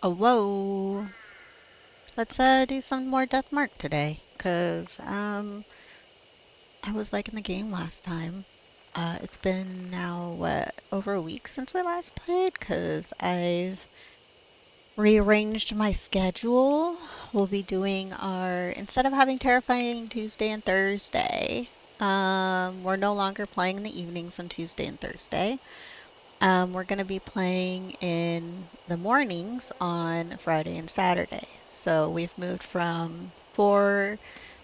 Oh, whoa. Let's do some more Deathmark today, cause I was liking the game last time. It's been now what, over a week since we last played, cause I've rearranged my schedule. We'll be doing our, instead of having Terrifying Tuesday and Thursday, we're no longer playing in the evenings on Tuesday and Thursday. We're going to be playing in the mornings on Friday and Saturday. So we've moved from 4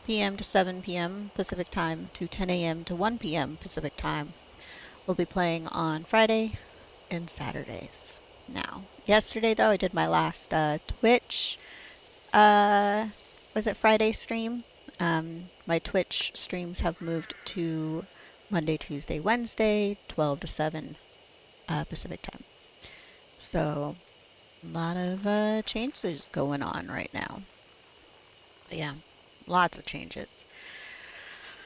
p.m. to 7 p.m. Pacific time to 10 a.m. to 1 p.m. Pacific time. We'll be playing on Friday and Saturdays now. Yesterday, though, I did my last Twitch, uh, was it Friday stream? My Twitch streams have moved to Monday, Tuesday, Wednesday, 12 to 7 Pacific time. So, a lot of changes going on right now. But yeah, lots of changes.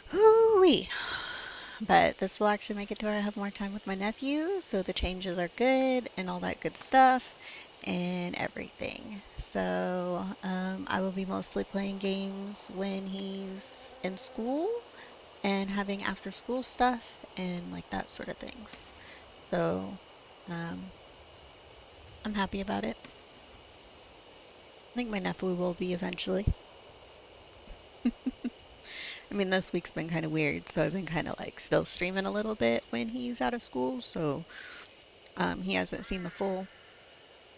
Hoo-wee. But this will actually make it to where I have more time with my nephew, so the changes are good and all that good stuff and everything. So I will be mostly playing games when he's in school and having after school stuff and like that sort of things. So um, I'm happy about it. I think my nephew will be eventually. I mean, this week's been kind of weird, so I've been kind of like still streaming a little bit when he's out of school, so he hasn't seen the full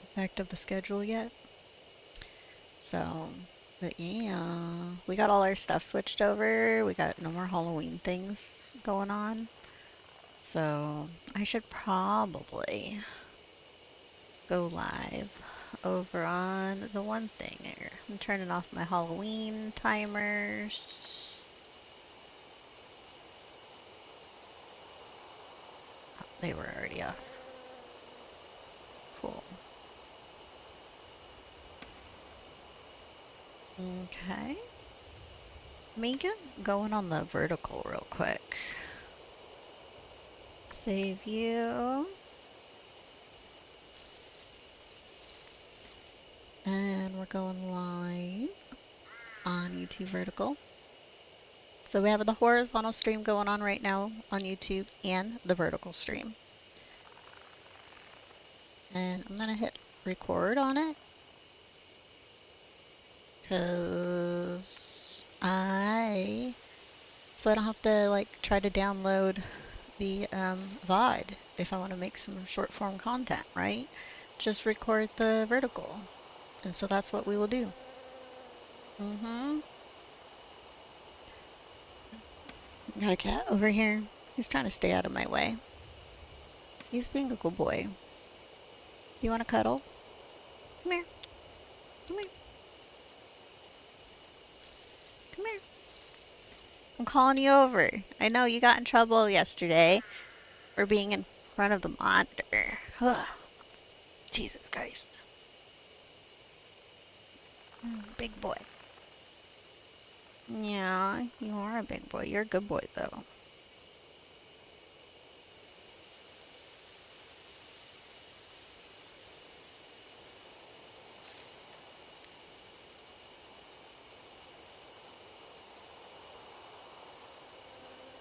effect of the schedule yet. So, but yeah, we got all our stuff switched over. We got no more Halloween things going on. So I should probably go live over on the one thing here. I'm turning off my Halloween timers. Oh, they were already off. Cool. Okay. Let me get going on the vertical real quick. Save you. And we're going live on YouTube vertical. So we have the horizontal stream going on right now on YouTube and the vertical stream. And I'm gonna hit record on it because so I don't have to like try to download the VOD if I want to make some short form content, right? Just record the vertical. And so that's what we will do. Got a cat over here. He's trying to stay out of my way. He's being a good boy. You want to cuddle? Come here. Come here. Come here. I'm calling you over. I know you got in trouble yesterday for being in front of the monitor. Ugh. Jesus Christ. Big boy. Yeah, you are a big boy. You're a good boy, though.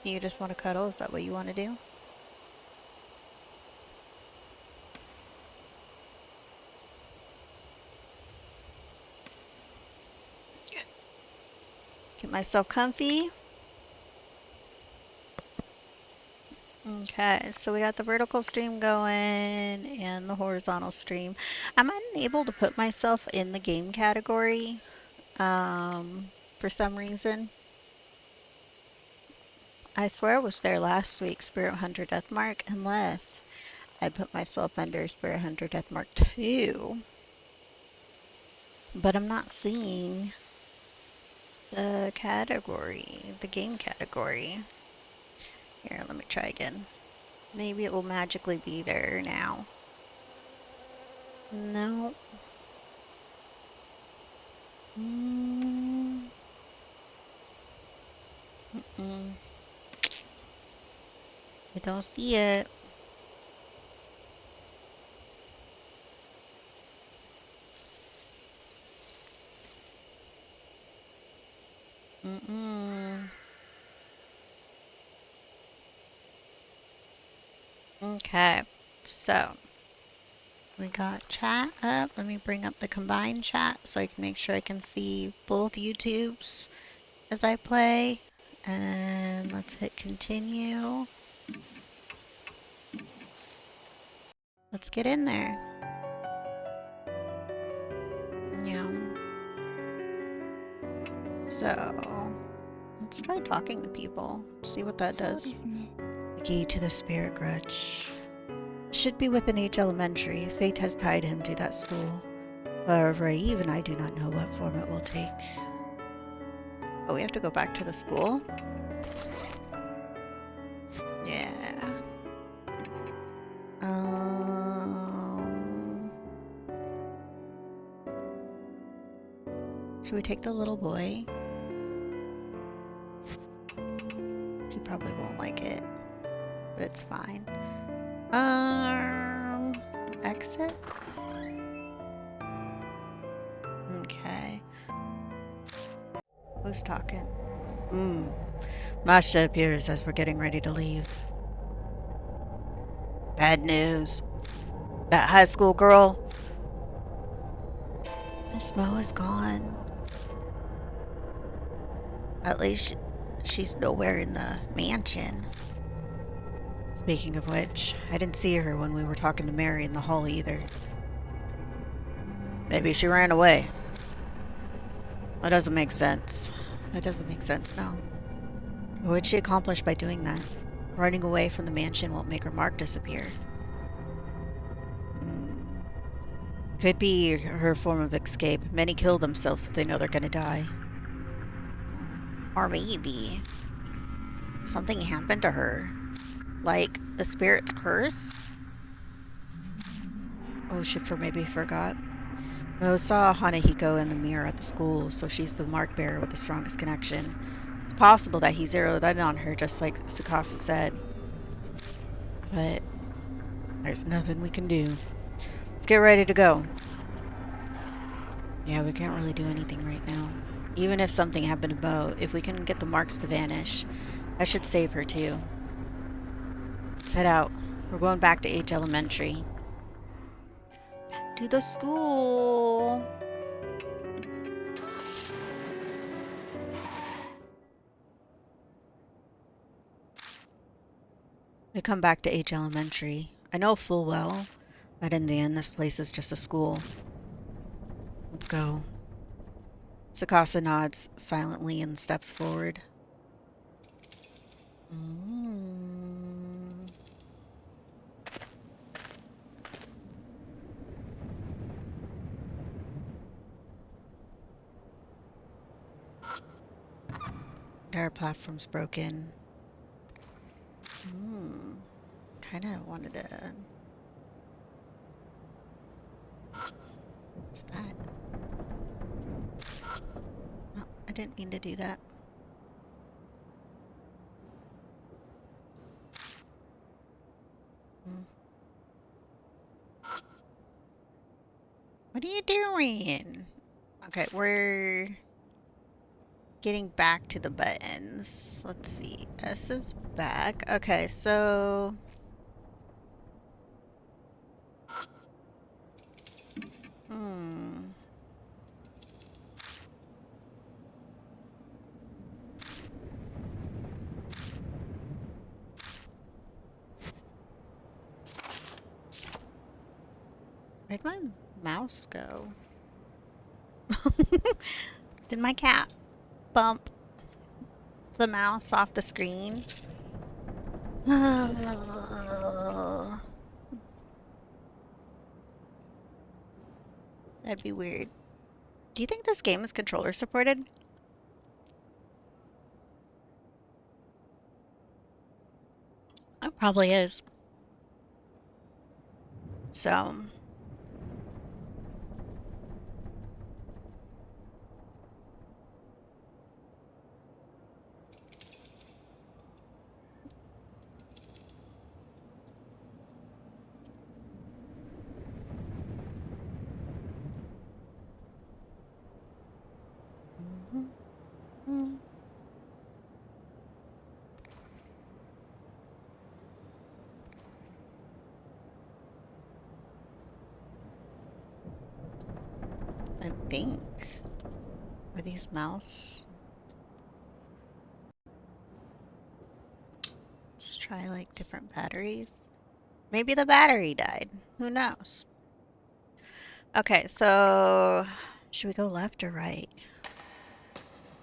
You just want to cuddle? Is that what you want to do? Get myself comfy. Okay, so we got the vertical stream going and the horizontal stream. I'm unable to put myself in the game category for some reason. I swear I was there last week, Spirit Hunter Deathmark, unless I put myself under Spirit Hunter Deathmark 2. But I'm not seeing the category, the game category. Here, let me try again. Maybe it will magically be there now. No. Mm. Mm-mm. I don't see it. Okay, so we got chat up. Let me bring up the combined chat so I can make sure I can see both YouTubes as I play. And let's hit continue. Let's get in there. Yeah. So let's try talking to people. See what that does. The key to the spirit grudge. Should be within H Elementary. Fate has tied him to that school. However, even I do not know what form it will take. Oh, we have to go back to the school? Yeah. Should we take the little boy? He probably won't like it, but it's fine. Exit? Okay. Who's talking? Masha appears as we're getting ready to leave. Bad news. That high school girl. Miss Mo is gone. At least she's nowhere in the mansion. Speaking of which, I didn't see her when we were talking to Mary in the hall either. Maybe she ran away. That doesn't make sense. That doesn't make sense, no. What would she accomplish by doing that? Running away from the mansion won't make her mark disappear. Could be her form of escape. Many kill themselves if they know they're gonna die. Or maybe something happened to her. Like the spirit's curse? Oh, she maybe forgot. Mo saw Hanahiko in the mirror at the school, so she's the mark bearer with the strongest connection. It's possible that he zeroed in on her, just like Tsukasa said. But there's nothing we can do. Let's get ready to go. Yeah, we can't really do anything right now. Even if something happened to Mo, if we can get the marks to vanish, I should save her too. Let's head out. We're going back to H Elementary. Back to the school. We come back to H Elementary. I know full well that in the end this place is just a school. Let's go. Tsukasa nods silently and steps forward. Our platform's broken. Kinda wanted to... What's that? Oh, I didn't mean to do that. What are you doing? Okay, we're getting back to the buttons. Let's see. S is back. Okay, so... Where'd my mouse go? Did my cat bump the mouse off the screen? That'd be weird. Do you think this game is controller supported? It probably is. So... think. Are these mouse? Let's try like different batteries. Maybe the battery died. Who knows? Okay, so should we go left or right?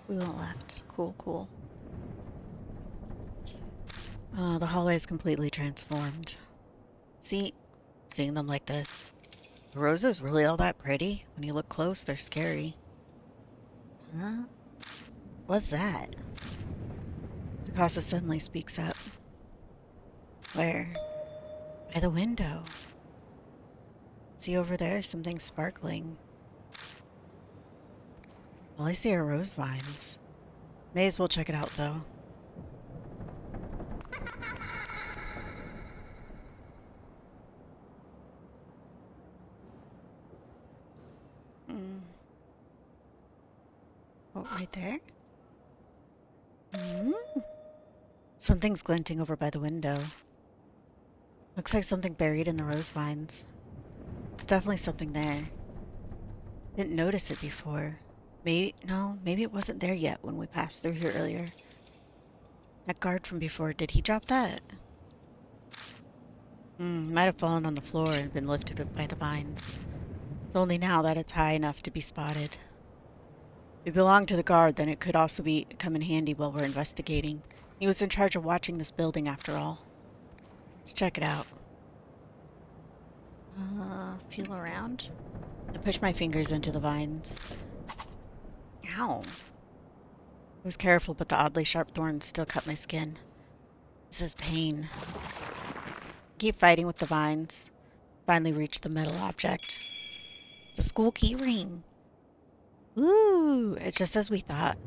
We went left. Cool, cool. The hallway is completely transformed. Seeing them like this. The roses really all that pretty? When you look close, they're scary. Huh? What's that? Sakasa suddenly speaks up. Where? By the window. See over there? Something sparkling. All I see are rose vines. May as well check it out, though. Oh, right there? Something's glinting over by the window. Looks like something buried in the rose vines. It's definitely something there. Didn't notice it before. Maybe it wasn't there yet when we passed through here earlier. That guard from before, did he drop that? Might have fallen on the floor and been lifted by the vines. It's only now that it's high enough to be spotted. If it belonged to the guard, then it could also come in handy while we're investigating. He was in charge of watching this building after all. Let's check it out. Feel around. I push my fingers into the vines. Ow. I was careful, but the oddly sharp thorns still cut my skin. This is pain. Keep fighting with the vines. Finally reached the metal object. It's a school key ring. Ooh, it's just as we thought.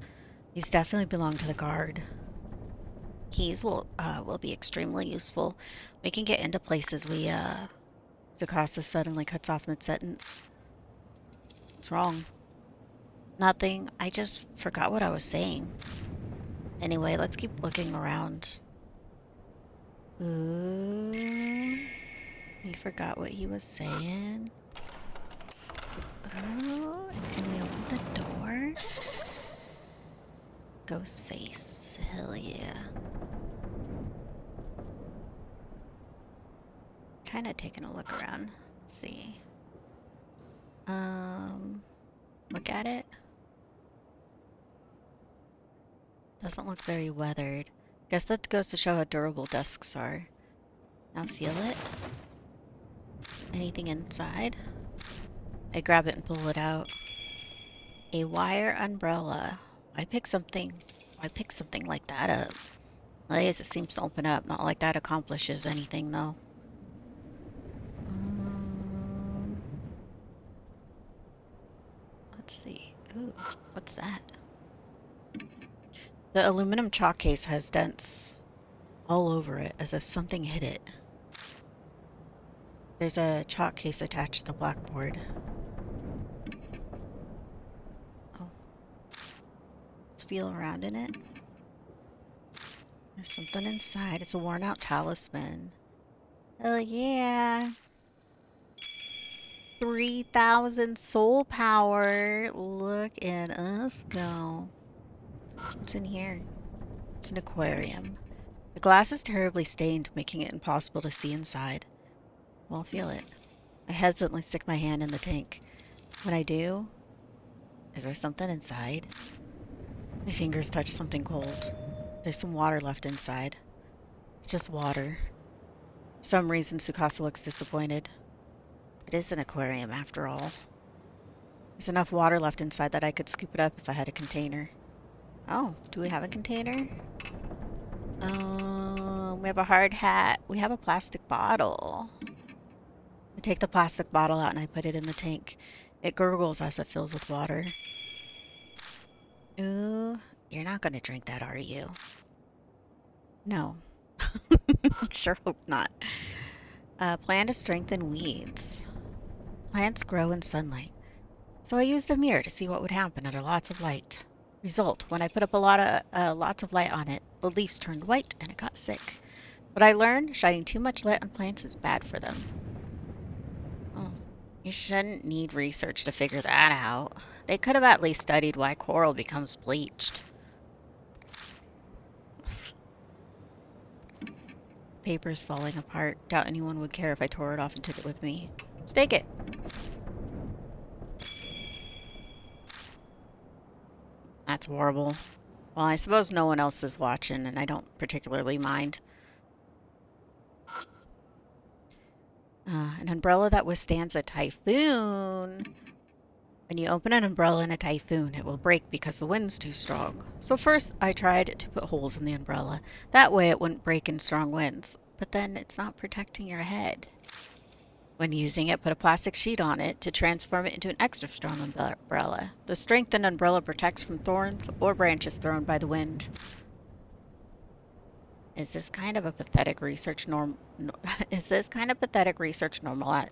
These definitely belong to the guard. Keys will be extremely useful. We can get into places we, Zakasa suddenly cuts off mid-sentence. What's wrong? Nothing. I just forgot what I was saying. Anyway, let's keep looking around. Ooh. He forgot what he was saying. Oh, and we open the door. Ghost face. Hell yeah. Kind of taking a look around. Let's see. Look at it. Doesn't look very weathered. Guess that goes to show how durable desks are. Now feel it. Anything inside? I grab it and pull it out. A wire umbrella. Why pick something like that up? At least it seems to open up. Not like that accomplishes anything though. Let's see. Ooh, what's that? The aluminum chalk case has dents all over it, as if something hit it. There's a chalk case attached to the blackboard. Oh. Let's feel around in it. There's something inside. It's a worn out talisman. Oh yeah. 3,000 soul power. Look at us go. What's in here? It's an aquarium. The glass is terribly stained, making it impossible to see inside. Well, feel it. I hesitantly stick my hand in the tank. When I do, is there something inside? My fingers touch something cold. There's some water left inside. It's just water. For some reason, Tsukasa looks disappointed. It is an aquarium, after all. There's enough water left inside that I could scoop it up if I had a container. Oh, do we have a container? We have a hard hat. We have a plastic bottle. I take the plastic bottle out and I put it in the tank. It gurgles as it fills with water. Ooh, you're not gonna drink that, are you? No. Sure hope not. Plan to strengthen weeds. Plants grow in sunlight. So I used a mirror to see what would happen under lots of light. Result, when I put up lots of light on it, the leaves turned white and it got sick. What I learned, shining too much light on plants is bad for them. Oh, You shouldn't need research to figure that out. They could have at least studied why coral becomes bleached. Paper's falling apart. Doubt anyone would care if I tore it off and took it with me. Stake it. That's horrible. Well, I suppose no one else is watching, and I don't particularly mind. An umbrella that withstands a typhoon. When you open an umbrella in a typhoon, it will break because the wind's too strong. So first, I tried to put holes in the umbrella. That way it wouldn't break in strong winds. But then it's not protecting your head. When using it, put a plastic sheet on it to transform it into an extra strong umbrella. The strengthened umbrella protects from thorns or branches thrown by the wind. Is this kind of pathetic research normal at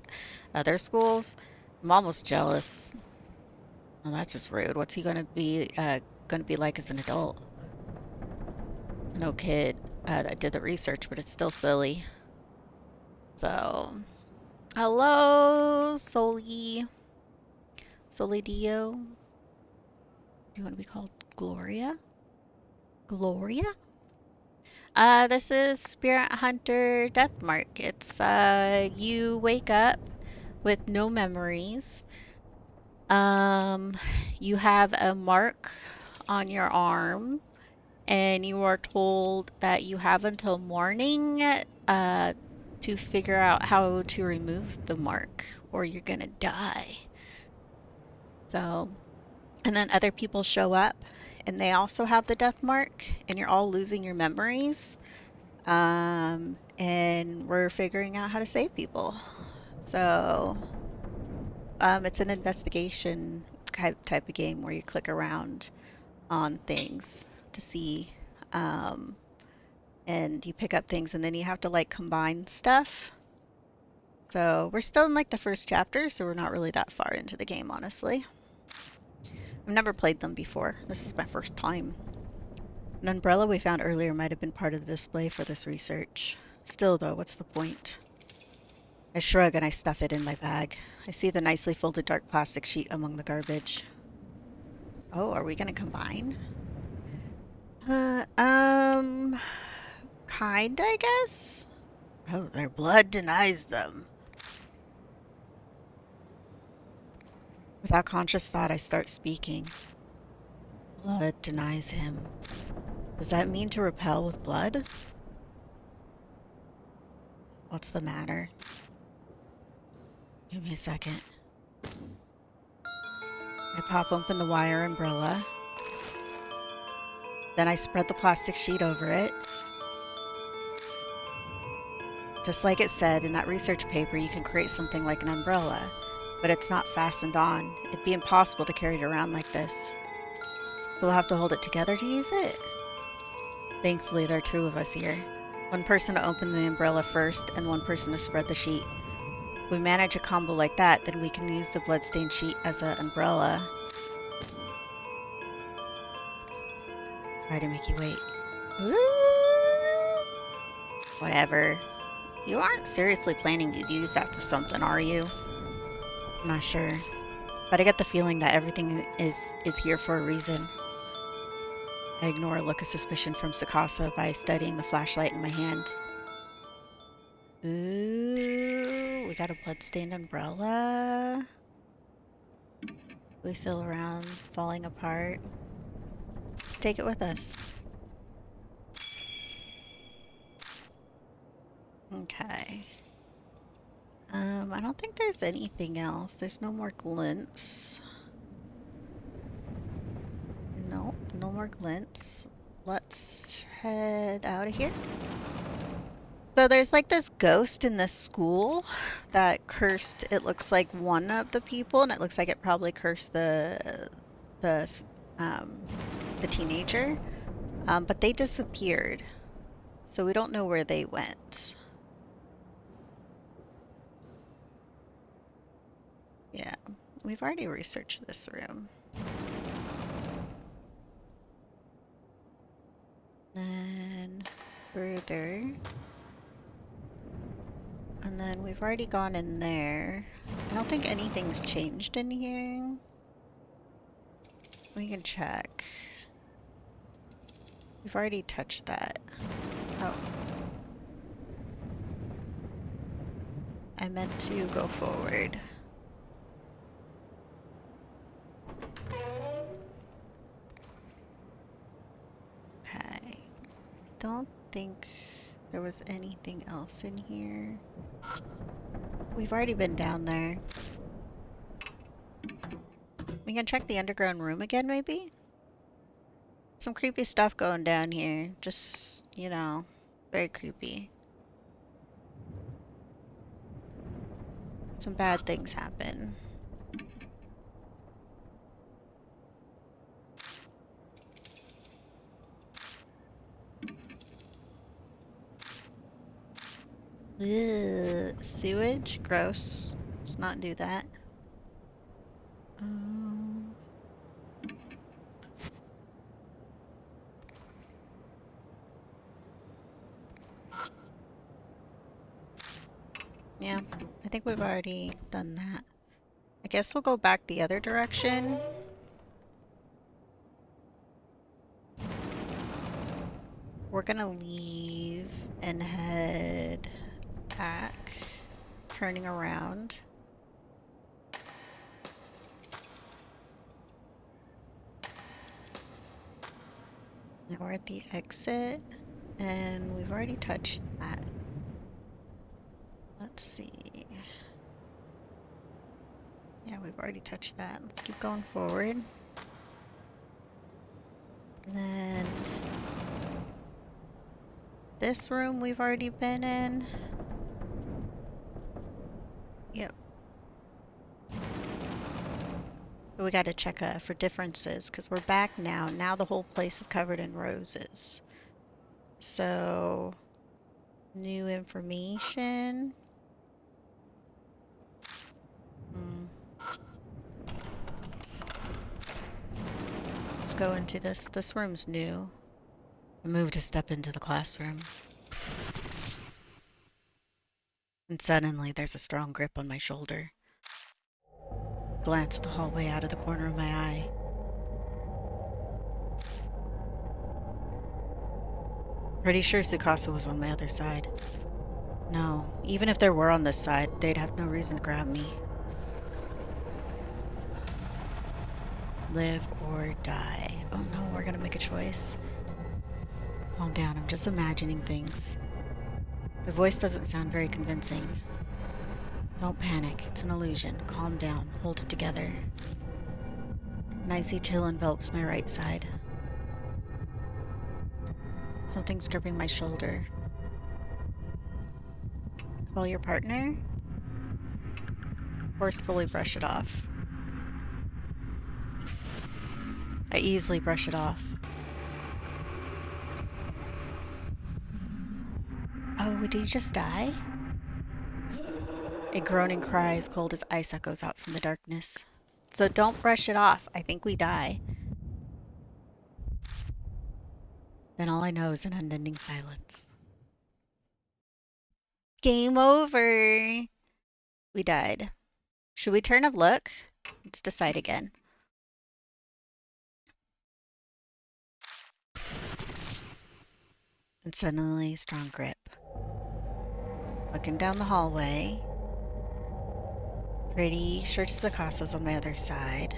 other schools? I'm almost jealous. Well, that's just rude. What's he gonna be like as an adult? No kid that did the research, but it's still silly. So, hello, Solidio. Do you want to be called Gloria? Gloria? This is Spirit Hunter Deathmark. It's you wake up with no memories. You have a mark on your arm, and you are told that you have until morning to figure out how to remove the mark, or you're gonna die. So, and then other people show up, and they also have the death mark, and you're all losing your memories. And we're figuring out how to save people. So, it's an investigation type of game where you click around on things to see, and you pick up things, and then you have to like combine stuff. So we're still in like the first chapter, so we're not really that far into the game, honestly. I've never played them before. This is my first time. An umbrella we found earlier might have been part of the display for this research. Still though, what's the point? I shrug and I stuff it in my bag. I see the nicely folded dark plastic sheet among the garbage. Oh, are we gonna combine? Kind, I guess? Oh, their blood denies them. Without conscious thought, I start speaking. Blood denies him. Does that mean to repel with blood? What's the matter? Give me a second. I pop open the wire umbrella. Then I spread the plastic sheet over it. Just like it said in that research paper, you can create something like an umbrella, but it's not fastened on. It'd be impossible to carry it around like this. So we'll have to hold it together to use it. Thankfully, there are two of us here. One person to open the umbrella first, and one person to spread the sheet. If we manage a combo like that, then we can use the bloodstained sheet as an umbrella. Sorry to make you wait. Ooh. Whatever. You aren't seriously planning to use that for something, are you? I'm not sure. But I get the feeling that everything is here for a reason. I ignore a look of suspicion from Sakasa by studying the flashlight in my hand. Ooh, we got a bloodstained umbrella. We feel around, falling apart. Let's take it with us. Okay. I don't think there's anything else. There's no more glints. Nope, no more glints. Let's head out of here. So there's like this ghost in this school that cursed, it looks like one of the people, and it looks like it probably cursed the teenager. But they disappeared. So we don't know where they went. Yeah, we've already researched this room. Then further. And then And we've already gone in there. I don't think anything's changed in here. We can check. We've already touched that. Oh. I meant to go forward. Okay. Don't think there was anything else in here. We've already been down there. We can check the underground room again, maybe? Some creepy stuff going down here. Just, you know, very creepy. Some bad things happen. Ugh, sewage? Gross. Let's not do that. Yeah, I think we've already done that. I guess we'll go back the other direction. We're gonna leave and head back, turning around. Now we're at the exit, and we've already touched that. Let's see. Yeah, we've already touched that. Let's keep going forward. And then this room we've already been in. Yep. But we gotta check for differences because we're back now. Now the whole place is covered in roses. So, new information. Let's go into this. This room's new. I moved a step into the classroom. And suddenly there's a strong grip on my shoulder. Glance at the hallway out of the corner of my eye. Pretty sure Tsukasa was on my other side. No, even if they were on this side, they'd have no reason to grab me. Live or die. Oh no, we're gonna make a choice. Calm down, I'm just imagining things. The voice doesn't sound very convincing. Don't panic, it's an illusion. Calm down, hold it together. An icy chill envelops my right side. Something's gripping my shoulder. Call your partner? Forcefully brush it off. I easily brush it off. Oh, did he just die? A groaning cry as cold as ice echoes out from the darkness. So don't brush it off. I think we die. Then all I know is an unending silence. Game over. We died. Should we turn and look? Let's decide again. And suddenly, strong grip. Looking down the hallway. Pretty sure Tsukausa's on my other side.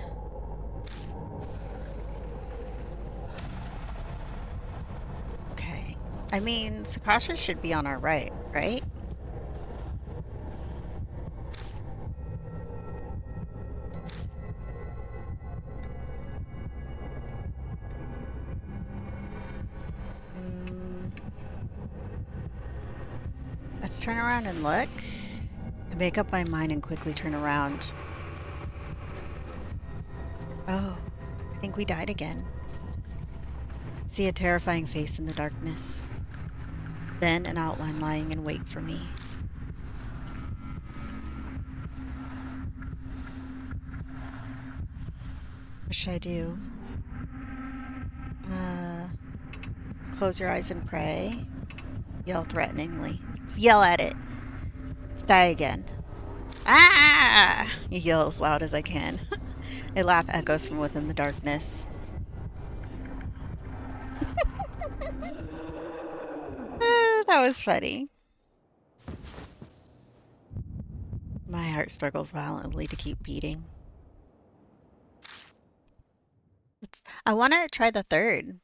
Okay. I mean, Tsukasa should be on our right, right? Let's turn around and look. I make up my mind and quickly turn around. Oh, I think we died again. See a terrifying face in the darkness. Then an outline lying in wait for me. What should I do? Close your eyes and pray. Yell threateningly. Yell at it. Let's die again. Ah! I yell as loud as I can. A laugh echoes from within the darkness. That was funny. My heart struggles violently to keep beating. I want to try the third.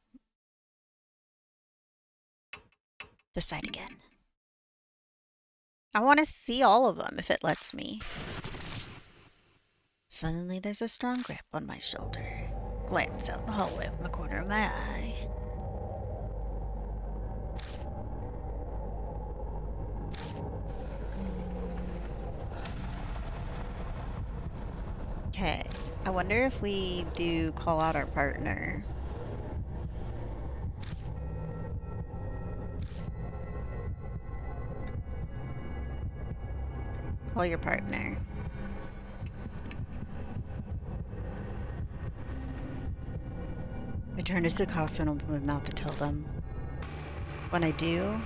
This side again. I want to see all of them if it lets me. Suddenly there's a strong grip on my shoulder. Glance out the hallway from the corner of my eye. Okay, I wonder if we do call out our partner. Call your partner. I turn to Sukasa and open my mouth to tell them. When I do,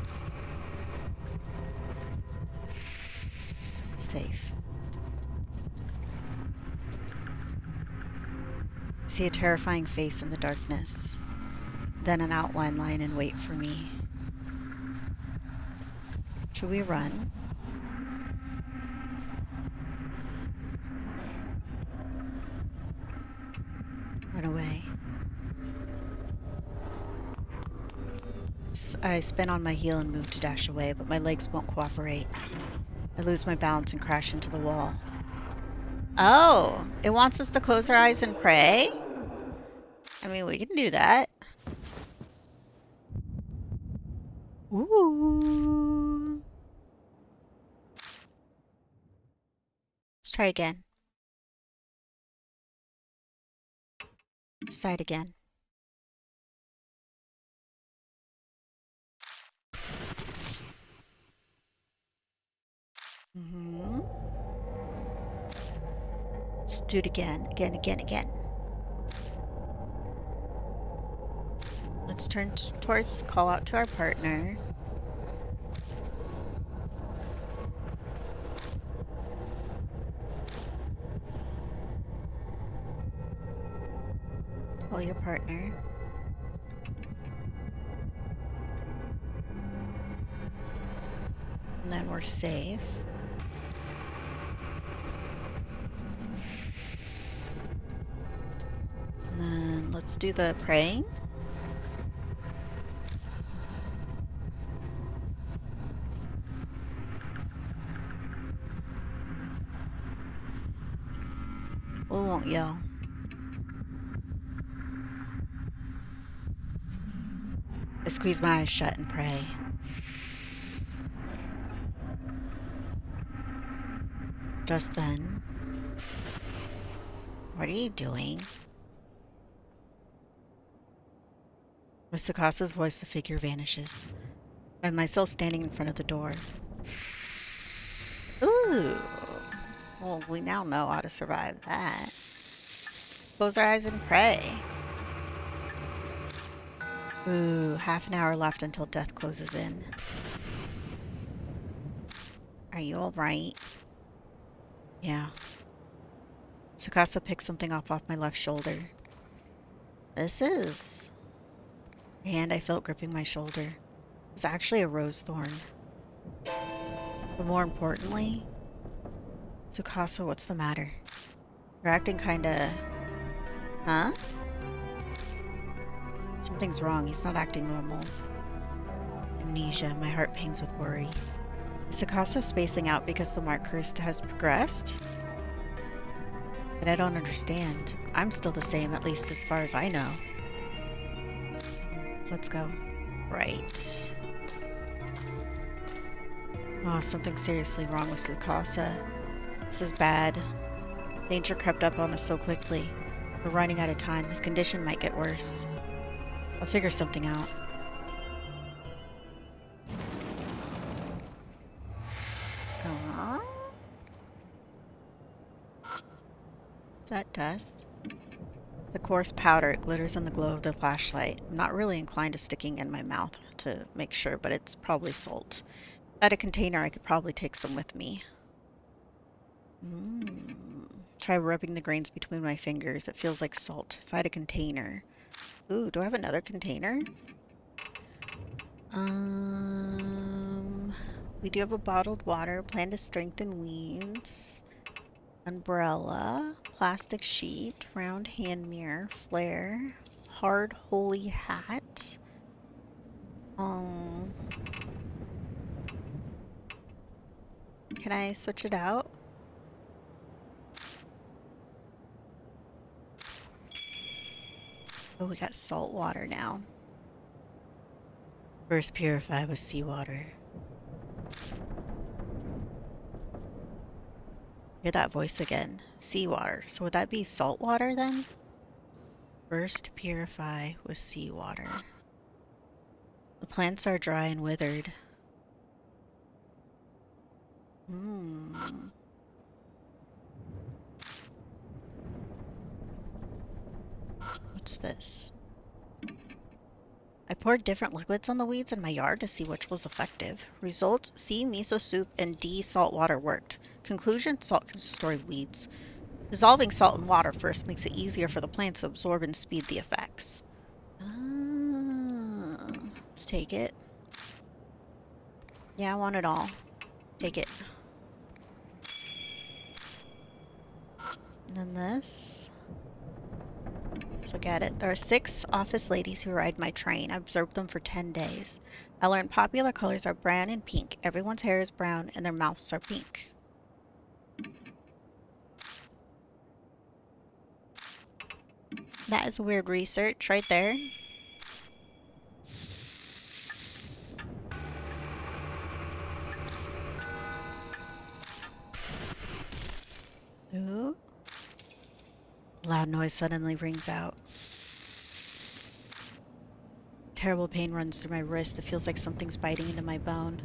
safe. I see a terrifying face in the darkness, then an outline line and wait for me. Should we run? Run away. I spin on my heel and move to dash away, but my legs won't cooperate. I lose my balance and crash into the wall. Oh, it wants us to close our eyes and pray? I mean, we can do that. Ooh. Let's try again. Side again. Let's do it again. Again. Let's turn towards call out to our partner. Call your partner. And then we're safe. And then let's do the praying. We won't yell. I squeeze my eyes shut and pray. Just then, what are you doing? With Sukasa's voice, the figure vanishes. I find myself standing in front of the door. Ooh. Well, we now know how to survive that. Close our eyes and pray. Ooh, half an hour left until death closes in. Are you alright? Yeah. Tsukasa picks something off my left shoulder. This is... The hand I felt gripping my shoulder. It was actually a rose thorn. But more importantly... Tsukasa, what's the matter? You're acting kinda... Huh? Something's wrong. He's not acting normal. Amnesia. My heart pangs with worry. Is Tsukasa spacing out because the markers has progressed? But I don't understand. I'm still the same, at least as far as I know. Let's go. Right. Oh, something's seriously wrong with Tsukasa. This is bad. Danger crept up on us so quickly. We're running out of time. His condition might get worse. I'll figure something out. Is that dust? It's a coarse powder. It glitters in the glow of the flashlight. I'm not really inclined to sticking in my mouth to make sure, but it's probably salt. I had a container, I could probably take some with me. Try rubbing the grains between my fingers. It feels like salt. If I had a container. Ooh, do I have another container? We do have a bottled water. Plan to strengthen weeds. Umbrella. Plastic sheet. Round hand mirror. Flare. Hard holy hat. Can I switch it out? Oh, we got salt water now. First purify with seawater. Hear that voice again. Seawater. So would that be salt water then? First purify with seawater. The plants are dry and withered. What's this? I poured different liquids on the weeds in my yard to see which was effective. Results: C, miso soup, and D, salt water worked. Conclusion: salt can destroy weeds. Dissolving salt in water first makes it easier for the plants to absorb and speed the effects. Let's take it. Yeah, I want it all. Take it. And then this. Let's look at it. There are 6 office ladies who ride my train. I observed them for 10 days. I learned popular colors are brown and pink. Everyone's hair is brown and their mouths are pink. That is weird research right there. Ooh. Loud noise suddenly rings out. Terrible pain runs through my wrist. It feels like something's biting into my bone.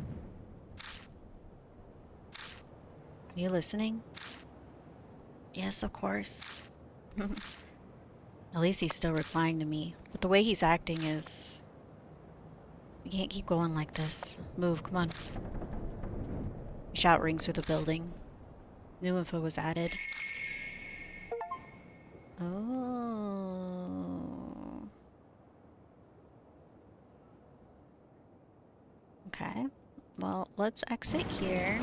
Are you listening? Yes, of course. At least he's still replying to me. But the way he's acting is... We can't keep going like this. Move, come on. A shout rings through the building. New info was added. Oh. Okay. Well, let's exit here.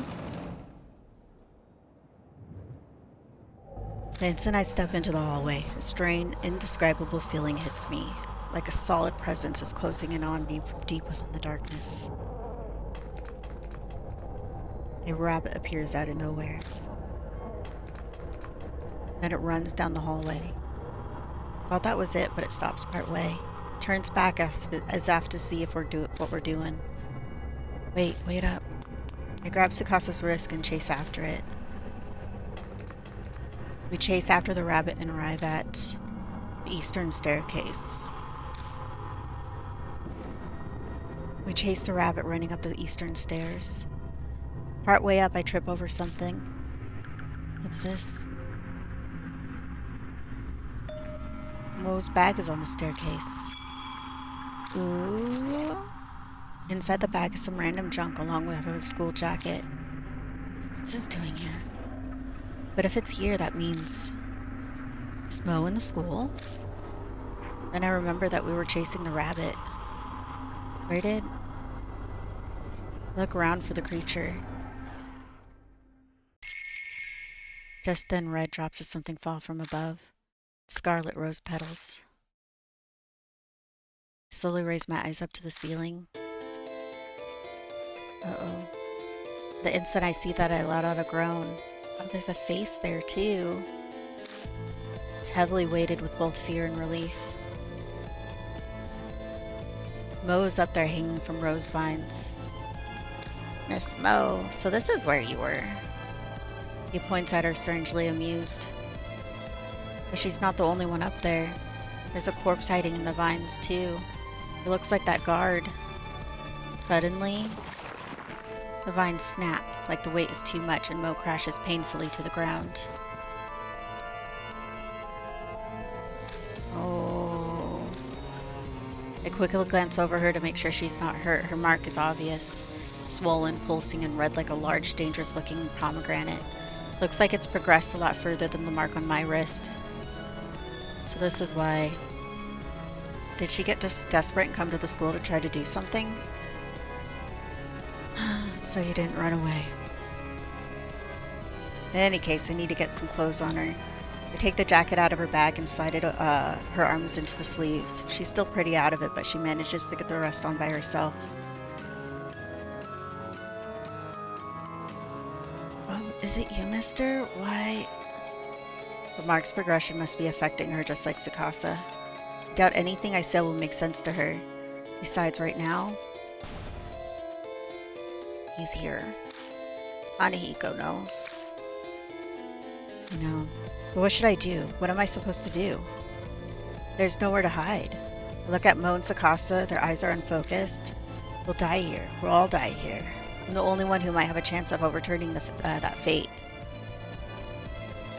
The instant I step into the hallway, a strange, indescribable feeling hits me, like a solid presence is closing in on me from deep within the darkness. A rabbit appears out of nowhere. Then it runs down the hallway. Thought that was it, but it stops partway. Turns back as if to see if what we're doing. Wait up. I grab Sukasa's wrist and chase after it. We chase after the rabbit and arrive at the eastern staircase. We chase the rabbit running up the eastern stairs. Part way up, I trip over something. What's this? Mo's bag is on the staircase. Ooh. Inside the bag is some random junk along with her school jacket. What's this doing here? But if it's here, that means... Is Mo in the school? Then I remember that we were chasing the rabbit. Where did... Look around for the creature. Just then, Red drops as something fall from above. Scarlet rose petals. I slowly raise my eyes up to the ceiling. Uh-oh. The instant I see that, I let out a groan. Oh, there's a face there, too. It's heavily weighted with both fear and relief. Mo is up there hanging from rose vines. Miss Mo, so this is where you were. He points at her, strangely amused. But she's not the only one up there. There's a corpse hiding in the vines, too. It looks like that guard. Suddenly, the vines snap, like the weight is too much, and Mo crashes painfully to the ground. Oh. I quickly glance over her to make sure she's not hurt. Her mark is obvious. swollen, pulsing, and red like a large, dangerous-looking pomegranate. Looks like it's progressed a lot further than the mark on my wrist. So this is why. Did she get just desperate and come to the school to try to do something? So you didn't run away. In any case, I need to get some clothes on her. I take the jacket out of her bag and slide it, her arms into the sleeves. She's still pretty out of it, but she manages to get the rest on by herself. Is it you, mister? Why? The mark's progression must be affecting her just like Tsukasa. I doubt anything I say will make sense to her. Besides, right now, he's here. Hanahiko knows. You know, but what should I do? What am I supposed to do? There's nowhere to hide. I look at Mo and Tsukasa, their eyes are unfocused. We'll die here. We'll all die here. I'm the only one who might have a chance of overturning that fate.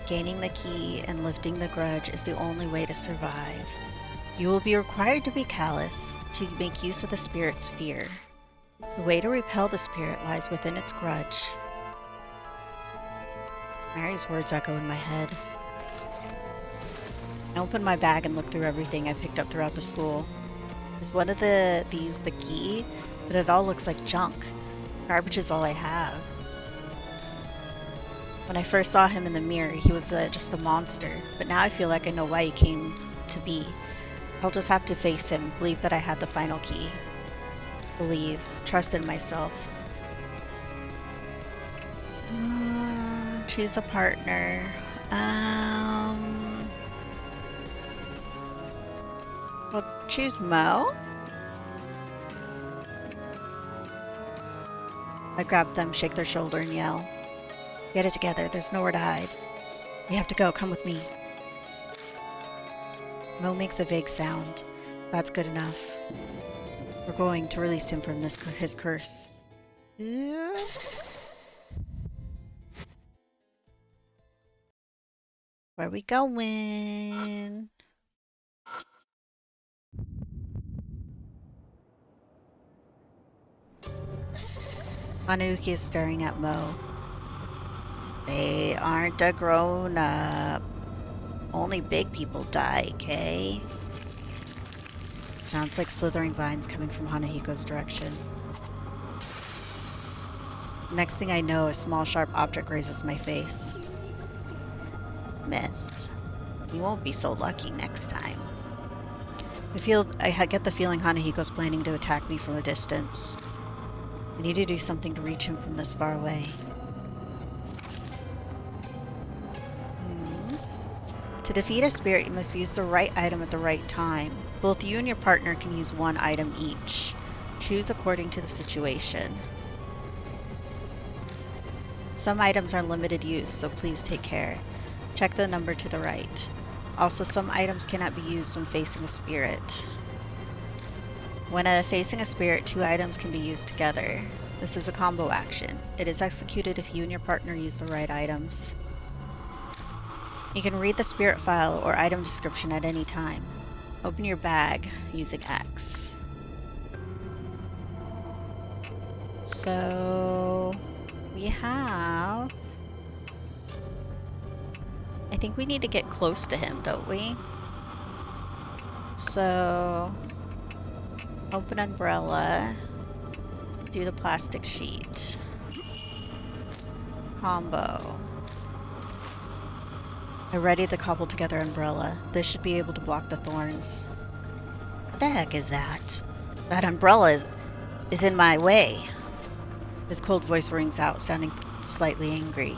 Gaining the key and lifting the grudge is the only way to survive. You will be required to be callous, to make use of the spirit's fear. The way to repel the spirit lies within its grudge. Mary's words echo in my head. I open my bag and look through everything I picked up throughout the school. Is one of these the key? But it all looks like junk. Garbage is all I have. When I first saw him in the mirror, he was just a monster, but now I feel like I know why he came to be. I'll just have to face him, believe that I had the final key. Believe, trust in myself. Choose a partner. We'll choose Mo. I grab them, shake their shoulder, and yell. Get it together, there's nowhere to hide. We have to go, come with me. Mo makes a vague sound. That's good enough. We're going to release him from his curse. Yeah. Where we going? Hanuki is staring at Mo. They aren't a grown-up. Only big people die, okay? Sounds like slithering vines coming from Hanahiko's direction. Next thing I know, a small sharp object grazes my face. Missed. You won't be so lucky next time. I get the feeling Hanahiko's planning to attack me from a distance. I need to do something to reach him from this far away. To defeat a spirit, you must use the right item at the right time. Both you and your partner can use one item each. Choose according to the situation. Some items are limited use, so please take care. Check the number to the right. Also, some items cannot be used when facing a spirit. When facing a spirit, 2 items can be used together. This is a combo action. It is executed if you and your partner use the right items. You can read the spirit file or item description at any time. Open your bag using X. So we have... I think we need to get close to him, don't we? So open umbrella, do the plastic sheet, combo. I ready the cobbled together umbrella. This should be able to block the thorns. What the heck is that? That umbrella is in my way. His cold voice rings out, sounding slightly angry.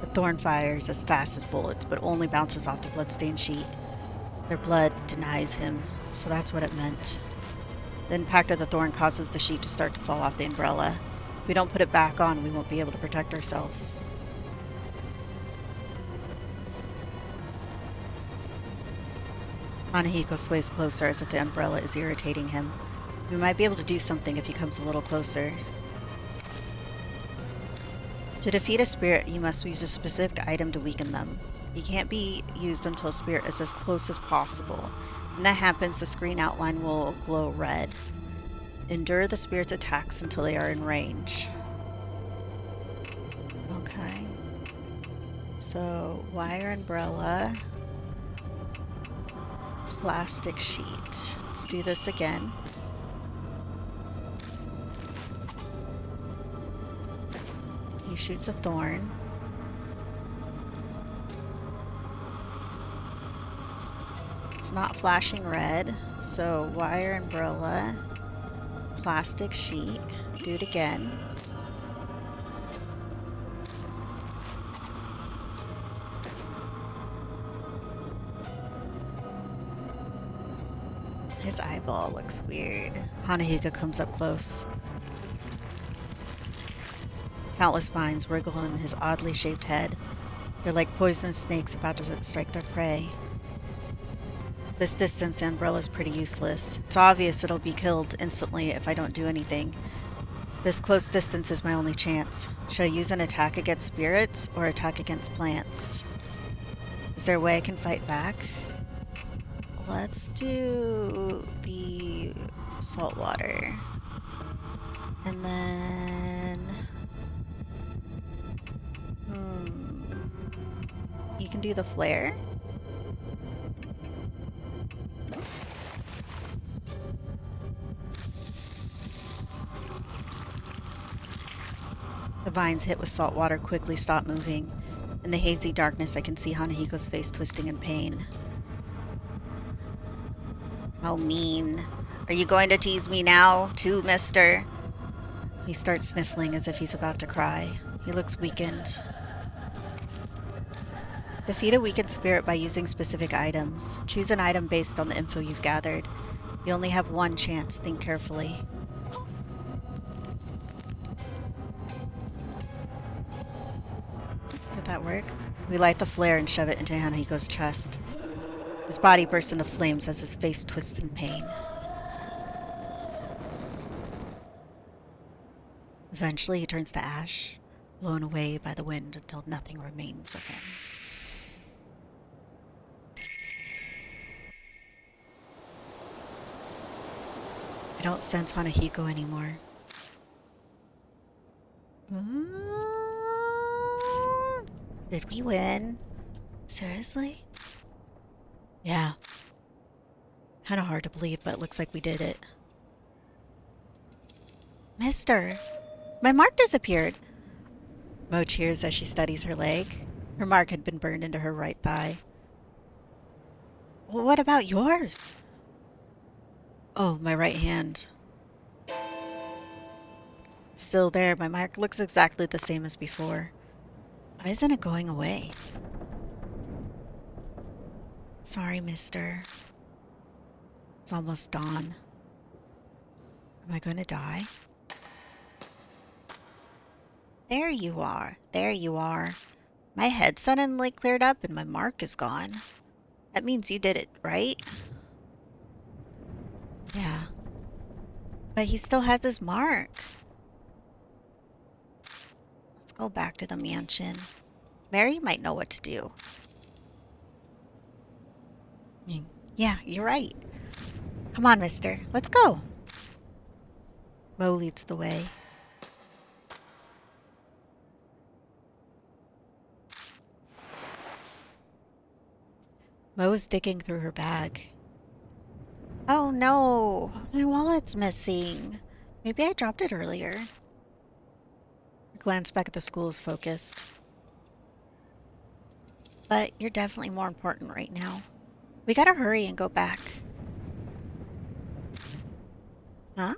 The thorn fires as fast as bullets, but only bounces off the bloodstained sheet. Their blood denies him, so that's what it meant. The impact of the thorn causes the sheet to start to fall off the umbrella. If we don't put it back on, we won't be able to protect ourselves. Hanahiko sways closer as if the umbrella is irritating him. We might be able to do something if he comes a little closer. To defeat a spirit, you must use a specific item to weaken them. It can't be used until a spirit is as close as possible. When that happens, the screen outline will glow red. Endure the spirit's attacks until they are in range. Okay. So, wire umbrella. Plastic sheet. Let's do this again. He shoots a thorn. It's not flashing red, so wire umbrella, plastic sheet, do it again. His eyeball looks weird. Hanahika comes up close. Countless vines wriggle in his oddly shaped head. They're like poisonous snakes about to strike their prey. This distance, the umbrella's pretty useless. It's obvious it'll be killed instantly if I don't do anything. This close distance is my only chance. Should I use an attack against spirits or attack against plants? Is there a way I can fight back? Let's do the salt water. And then... You can do the flare. The vines hit with salt water quickly stop moving. In the hazy darkness, I can see Hanahiko's face twisting in pain. How mean. Are you going to tease me now, too, mister? He starts sniffling as if he's about to cry. He looks weakened. Defeat a weakened spirit by using specific items. Choose an item based on the info you've gathered. You only have one chance. Think carefully. Did that work? We light the flare and shove it into Hanahiko's chest. His body bursts into flames as his face twists in pain. Eventually, he turns to ash, blown away by the wind until nothing remains of him. I don't sense Hanahiko anymore. Did we win? Seriously? Yeah. Kinda hard to believe, but it looks like we did it. Mister! My mark disappeared! Mo cheers as she studies her leg. Her mark had been burned into her right thigh. Well, what about yours? Oh, my right hand. Still there, my mark looks exactly the same as before. Why isn't it going away? Sorry, mister. It's almost dawn. Am I going to die? There you are. There you are. My head suddenly cleared up and my mark is gone. That means you did it, right? Yeah. But he still has his mark. Let's go back to the mansion. Mary might know what to do. Yeah, you're right. Come on, mister. Let's go. Mo leads the way. Mo is digging through her bag. Oh no, my wallet's missing. Maybe I dropped it earlier. Her glance back at the school is focused. But you're definitely more important right now. We gotta hurry and go back. Huh?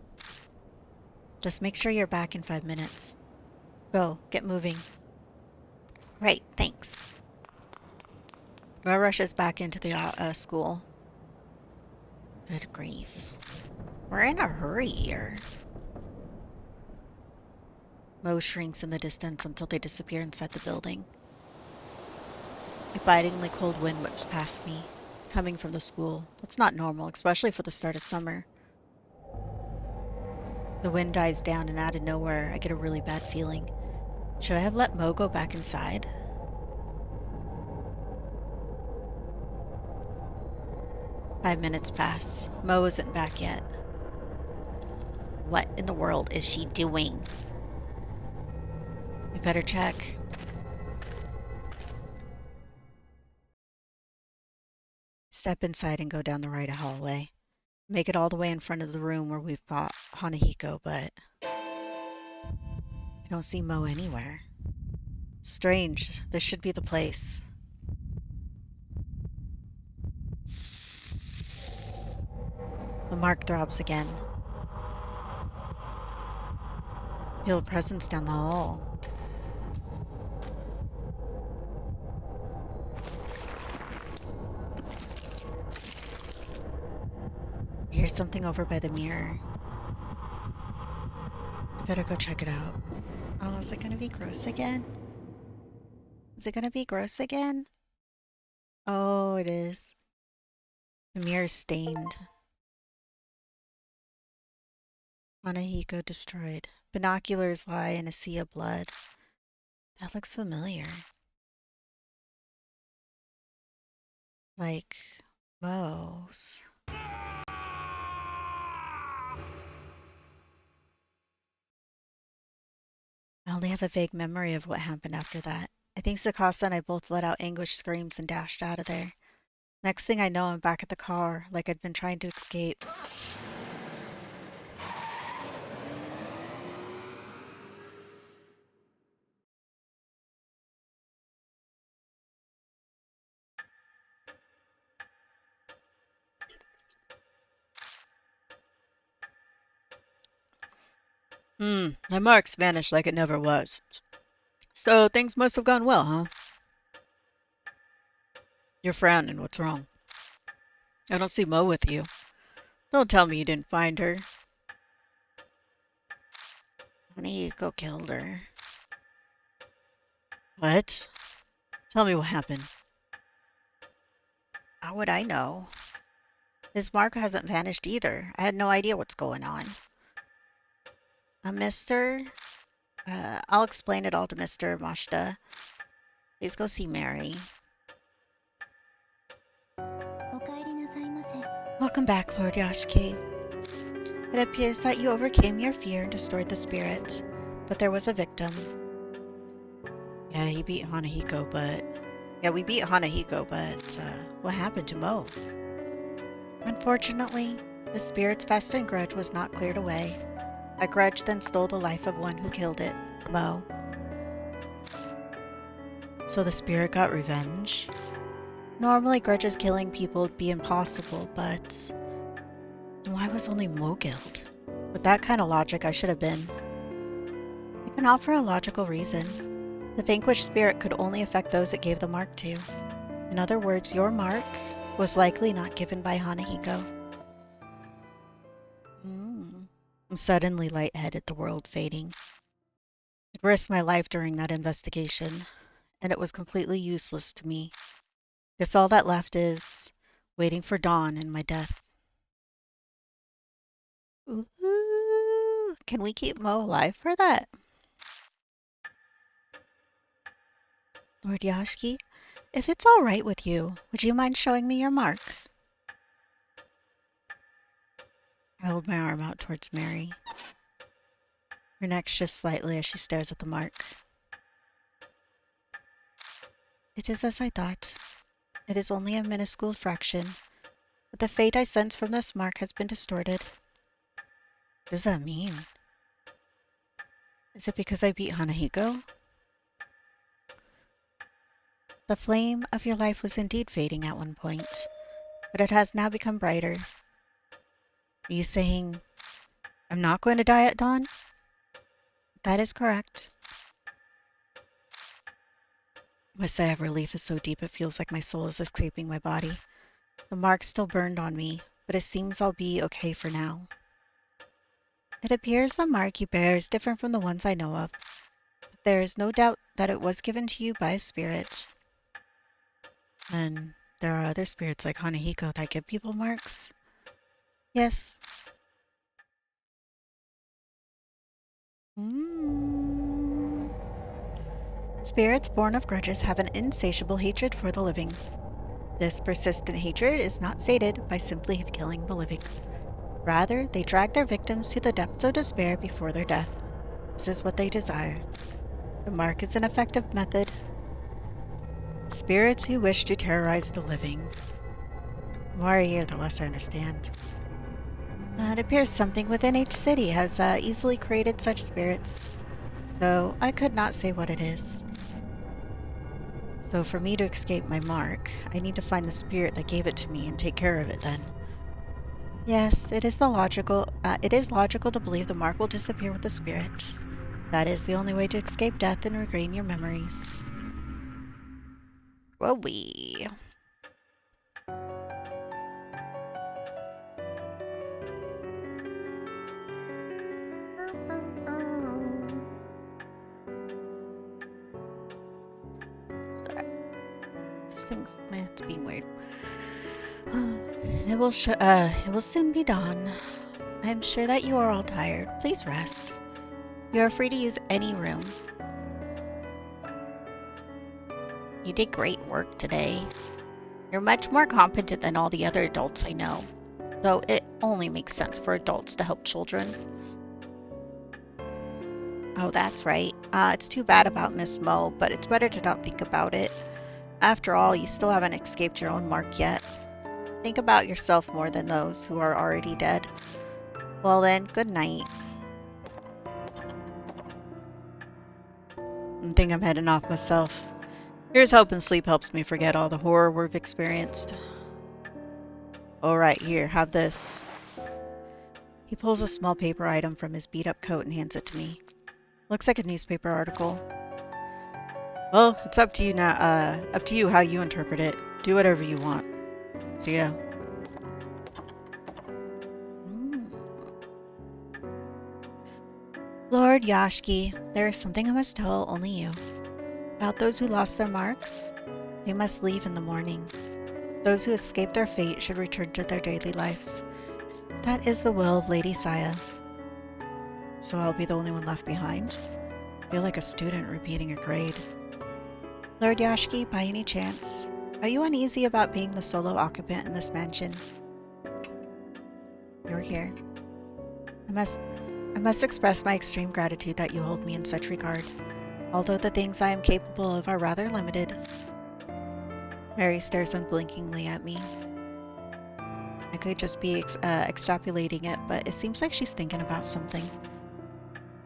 Just make sure you're back in 5 minutes. Go, get moving. Right, thanks. Mo rushes back into the school. Good grief. We're in a hurry here. Mo shrinks in the distance until they disappear inside the building. A bitingly cold wind whips past me, coming from the school. That's not normal, especially for the start of summer. The wind dies down and out of nowhere, I get a really bad feeling. Should I have let Mo go back inside? 5 minutes pass. Mo isn't back yet. What in the world is she doing? We better check. Step inside and go down the right hallway. Make it all the way in front of the room where we've fought Hanahiko, but I don't see Mo anywhere. Strange. This should be the place. The mark throbs again. Feel a presence down the hall. I hear something over by the mirror. I better go check it out. Oh, is it gonna be gross again? Is it gonna be gross again? Oh, it is. The mirror's stained. Hanahiko destroyed. Binoculars lie in a sea of blood. That looks familiar. Like Mo's. I only have a vague memory of what happened after that. I think Sakasa and I both let out anguished screams and dashed out of there. Next thing I know, I'm back at the car, like I'd been trying to escape. My marks vanished like it never was. So things must have gone well, huh? You're frowning. What's wrong? I don't see Mo with you. Don't tell me you didn't find her. Hanahiko killed her. What? Tell me what happened. How would I know? His mark hasn't vanished either. I had no idea what's going on. Mister? I'll explain it all to Mr. Mashita. Please go see Mary. Welcome back, Lord Yashiki. It appears that you overcame your fear and destroyed the spirit, but there was a victim. Yeah, he beat Hanahiko, but... Yeah, we beat Hanahiko, but what happened to Mo? Unfortunately, the spirit's festering grudge was not cleared away. A grudge then stole the life of one who killed it, Mo. So the spirit got revenge? Normally, grudges killing people would be impossible, but... why was only Mo killed? With that kind of logic, I should have been. I can offer a logical reason. The vanquished spirit could only affect those it gave the mark to. In other words, your mark was likely not given by Hanahiko. I'm suddenly lightheaded, the world fading. I'd risked my life during that investigation, and it was completely useless to me. Guess all that left is waiting for dawn and my death. Ooh, can we keep Mo alive for that? Lord Yashiki, if it's all right with you, would you mind showing me your mark? I hold my arm out towards Mary. Her neck shifts slightly as she stares at the mark. It is as I thought. It is only a minuscule fraction, but the fate I sense from this mark has been distorted. What does that mean? Is it because I beat Hanahiko? The flame of your life was indeed fading at one point, but it has now become brighter. Are you saying I'm not going to die at dawn? That is correct. My sigh of relief is so deep it feels like my soul is escaping my body. The mark still burned on me, but it seems I'll be okay for now. It appears the mark you bear is different from the ones I know of, but there is no doubt that it was given to you by a spirit. And there are other spirits like Hanahiko that give people marks? Yes. Spirits born of grudges have an insatiable hatred for the living. This persistent hatred is not sated by simply killing the living. Rather, they drag their victims to the depths of despair before their death. This is what they desire. The mark is an effective method. Spirits who wish to terrorize the living. The more I hear, the less I understand. It appears something within each city has easily created such spirits, though I could not say what it is. So for me to escape my mark, I need to find the spirit that gave it to me and take care of it then. Yes, it is logical to believe the mark will disappear with the spirit. That is the only way to escape death and regain your memories. Whoa wee. This thing's it's being weird. It will soon be dawn. I am sure that you are all tired. Please rest. You are free to use any room. You did great work today. You're much more competent than all the other adults I know. Though it only makes sense for adults to help children. Oh, that's right. It's too bad about Miss Mo, but it's better to not think about it. After all, you still haven't escaped your own mark yet. Think about yourself more than those who are already dead. Well then, good night. I think I'm heading off myself. Here's hoping sleep helps me forget all the horror we've experienced. Alright, here, have this. He pulls a small paper item from his beat-up coat and hands it to me. Looks like a newspaper article. Well, it's up to you now. Up to you how you interpret it. Do whatever you want. See ya. Lord Yashki, there is something I must tell only you. About those who lost their marks, they must leave in the morning. Those who escape their fate should return to their daily lives. That is the will of Lady Saya. So I'll be the only one left behind? I feel like a student repeating a grade. Lord Yashki, by any chance, are you uneasy about being the solo occupant in this mansion? You're here. I must express my extreme gratitude that you hold me in such regard, although the things I am capable of are rather limited. Mary stares unblinkingly at me. I could just be extrapolating it, but it seems like she's thinking about something.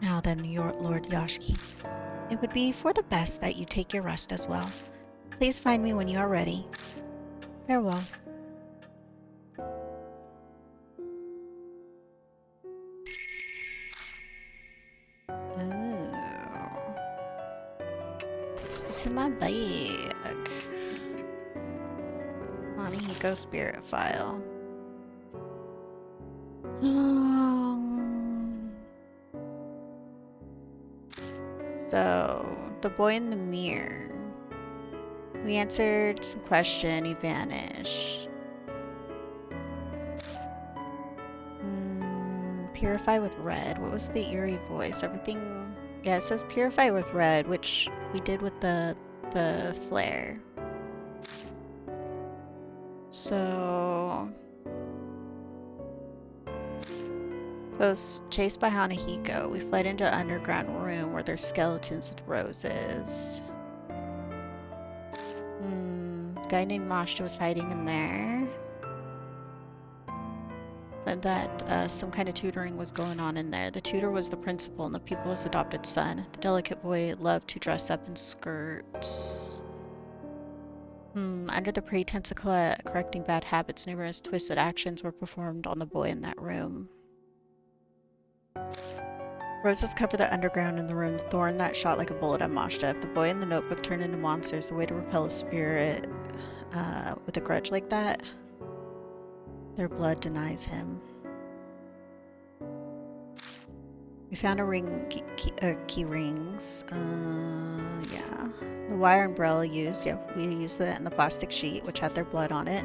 Now then, your Lord Yashki, it would be for the best that you take your rest as well. Please find me when you are ready. Farewell. What's in my bag? Monihiko spirit file. So, the boy in the mirror. We answered some question, he vanished. Purify with red. What was the eerie voice? Everything... Yeah, it says purify with red, which we did with the flare. So... I was chased by Hanahiko. We fled into an underground room where there's skeletons with roses. Guy named Mashta was hiding in there. And that some kind of tutoring was going on in there. The tutor was the principal and the pupil's adopted son. The delicate boy loved to dress up in skirts. Under the pretense of correcting bad habits, numerous twisted actions were performed on the boy in that room. Roses covered the underground in the room, the thorn that shot like a bullet at Mashta. If the boy in the notebook turned into monsters, the way to repel a spirit with a grudge like that, their blood denies him. We found a ring, key rings. Yeah. The wire umbrella used. Yeah, we used it in the plastic sheet, which had their blood on it.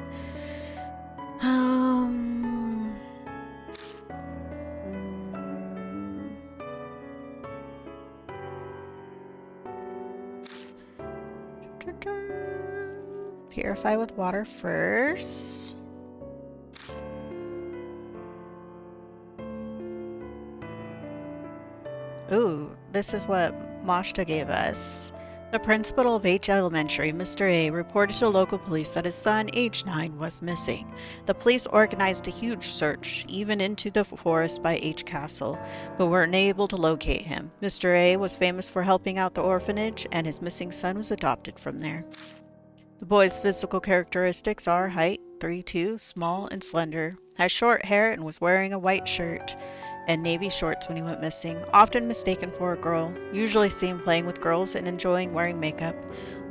purify with water first. Ooh, this is what Mashta gave us. The principal of H Elementary, Mr. A, reported to local police that his son, age 9, was missing. The police organized a huge search, even into the forest by H Castle, but were unable to locate him. Mr. A was famous for helping out the orphanage, and his missing son was adopted from there. The boy's physical characteristics are height, 3'2", small and slender, has short hair and was wearing a white shirt and navy shorts when he went missing, often mistaken for a girl, usually seen playing with girls and enjoying wearing makeup,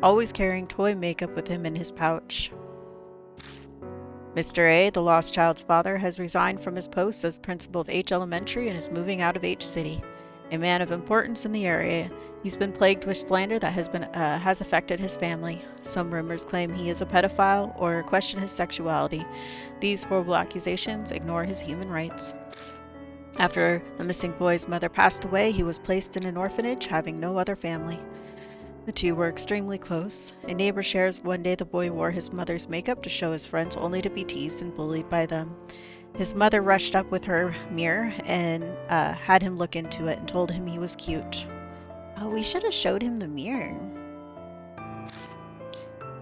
always carrying toy makeup with him in his pouch. Mr. A, the lost child's father, has resigned from his post as principal of H Elementary and is moving out of H City. A man of importance in the area, he's been plagued with slander that has affected his family. Some rumors claim he is a pedophile or question his sexuality. These horrible accusations ignore his human rights. After the missing boy's mother passed away, he was placed in an orphanage, having no other family. The two were extremely close. A neighbor shares one day the boy wore his mother's makeup to show his friends, only to be teased and bullied by them. His mother rushed up with her mirror and had him look into it and told him he was cute. Oh, we should have showed him the mirror.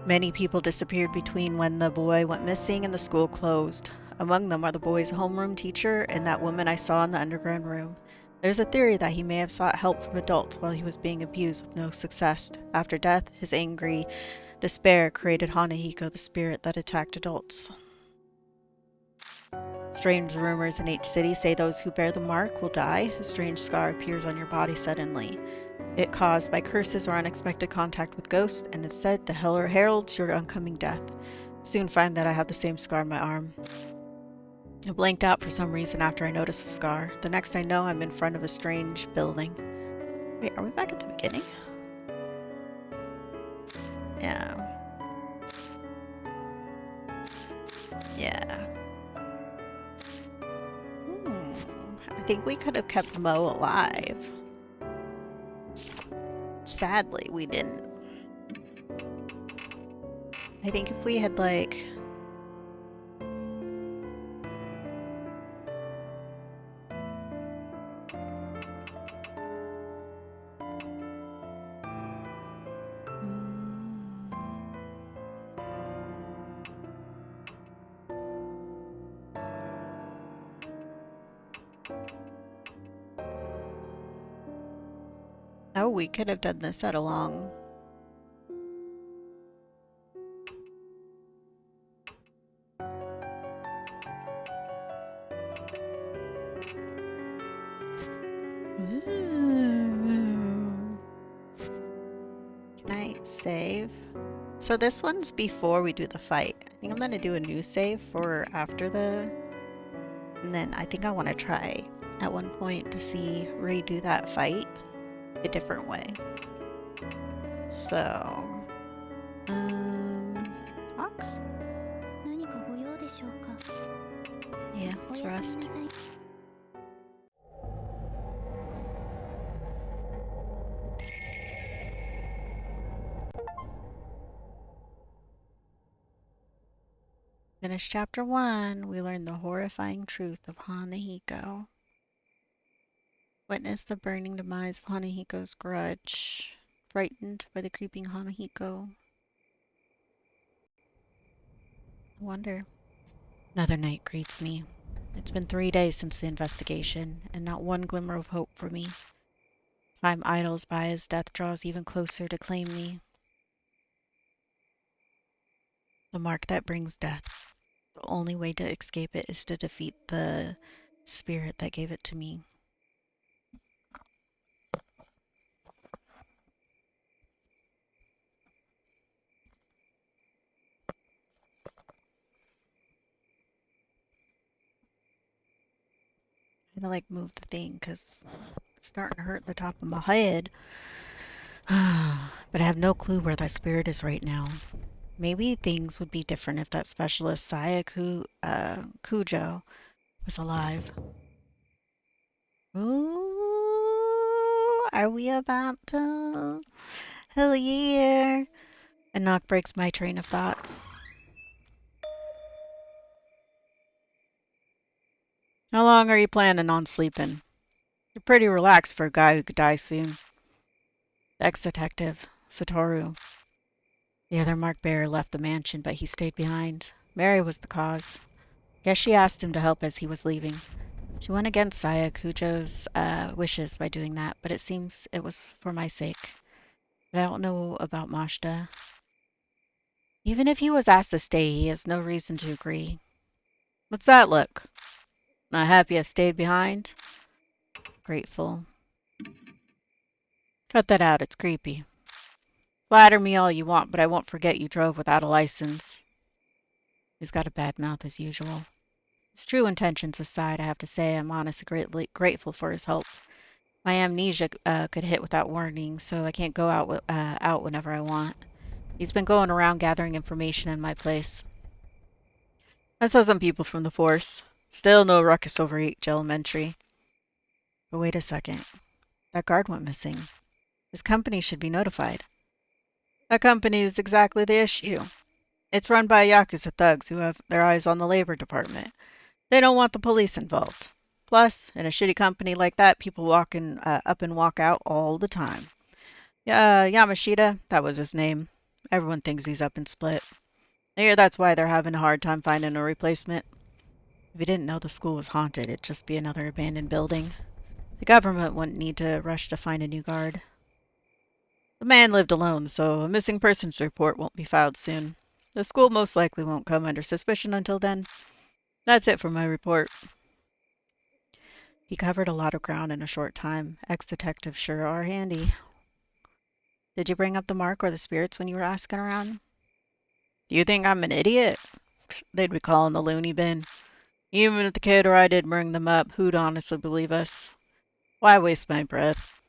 Many people disappeared between when the boy went missing and the school closed. Among them are the boy's homeroom teacher and that woman I saw in the underground room. There's a theory that he may have sought help from adults while he was being abused with no success. After death, his angry despair created Hanahiko, the spirit that attacked adults. Strange rumors in H City say those who bear the mark will die. A strange scar appears on your body suddenly. It caused by curses or unexpected contact with ghosts, and is said to heralds your oncoming death. Soon find that I have the same scar on my arm. I blanked out for some reason after I noticed the scar. The next I know, I'm in front of a strange building. Wait, are we back at the beginning? Yeah. Yeah. I think we could have kept Mo alive. Sadly, we didn't. I think if we had, like... Oh, we could have done this at a long... Can I save? So this one's before we do the fight. I think I'm gonna do a new save for after the... And then I think I want to try at one point to see redo that fight a different way. So... Talk? Yeah, let's rest. Finish chapter 1. We learn the horrifying truth of Hanahiko. Witness the burning demise of Hanahiko's grudge. Frightened by the creeping Hanahiko. I wonder. Another night greets me. It's been 3 days since the investigation, and not one glimmer of hope for me. Time idles by as death draws even closer to claim me. The mark that brings death. The only way to escape it is to defeat the spirit that gave it to me. I'm gonna like move the thing because it's starting to hurt the top of my head. But I have no clue where that spirit is right now. Maybe things would be different if that specialist Kujo was alive. Ooh, are we about to? Hell yeah! A knock breaks my train of thoughts. How long are you planning on sleeping? You're pretty relaxed for a guy who could die soon. Ex-detective, Satoru. The other mark bearer left the mansion, but he stayed behind. Mary was the cause. Guess she asked him to help as he was leaving. She went against Saya Kujo's wishes by doing that, but it seems it was for my sake. But I don't know about Mashta. Even if he was asked to stay, he has no reason to agree. What's that look? Not happy I stayed behind? Grateful. Cut that out, it's creepy. Flatter me all you want, but I won't forget you drove without a license. He's got a bad mouth as usual. His true intentions aside, I have to say I'm honestly grateful for his help. My amnesia could hit without warning, so I can't go out whenever I want. He's been going around gathering information in my place. I saw some people from the force. Still no ruckus over H Elementary. But wait a second. That guard went missing. His company should be notified. That company is exactly the issue. It's run by Yakuza thugs who have their eyes on the labor department. They don't want the police involved. Plus, in a shitty company like that, people walk up and walk out all the time. Yamashita, that was his name. Everyone thinks he's up and split. I hear that's why they're having a hard time finding a replacement. If you didn't know the school was haunted, it'd just be another abandoned building. The government wouldn't need to rush to find a new guard. The man lived alone, so a missing persons report won't be filed soon. The school most likely won't come under suspicion until then. That's it for my report. He covered a lot of ground in a short time. Ex-detectives sure are handy. Did you bring up the mark or the spirits when you were asking around? Do you think I'm an idiot? They'd be calling the loony bin. Even if the kid or I did bring them up, who'd honestly believe us? Why waste my breath?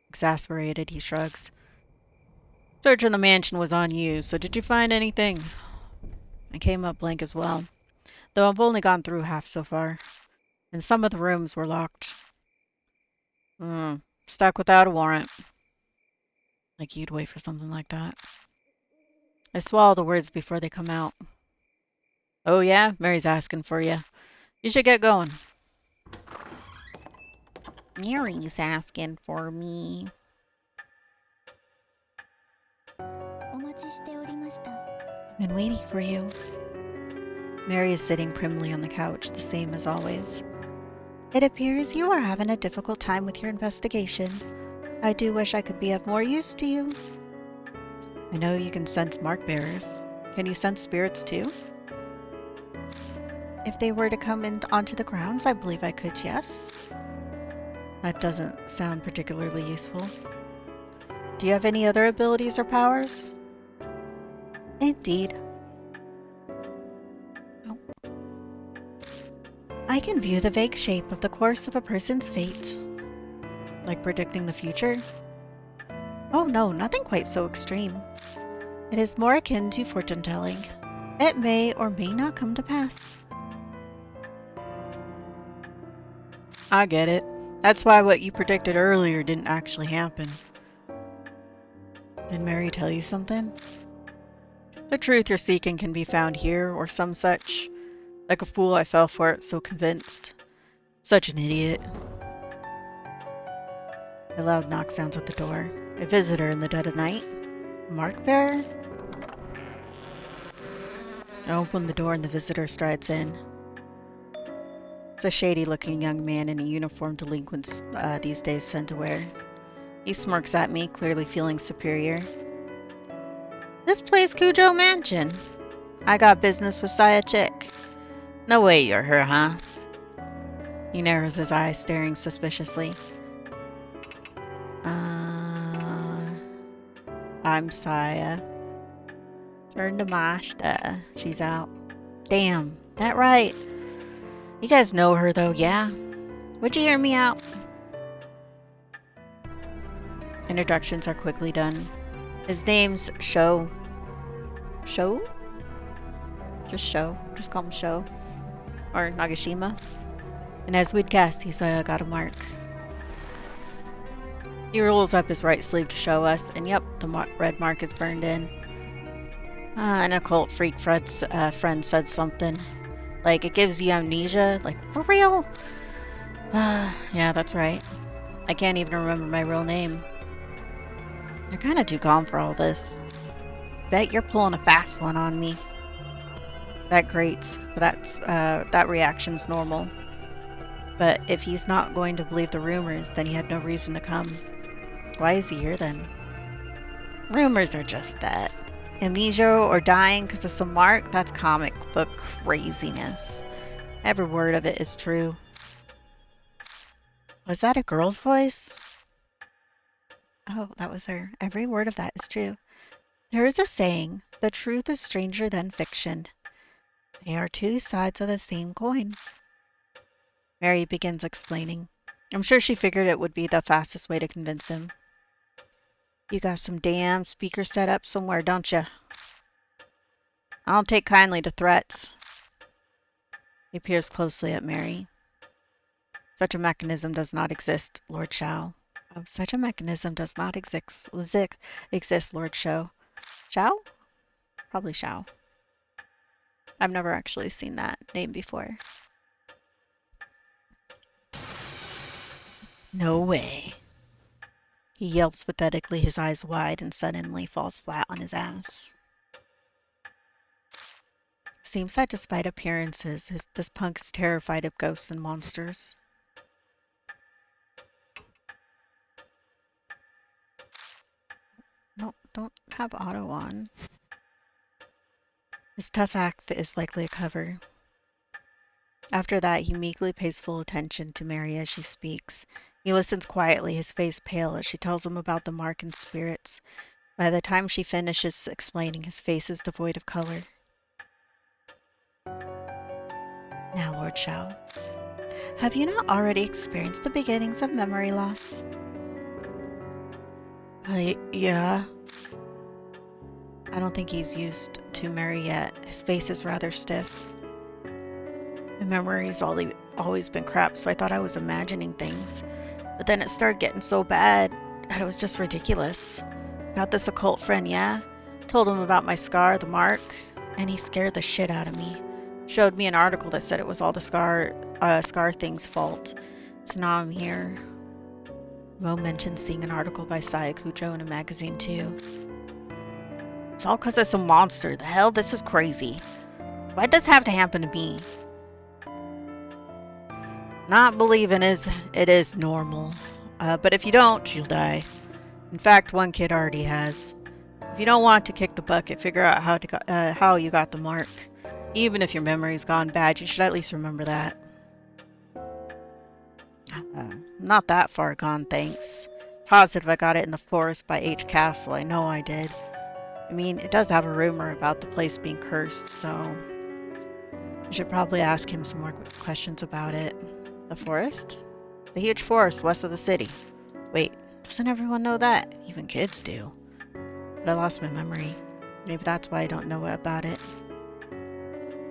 Exasperated, he shrugs. Search in the mansion was on you, so did you find anything? I came up blank as well, though I've only gone through half so far, and some of the rooms were locked. Stuck without a warrant. Like you'd wait for something like that. I swallow the words before they come out. Oh yeah? Mary's asking for you. You should get going. Mary's asking for me. I've been waiting for you. Mary is sitting primly on the couch, the same as always. It appears you are having a difficult time with your investigation. I do wish I could be of more use to you. I know you can sense mark bearers. Can you sense spirits too? If they were to come onto the grounds, I believe I could, yes. That doesn't sound particularly useful. Do you have any other abilities or powers? Indeed. Oh. I can view the vague shape of the course of a person's fate. Like predicting the future? Oh no, nothing quite so extreme. It is more akin to fortune-telling. It may or may not come to pass. I get it. That's why what you predicted earlier didn't actually happen. Did Mary tell you something? The truth you're seeking can be found here, or some such. Like a fool, I fell for it, so convinced. Such an idiot. A loud knock sounds at the door. A visitor in the dead of night? Mark bearer? I open the door and the visitor strides in. It's a shady-looking young man in a uniform delinquents these days tend to wear. He smirks at me, clearly feeling superior. This place Kujo Mansion. I got business with Saya Chick. No way you're her, huh? He narrows his eyes, staring suspiciously. I'm Saya. Turn to Mashta. She's out. Damn, that right. You guys know her though, yeah? Would you hear me out? Introductions are quickly done. His name's Sho. Sho? Just Sho. Just call him Sho. Or Nagashima. And as we'd guessed, he's got a mark. He rolls up his right sleeve to show us, and yep, the red mark is burned in. An occult freak friend said something. Like, it gives you amnesia. Like, for real? Yeah, that's right. I can't even remember my real name. You're kinda too calm for all this. Bet you're pulling a fast one on me. That grates, but that reaction's normal. But if he's not going to believe the rumors, then he had no reason to come. Why is he here then? Rumors are just that. Amnesia or dying because of some mark, that's comic book craziness. Every word of it is true. Was that a girl's voice? Oh, that was her. Every word of that is true. There is a saying, the truth is stranger than fiction. They are two sides of the same coin. Mary begins explaining. I'm sure she figured it would be the fastest way to convince him. You got some damn speaker set up somewhere, don't you? I don't take kindly to threats. He peers closely at Mary. Such a mechanism does not exist, Lord Shao. Oh, such a mechanism does not exist, Lord Shao. Shao? Probably Shao. I've never actually seen that name before. No way. He yelps pathetically, his eyes wide, and suddenly falls flat on his ass. Seems that despite appearances, this punk is terrified of ghosts and monsters. No, don't have auto on. His tough act is likely a cover. After that, he meekly pays full attention to Mary as she speaks. He listens quietly, his face pale, as she tells him about the mark and spirits. By the time she finishes explaining, his face is devoid of color. Now, Lord Shao, have you not already experienced the beginnings of memory loss? Yeah. I don't think he's used to Mary yet. His face is rather stiff. My memory's always been crap, so I thought I was imagining things. But then it started getting so bad that it was just ridiculous. Got this occult friend, yeah? Told him about my scar, the mark, and he scared the shit out of me. Showed me an article that said it was all the scar thing's fault. So now I'm here. Mo mentioned seeing an article by Sayakujo in a magazine too. It's all because of some monster. The hell? This is crazy. Why'd this have to happen to me? Not believing it is normal. But if you don't, you'll die. In fact, one kid already has. If you don't want to kick the bucket, figure out how you got the mark. Even if your memory's gone bad, you should at least remember that. Not that far gone, thanks. Positive I got it in the forest by H Castle. I know I did. I mean, it does have a rumor about the place being cursed, so I should probably ask him some more questions about it. The forest? The huge forest west of the city. Wait, doesn't everyone know that? Even kids do. But I lost my memory. Maybe that's why I don't know about it.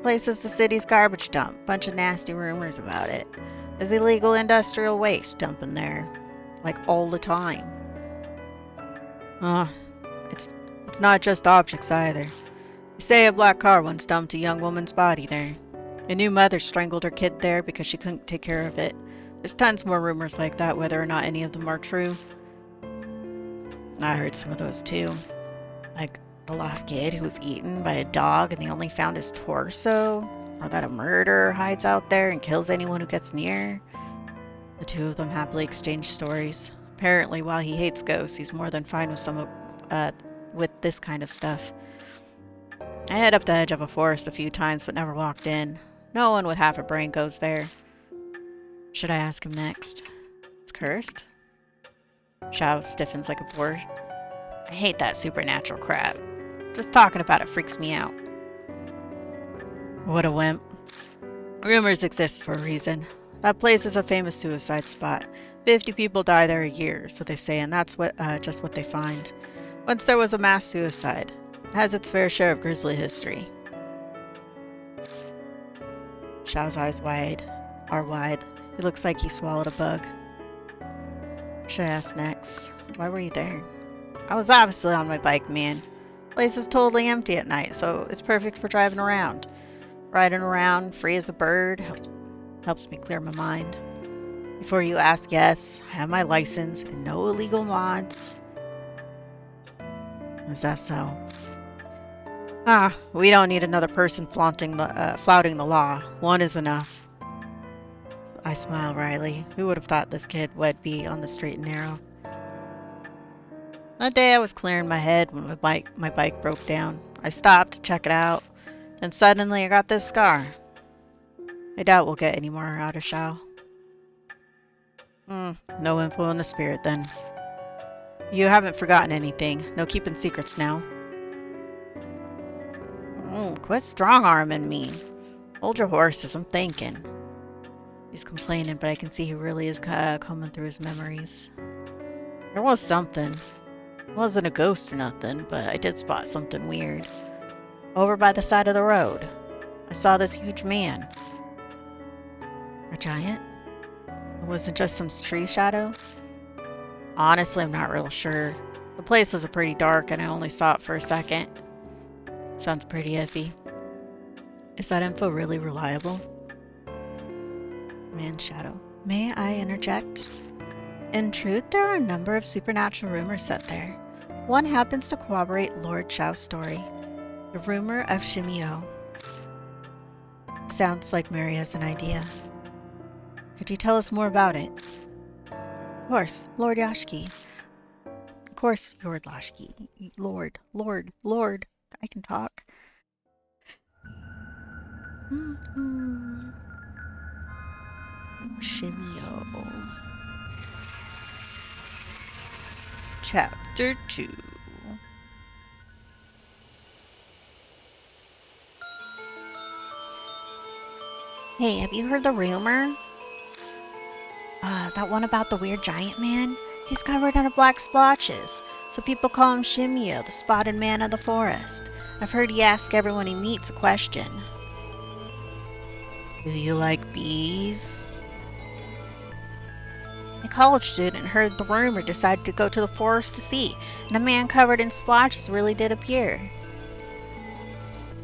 Place is the city's garbage dump. Bunch of nasty rumors about it. There's illegal industrial waste dumping there. Like all the time. It's not just objects either. They say a black car once dumped a young woman's body there. A new mother strangled her kid there because she couldn't take care of it. There's tons more rumors like that, whether or not any of them are true. I heard some of those too. Like the lost kid who was eaten by a dog and they only found his torso. Or that a murderer hides out there and kills anyone who gets near. The two of them happily exchange stories. Apparently, while he hates ghosts, he's more than fine with this kind of stuff. I hid up the edge of a forest a few times but never walked in. No one with half a brain goes there. Should I ask him next? It's cursed? Shao stiffens like a board. I hate that supernatural crap. Just talking about it freaks me out. What a wimp. Rumors exist for a reason. That place is a famous suicide spot. 50 people die there a year, so they say, and that's just what they find. Once there was a mass suicide. It has its fair share of grisly history. Shao's eyes are wide. He looks like he swallowed a bug. Should I ask next? Why were you there? I was obviously on my bike, man. Place is totally empty at night, so it's perfect for driving around. Riding around, free as a bird, helps me clear my mind. Before you ask, yes, I have my license and no illegal mods. Is that so? We don't need another person flouting the law. One is enough. I smile wryly. Who would have thought this kid would be on the straight and narrow? That day I was clearing my head when my bike broke down. I stopped to check it out. Then suddenly I got this scar. I doubt we'll get any more out of Shao. No info in the spirit then. You haven't forgotten anything. No keeping secrets now. Quit strong-arming me. Hold your horses, I'm thinking. He's complaining, but I can see he really is combing through his memories. There was something. It wasn't a ghost or nothing, but I did spot something weird. Over by the side of the road, I saw this huge man. A giant? It wasn't just some tree shadow? Honestly, I'm not real sure. The place was pretty dark and I only saw it for a second. Sounds pretty iffy. Is that info really reliable? Man shadow. May I interject? In truth, there are a number of supernatural rumors set there. One happens to corroborate Lord Shao's story. The rumor of Shimio. Sounds like Mary has an idea. Could you tell us more about it? Of course, Lord Yashki. Of course, Lord Lashki. Lord. I can talk. Shimio. Chapter 2. Hey, have you heard the rumor? That one about the weird giant man? He's covered in black splotches, so people call him Shimio, the spotted man of the forest. I've heard he asks everyone he meets a question. Do you like bees? A college student heard the rumor, decided to go to the forest to see, and a man covered in splotches really did appear.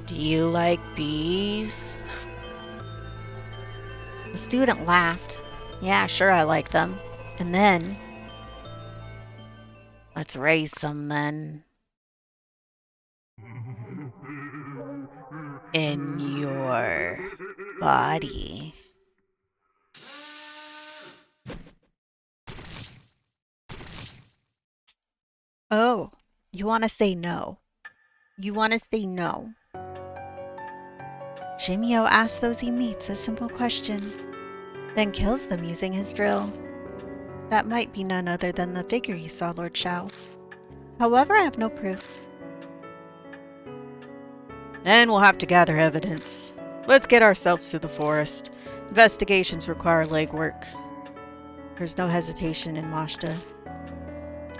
Do you like bees? The student laughed. Yeah, sure I like them. And then... Let's raise some then. In your body. Oh, you want to say no. You want to say no. Shimio asks those he meets a simple question, then kills them using his drill. That might be none other than the figure you saw, Lord Shao. However, I have no proof. Then we'll have to gather evidence. Let's get ourselves to the forest. Investigations require legwork. There's no hesitation in Mashta.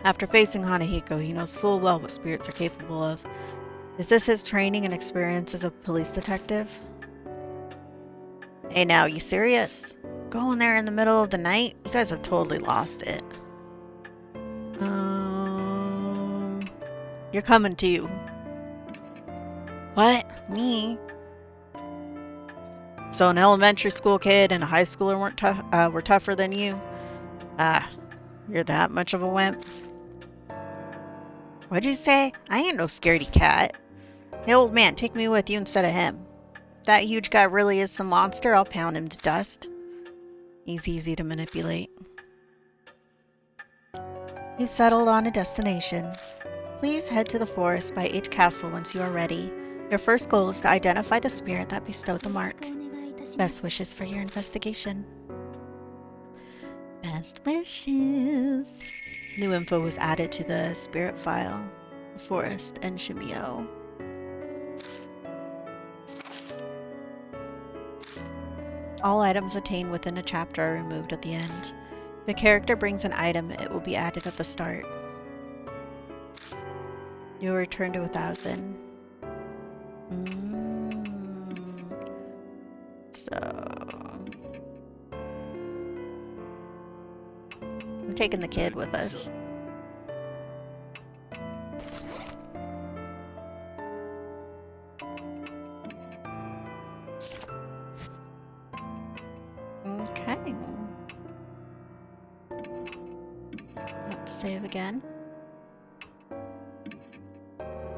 After facing Hanahiko, he knows full well what spirits are capable of. Is this his training and experience as a police detective? Hey now, you serious? Going there in the middle of the night? You guys have totally lost it. You're coming too. What? Me? So an elementary school kid and a high schooler were tougher than you? You're that much of a wimp? What'd you say? I ain't no scaredy cat. Hey, old man, take me with you instead of him. If that huge guy really is some monster, I'll pound him to dust. He's easy to manipulate. You've settled on a destination. Please head to the forest by H Castle once you are ready. Your first goal is to identify the spirit that bestowed the mark. Best wishes for your investigation. Best wishes. New info was added to the spirit file. The forest and Shimio. All items attained within a chapter are removed at the end. If a character brings an item, it will be added at the start. You will return to 1,000. So... I'm taking the kid with us. Save again.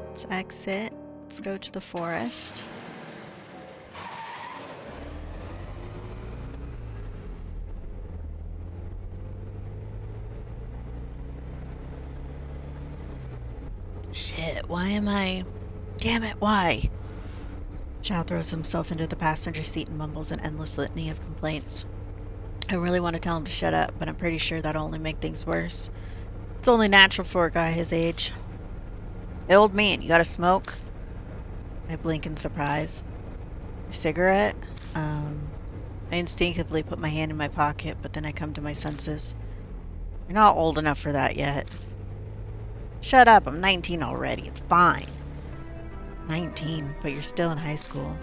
Let's exit. Let's go to the forest. Shit, why am I... Damn it, why? Chow throws himself into the passenger seat and mumbles an endless litany of complaints. I really want to tell him to shut up, but I'm pretty sure that'll only make things worse. It's only natural for a guy his age. Hey, old man, you got a smoke? I blink in surprise. A cigarette? I instinctively put my hand in my pocket, but then I come to my senses. You're not old enough for that yet. Shut up, I'm 19 already, it's fine. 19, but you're still in high school.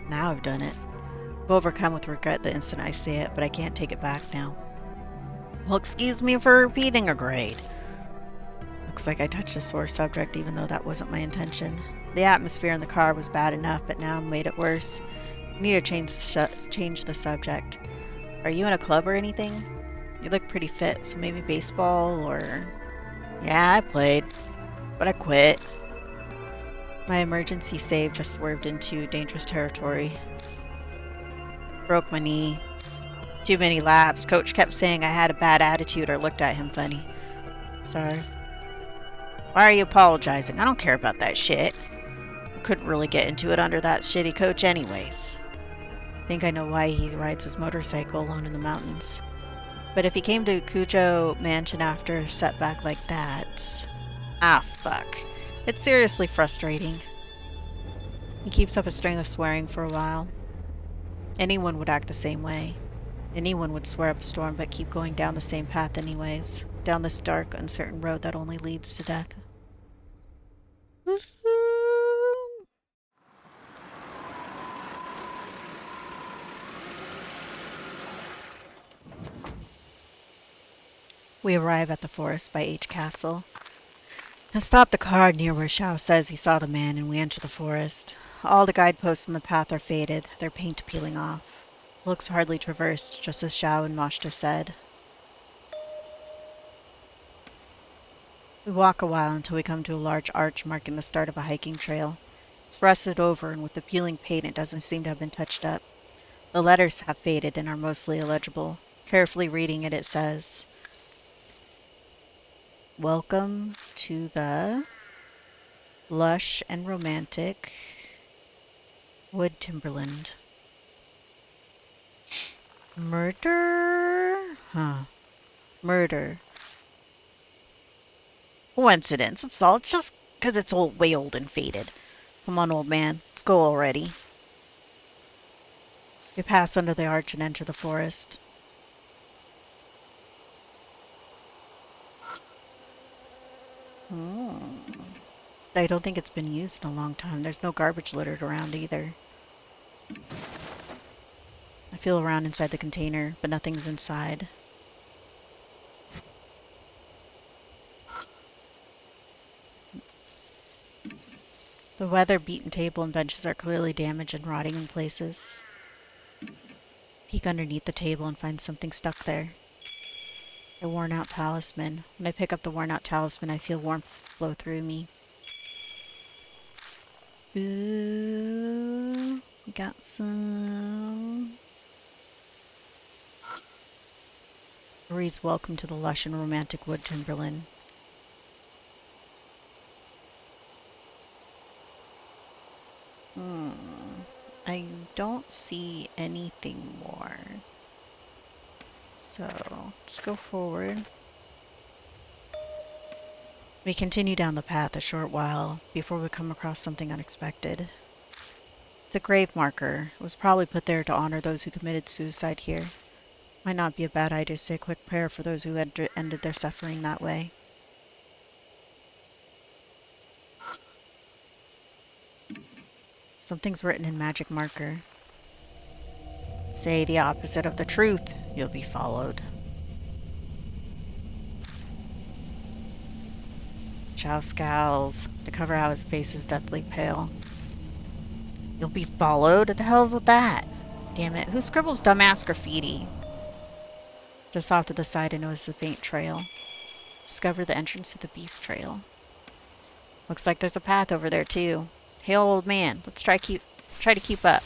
Now I've done it. I'm overcome with regret the instant I say it, but I can't take it back now. Well, excuse me for repeating a grade. Looks like I touched a sore subject, even though that wasn't my intention. The atmosphere in the car was bad enough, but now it made it worse. I need to change the subject. Are you in a club or anything? You look pretty fit, so maybe baseball or... Yeah, I played, but I quit. My emergency save just swerved into dangerous territory. Broke my knee. Too many laps. Coach kept saying I had a bad attitude or looked at him funny. Sorry. Why are you apologizing? I don't care about that shit. I couldn't really get into it under that shitty coach anyways. I think I know why he rides his motorcycle alone in the mountains. But if he came to Cujo Mansion after a setback like that... Ah, fuck. It's seriously frustrating. He keeps up a string of swearing for a while. Anyone would act the same way. Anyone would swear up a storm but keep going down the same path anyways. Down this dark, uncertain road that only leads to death. We arrive at the forest by H Castle. I stop the car near where Xiao says he saw the man and we enter the forest. All the guideposts on the path are faded, their paint peeling off. Looks hardly traversed, just as Xiao and Moshta said. We walk a while until we come to a large arch marking the start of a hiking trail. It's rusted over, and with the peeling paint it doesn't seem to have been touched up. The letters have faded and are mostly illegible. Carefully reading it, it says, "Welcome to the lush and romantic wood timberland." Murder? Huh. Murder. Coincidence, that's all. It's just because it's way old and faded. Come on, old man. Let's go already. We pass under the arch and enter the forest. I don't think it's been used in a long time. There's no garbage littered around either. I feel around inside the container, but nothing's inside. The weather-beaten table and benches are clearly damaged and rotting in places. Peek underneath the table and find something stuck there. A worn-out talisman. When I pick up the worn-out talisman, I feel warmth flow through me. Ooh, we got some... It reads, "Welcome to the lush and romantic wood timberland." I don't see anything more. So, let's go forward. We continue down the path a short while before we come across something unexpected. It's a grave marker. It was probably put there to honor those who committed suicide here. Might not be a bad idea to say a quick prayer for those who had ended their suffering that way. Something's written in magic marker. Say the opposite of the truth, you'll be followed. Xiao scowls to cover how his face is deathly pale. You'll be followed? What the hell's with that? Damn it, who scribbles dumbass graffiti? Just off to the side I notice a faint trail. discover the entrance to the beast trail. Looks like there's a path over there too. Hey, old man, let's try to keep up.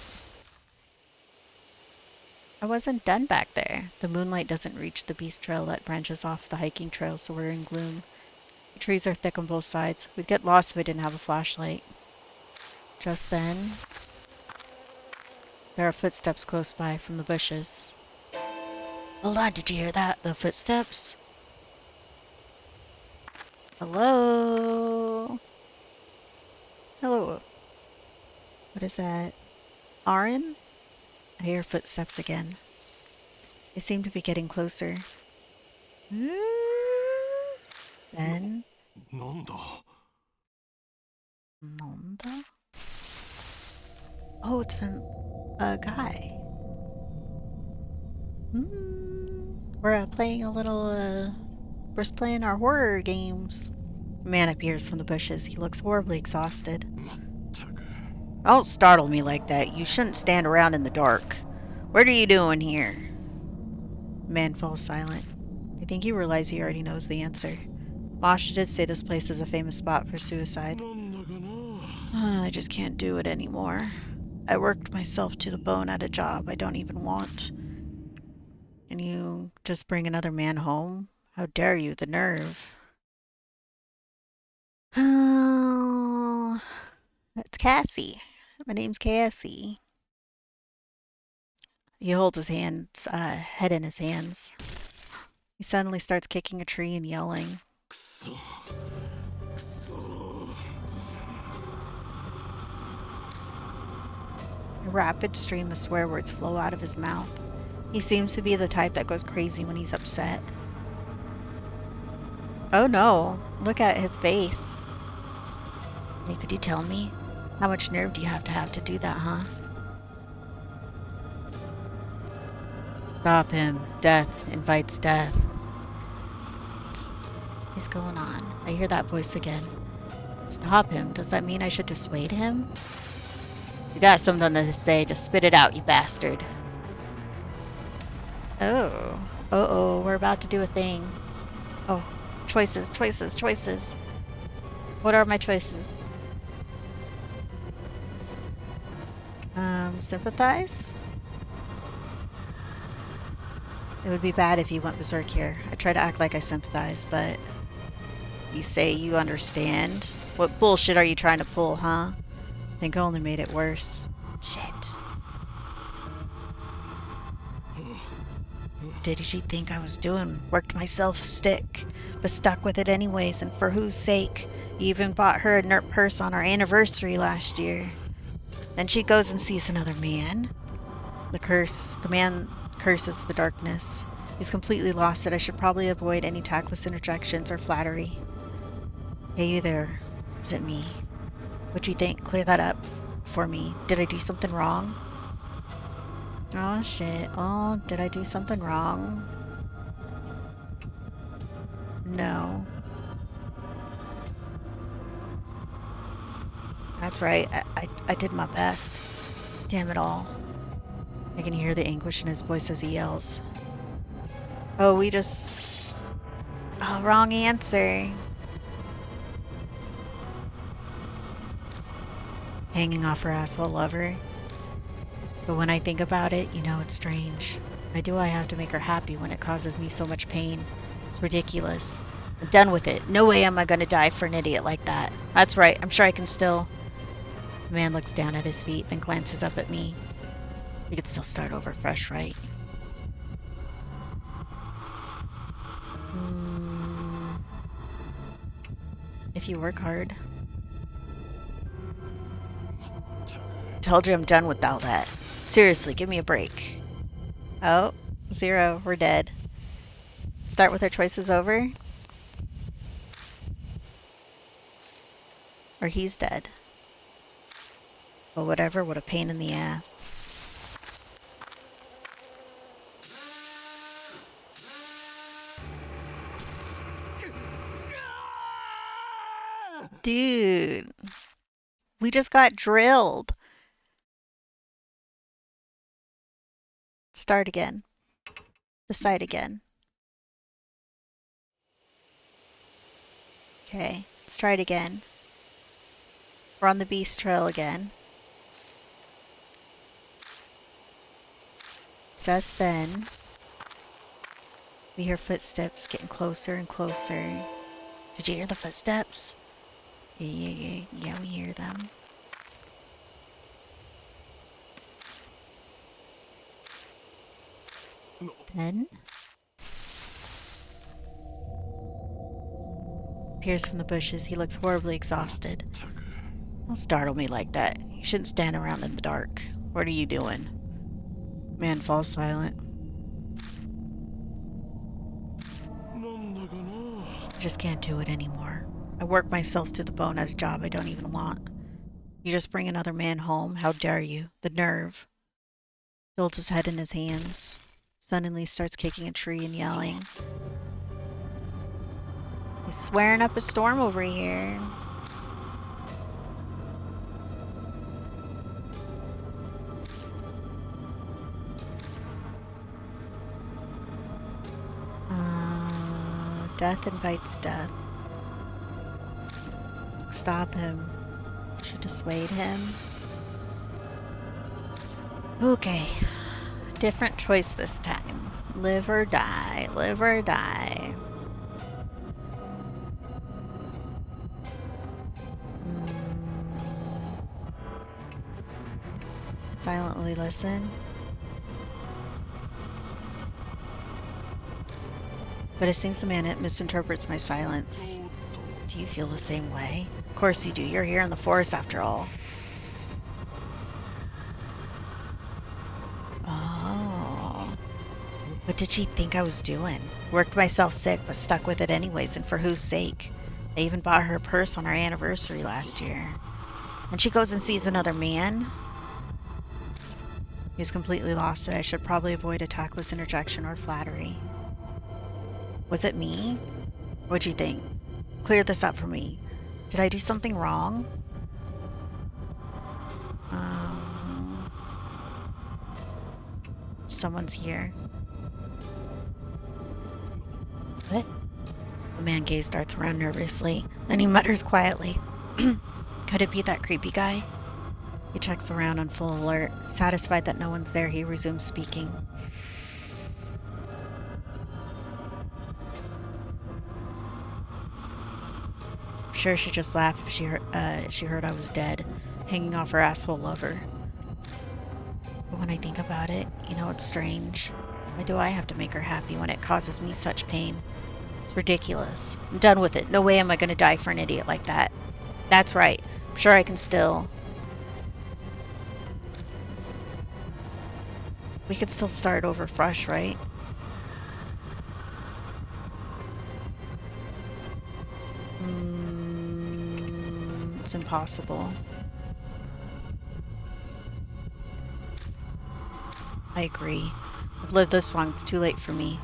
I wasn't done back there. The moonlight doesn't reach the beast trail that branches off the hiking trail, so we're in gloom. The trees are thick on both sides. We'd get lost if I didn't have a flashlight. Just then, there are footsteps close by from the bushes. Hold on, did you hear that? The footsteps? Hello? Hello. What is that? Aaron? I hear footsteps again. They seem to be getting closer. Then... Nanda? Oh, it's a guy. We're playing a little, we're playing our horror games. A man appears from the bushes. He looks horribly exhausted. Don't startle me like that. You shouldn't stand around in the dark. What are you doing here? The man falls silent. I think you realize he already knows the answer. Masha did say this place is a famous spot for suicide. I just can't do it anymore. I worked myself to the bone at a job I don't even want. And you just bring another man home? How dare you, the nerve. Oh, it's Cassie. My name's Cassie. He holds his head in his hands. He suddenly starts kicking a tree and yelling. A rapid stream of swear words flow out of his mouth. He seems to be the type that goes crazy when he's upset. Oh no, look at his face. Could you tell me? How much nerve do you have to do that, huh? Stop him. Death invites death. What is going on? I hear that voice again. Stop him. Does that mean I should dissuade him? You got something to say, just spit it out, you bastard. Oh. Uh-oh, we're about to do a thing. Oh, choices. What are my choices? Sympathize? It would be bad if you went berserk here. I try to act like I sympathize, but... You say you understand? What bullshit are you trying to pull, huh? I think I only made it worse. Shit. Did she think I was doing? Worked myself stick, but stuck with it anyways, and for whose sake? You even bought her a nerd purse on our anniversary last year. Then she goes and sees another man. The man curses the darkness. He's completely lost it. I should probably avoid any tactless interjections or flattery. Hey, you there. Is it me? What do you think? Clear that up for me. Did I do something wrong? Oh, shit. Oh, did I do something wrong? No. That's right. I did my best. Damn it all. I can hear the anguish in his voice as he yells. Oh, we just... Oh, wrong answer. Hanging off her asshole lover. But when I think about it, you know, it's strange. Why do I have to make her happy when it causes me so much pain? It's ridiculous. I'm done with it. No way am I gonna die for an idiot like that. That's right. I'm sure I can still... The man looks down at his feet, then glances up at me. We could still start over fresh, right? If you work hard. Told you I'm done with all that. Seriously, give me a break. Oh, 0. We're dead. Start with our choices over? Or he's dead. Well, whatever. What a pain in the ass. Dude. We just got drilled. Start again. Decide again. Okay, let's try it again. We're on the beast trail again. Just then, we hear footsteps getting closer and closer. Did you hear the footsteps? Yeah, we hear them. Then, appears from the bushes. He looks horribly exhausted. Don't startle me like that. You shouldn't stand around in the dark. What are you doing? Man falls silent. I just can't do it anymore. I work myself to the bone at a job I don't even want. You just bring another man home? How dare you? The nerve. He holds his head in his hands. Suddenly starts kicking a tree and yelling. He's swearing up a storm over here. Death invites death. Stop him. Should dissuade him. Okay. Different choice this time. Live or die. Live or die. Silently listen. But it seems the man misinterprets my silence. Do you feel the same way? Of course you do. You're here in the forest after all. Oh. What did she think I was doing? Worked myself sick, but stuck with it anyways, and for whose sake? I even bought her a purse on our anniversary last year. And she goes and sees another man? He's completely lost it. I should probably avoid a tactless interjection or flattery. Was it me? What'd you think? Clear this up for me. Did I do something wrong? Someone's here. What? The man gaze darts around nervously. Then he mutters quietly. Could it be that creepy guy? He checks around on full alert. Satisfied that no one's there, he resumes speaking. Sure, she just laughed if she heard I was dead, hanging off her asshole lover. But when I think about it, you know, it's strange. Why do I have to make her happy when it causes me such pain? It's ridiculous. I'm done with it. No way am I going to die for an idiot like that. That's right. I'm sure I can still... We could still start over fresh, right? It's impossible. I agree. I've lived this long, it's too late for me.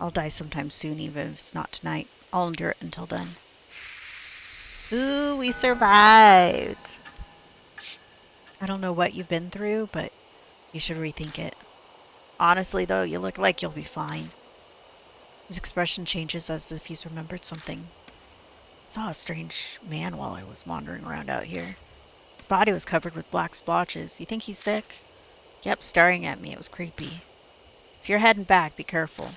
I'll die sometime soon, even if it's not tonight. I'll endure it until then. Ooh, we survived! I don't know what you've been through, but you should rethink it. Honestly, though, you look like you'll be fine. His expression changes as if he's remembered something. I saw a strange man while I was wandering around out here. His body was covered with black splotches. You think he's sick? He kept staring at me. It was creepy. If you're heading back, be careful.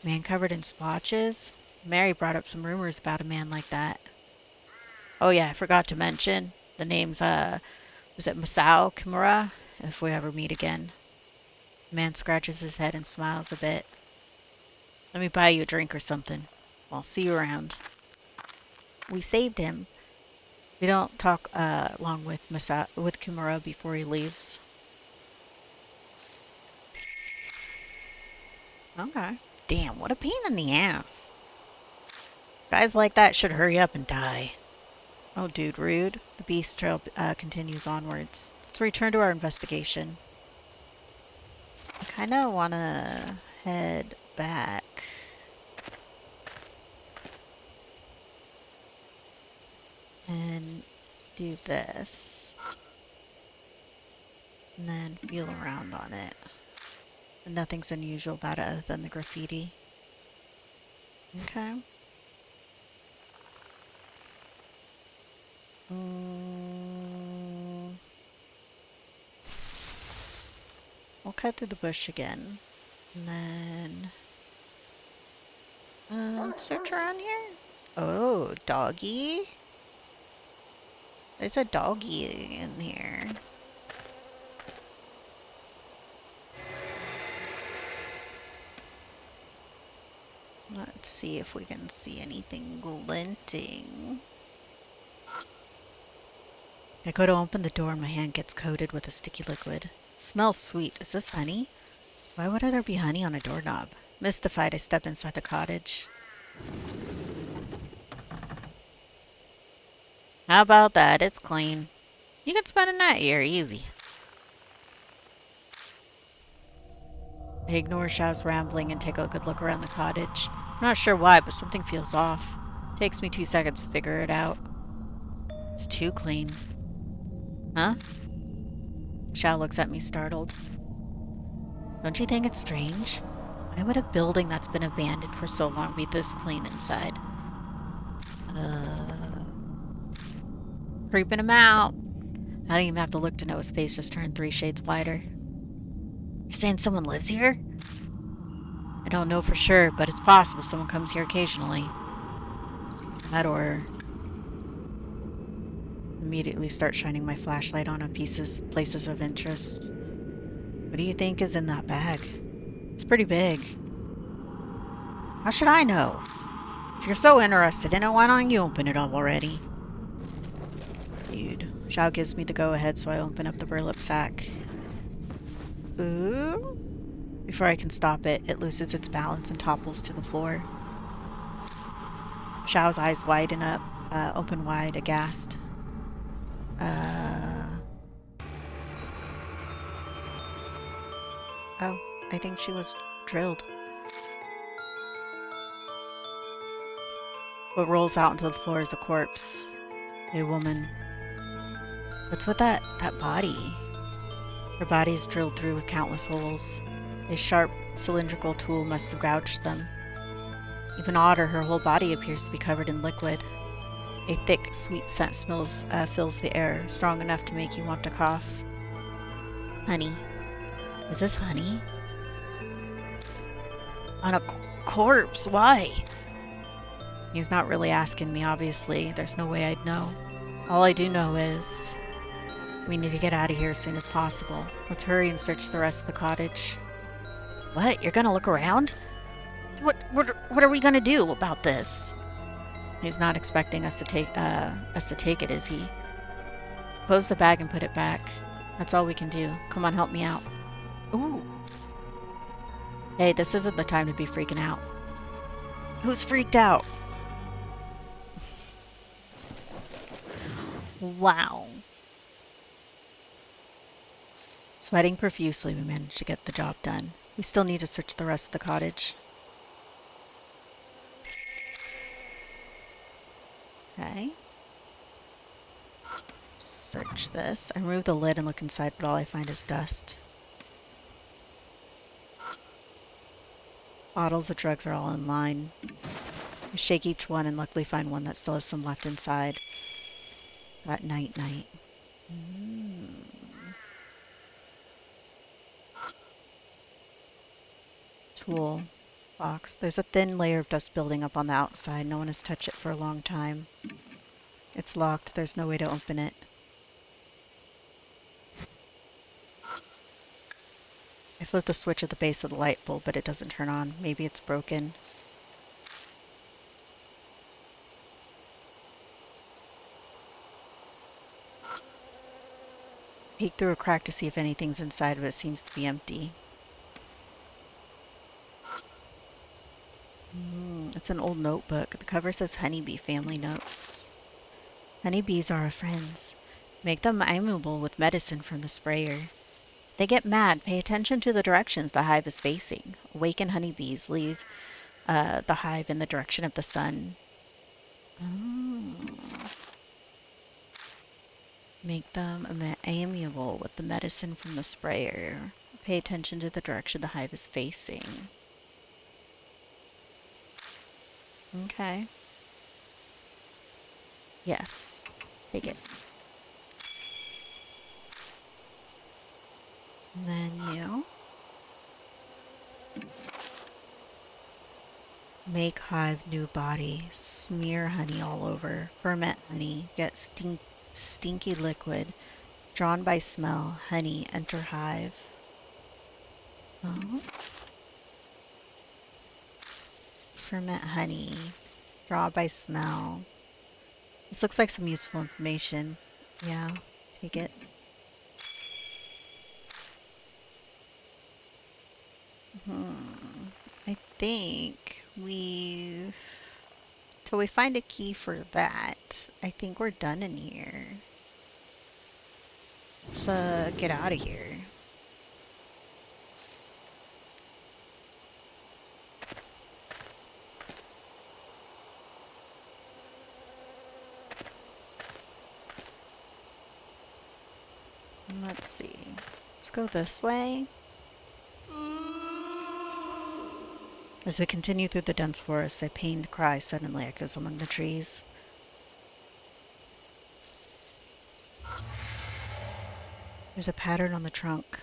Man covered in splotches? Mary brought up some rumors about a man like that. Oh yeah, I forgot to mention. The name's, was it Masao Kimura? If we ever meet again. The man scratches his head and smiles a bit. Let me buy you a drink or something. I'll see you around. We saved him. We don't talk long with Kimura before he leaves. Okay. Damn, what a pain in the ass. Guys like that should hurry up and die. Oh, dude, rude. The beast trail continues onwards. Let's return to our investigation. I kind of want to head back. And do this. And then feel around on it. Nothing's unusual about it other than the graffiti. Okay. We'll cut through the bush again. And then search around here. Oh, doggy. There's a doggy in here. Let's see if we can see anything glinting. I go to open the door and my hand gets coated with a sticky liquid. Smells sweet. Is this honey? Why would there be honey on a doorknob? Mystified, I step inside the cottage. How about that? It's clean. You can spend a night here, easy. I ignore Xiao's rambling and take a good look around the cottage. I'm not sure why, but something feels off. Takes me 2 seconds to figure it out. It's too clean. Huh? Xiao looks at me startled. Don't you think it's strange? Why would a building that's been abandoned for so long be this clean inside? Creeping him out. I don't even have to look to know his face just turned 3 shades whiter. You're saying someone lives here? I don't know for sure, but it's possible someone comes here occasionally. That or... Immediately start shining my flashlight on places of interest. What do you think is in that bag? It's pretty big. How should I know? If you're so interested in it, why don't you open it up already? Dude. Xiao gives me the go-ahead, so I open up the burlap sack. Ooh. Before I can stop it, it loses its balance and topples to the floor. Xiao's eyes widen up, open wide, aghast. Oh, I think she was drilled. What rolls out onto the floor is a corpse. A woman. What's with that body? Her body is drilled through with countless holes. A sharp, cylindrical tool must have gouged them. Even odder, her whole body appears to be covered in liquid. A thick, sweet scent fills the air, strong enough to make you want to cough. Honey. Is this honey? On a corpse? Why? He's not really asking me, obviously. There's no way I'd know. All I do know is... we need to get out of here as soon as possible. Let's hurry and search the rest of the cottage. What? You're gonna look around? What are we gonna do about this? He's not expecting us to take it, is he? Close the bag and put it back. That's all we can do. Come on, help me out. Ooh. Hey, this isn't the time to be freaking out. Who's freaked out? Wow. Sweating profusely, we managed to get the job done. We still need to search the rest of the cottage. Okay. Search this. I remove the lid and look inside, but all I find is dust. Bottles of drugs are all in line. I shake each one and luckily find one that still has some left inside. That night-night. Tool. Box. There's a thin layer of dust building up on the outside. No one has touched it for a long time. It's locked. There's no way to open it. I flip the switch at the base of the light bulb, but it doesn't turn on. Maybe it's broken. Peek through a crack to see if anything's inside of it. Seems to be empty. It's an old notebook. The cover says Honeybee Family Notes. Honeybees are our friends. Make them amiable with medicine from the sprayer. They get mad. Pay attention to the directions the hive is facing. Awaken honeybees. Leave the hive in the direction of the sun. Make them amiable with the medicine from the sprayer. Pay attention to the direction the hive is facing. Okay. Yes. Take it. And then you make hive new body. Smear honey all over. Ferment honey. Get stinky liquid. Drawn by smell. Honey. Enter hive. Oh. Ferment honey. Draw by smell. This looks like some useful information. Yeah, take it. I think till we find a key for that, I think we're done in here. Let's get out of here. Let's see. Let's go this way. As we continue through the dense forest, a pained cry suddenly echoes among the trees. There's a pattern on the trunk.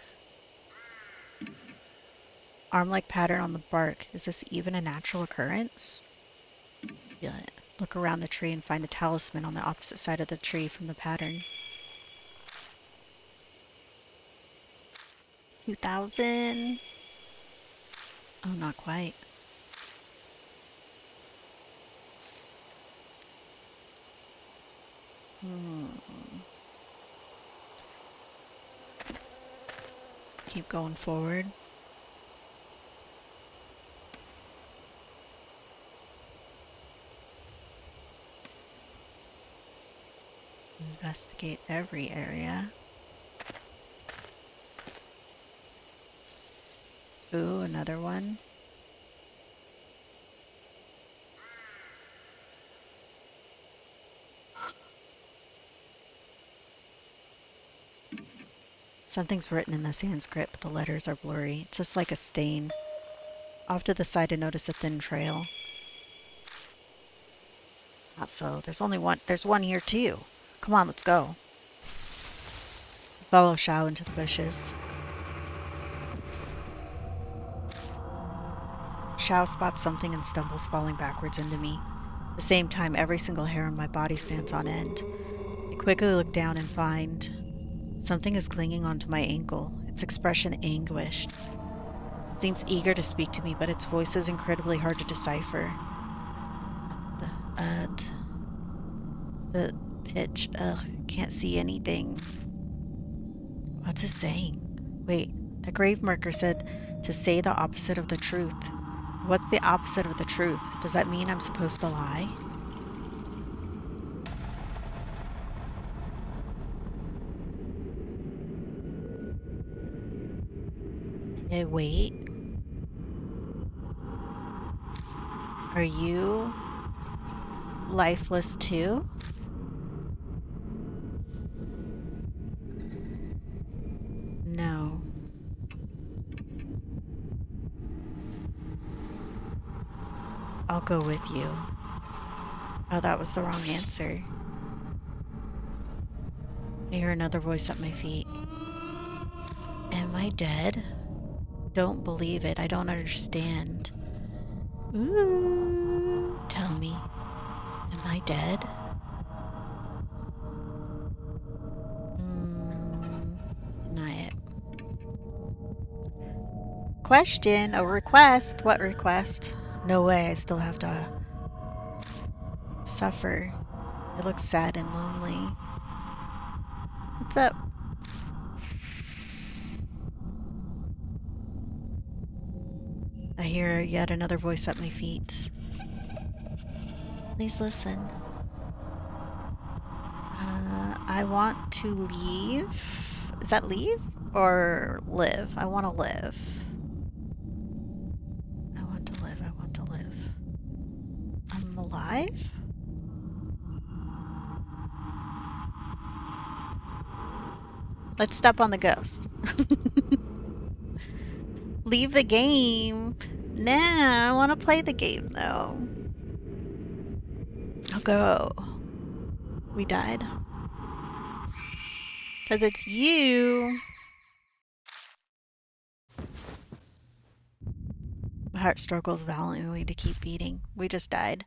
Arm-like pattern on the bark. Is this even a natural occurrence? Feel it. Look around the tree and find a talisman on the opposite side of the tree from the pattern. 2,000. Oh, not quite. Keep going forward. Investigate every area. Ooh, another one. Something's written in the Sanskrit, but the letters are blurry. It's just like a stain. Off to the side, I notice a thin trail. Not so. There's only one. There's one here too. Come on, let's go. Follow Shao into the bushes. Shao spots something and stumbles, falling backwards into me. At the same time, every single hair on my body stands on end. I quickly look down and find something is clinging onto my ankle, its expression anguished. It seems eager to speak to me, but its voice is incredibly hard to decipher. The pitch, can't see anything. What's it saying? Wait, the grave marker said to say the opposite of the truth. What's the opposite of the truth? Does that mean I'm supposed to lie? Hey, wait. Are you lifeless too? No. I'll go with you. Oh, that was the wrong answer. I hear another voice at my feet. Am I dead? Don't believe it. I don't understand. Ooh, tell me. Am I dead? Deny it. Question, a request. What request? No way, I still have to suffer. It looks sad and lonely. What's up? I hear yet another voice at my feet. Please listen. I want to leave. Is that leave or live? I want to live. I want to live. I want to live. I'm alive? Let's step on the ghost. Leave the game. Nah, I want to play the game though. I'll go. We died. Because it's you. My heart struggles valiantly to keep beating. We just died.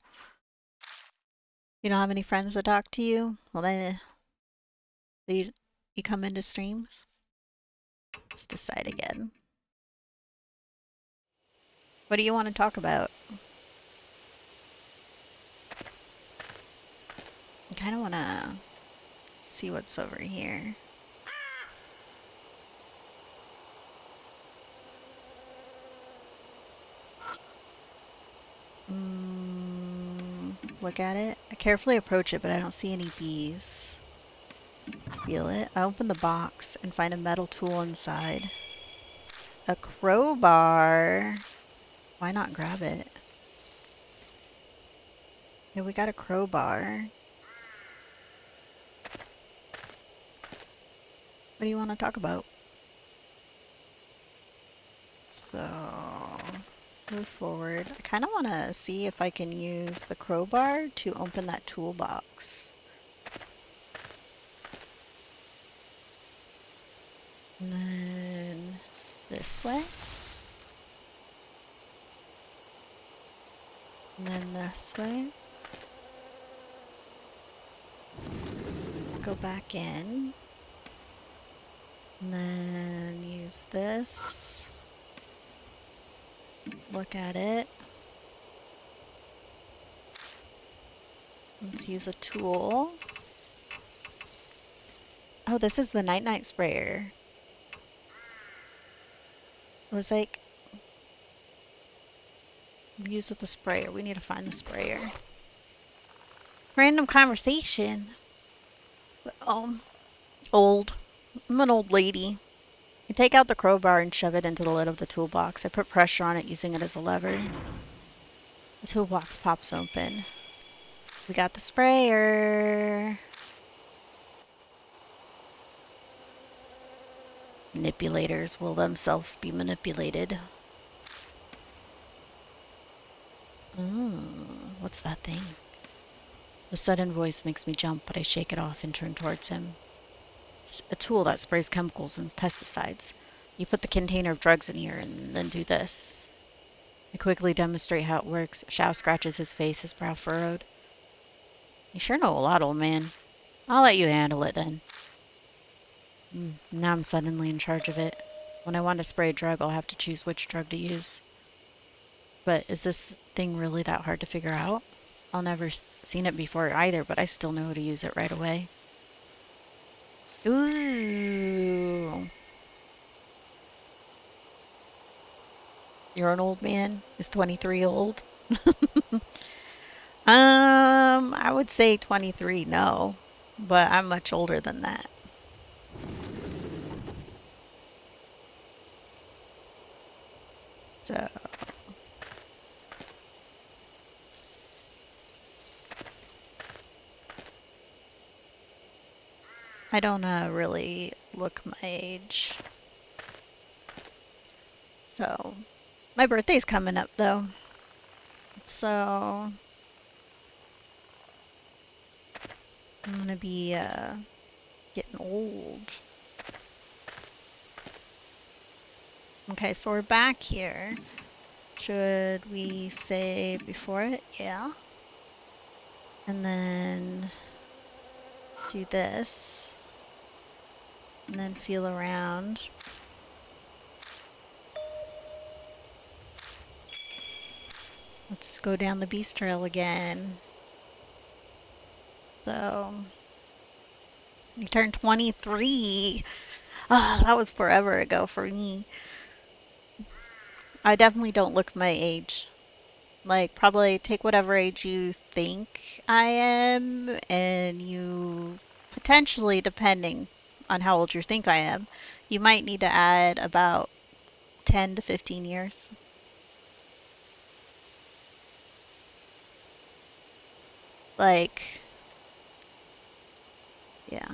You don't have any friends that talk to you? Well, then you come into streams? Let's decide again. What do you want to talk about? I kind of want to see what's over here. Look at it. I carefully approach it, but I don't see any bees. Let's feel it. I open the box and find a metal tool inside. A crowbar. Why not grab it? Yeah, we got a crowbar. What do you want to talk about? So, move forward. I kind of want to see if I can use the crowbar to open that toolbox. And then this way. And then this way. Go back in. And then use this. Look at it. Let's use a tool. Oh, this is the night-night sprayer. It was like use with the sprayer. We need to find the sprayer. Random conversation. Old. I'm an old lady. I take out the crowbar and shove it into the lid of the toolbox. I put pressure on it using it as a lever. The toolbox pops open. We got the sprayer. Manipulators will themselves be manipulated. What's that thing? The sudden voice makes me jump, but I shake it off and turn towards him. It's a tool that sprays chemicals and pesticides. You put the container of drugs in here and then do this. I quickly demonstrate how it works. Shao scratches his face, his brow furrowed. You sure know a lot, old man. I'll let you handle it then. Now I'm suddenly in charge of it. When I want to spray a drug, I'll have to choose which drug to use. But is this thing really that hard to figure out? I'll never seen it before either, but I still know how to use it right away. Ooh. You're an old man? Is 23 old? I would say 23, no. But I'm much older than that. So... I don't really look my age. So... My birthday's coming up, though. So... I'm gonna be, getting old. Okay, so we're back here. Should we save before it? Yeah. And then do this. And then feel around. Let's go down the beast trail again. So, you turned 23. Ah, that was forever ago for me. I definitely don't look my age. Like, probably take whatever age you think I am, and you potentially, depending on how old you think I am, you might need to add about 10 to 15 years. Like, yeah.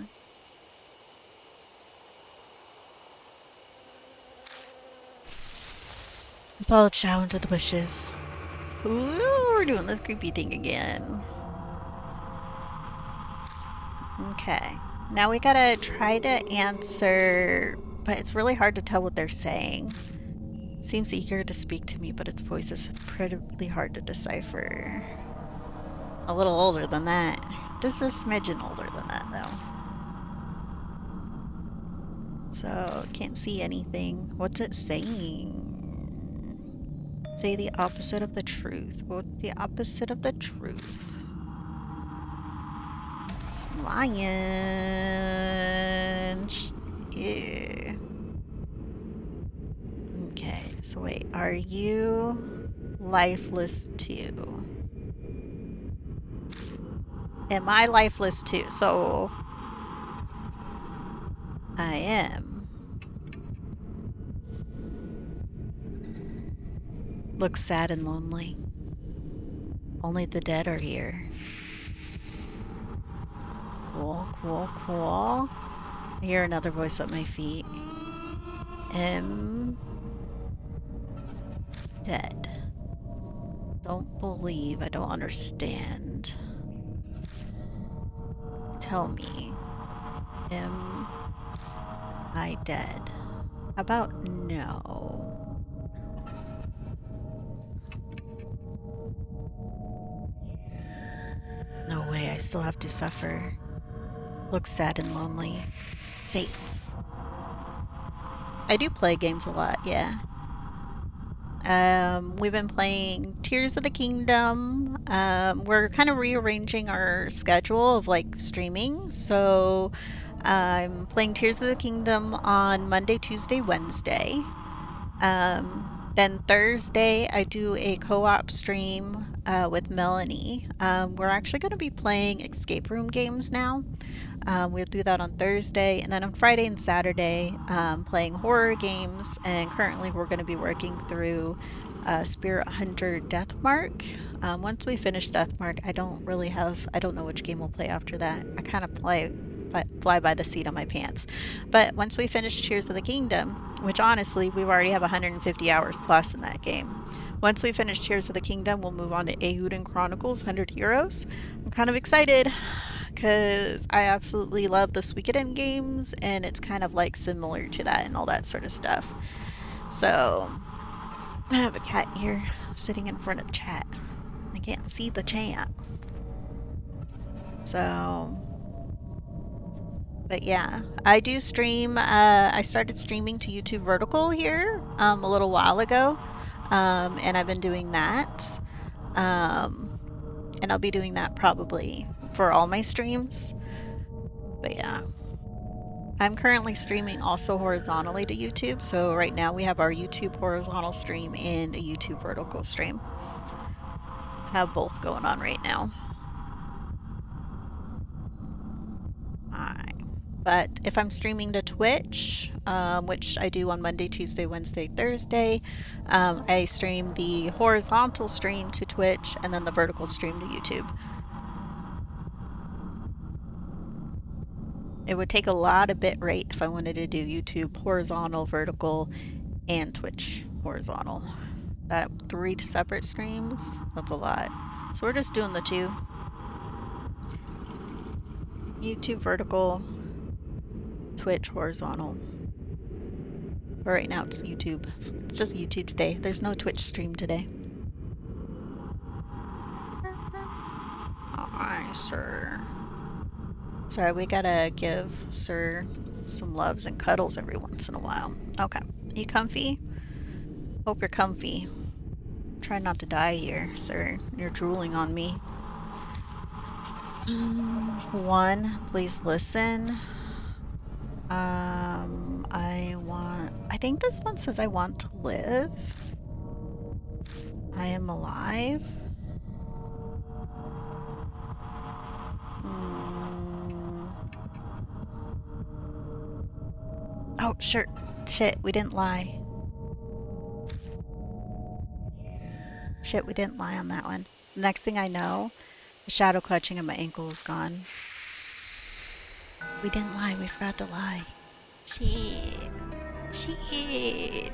I followed Shao into the bushes. Ooh, we're doing this creepy thing again. Okay. Now we gotta try to answer, but it's really hard to tell what they're saying. Seems eager to speak to me, but its voice is incredibly hard to decipher. A little older than that. Just a smidgen older than that, though. So, can't see anything. What's it saying? Say the opposite of the truth. What's the opposite of the truth? It's lying. Yeah. Okay, so wait, are you lifeless too? Am I lifeless too? So I am. Looks sad and lonely. Only the dead are here. Cool, cool, cool. I hear another voice at my feet. Am dead. Don't believe. I don't understand. Tell me. Am I dead? How about no? No way, I still have to suffer. Looks sad and lonely. Safe. I do play games a lot, yeah. We've been playing Tears of the Kingdom. We're kind of rearranging our schedule of like streaming. So I'm playing Tears of the Kingdom on Monday, Tuesday, Wednesday. Then Thursday, I do a co-op stream with Melanie. We're actually going to be playing escape room games now. We'll do that on Thursday, and then on Friday and Saturday, playing horror games. And currently, we're going to be working through Spirit Hunter Deathmark. Once we finish Deathmark, I don't know which game we'll play after that. I kind of fly by the seat of my pants. But once we finish Tears of the Kingdom, which honestly, we already have 150 hours plus in that game. Once we finish Tears of the Kingdom, we'll move on to Eiyuden Chronicles 100 Heroes. I'm kind of excited because I absolutely love the Suikoden games, and it's kind of like similar to that and all that sort of stuff. So, I have a cat here sitting in front of chat. I can't see the chat. So, but yeah, I do stream. I started streaming to YouTube Vertical here a little while ago, and I've been doing that. And I'll be doing that probably for all my streams. But yeah. I'm currently streaming also horizontally to YouTube, so right now we have our YouTube horizontal stream and a YouTube vertical stream. I have both going on right now. Alright. But if I'm streaming to Twitch, which I do on Monday, Tuesday, Wednesday, Thursday, I stream the horizontal stream to Twitch and then the vertical stream to YouTube. It would take a lot of bit rate if I wanted to do YouTube horizontal, vertical, and Twitch horizontal. That 3 separate streams, that's a lot. So we're just doing the 2. YouTube vertical, Twitch horizontal. But right now it's YouTube. It's just YouTube today. There's no Twitch stream today. Alright, sir. Sorry, we gotta give Sir some loves and cuddles every once in a while. Okay. You comfy? Hope you're comfy. Try not to die here, sir. You're drooling on me. 1, please listen. I think this one says I want to live. I am alive. Oh, sure. Shit, we didn't lie. Shit, we didn't lie on that one. The next thing I know, the shadow clutching at my ankle is gone. We didn't lie, we forgot to lie. Shit. Shit.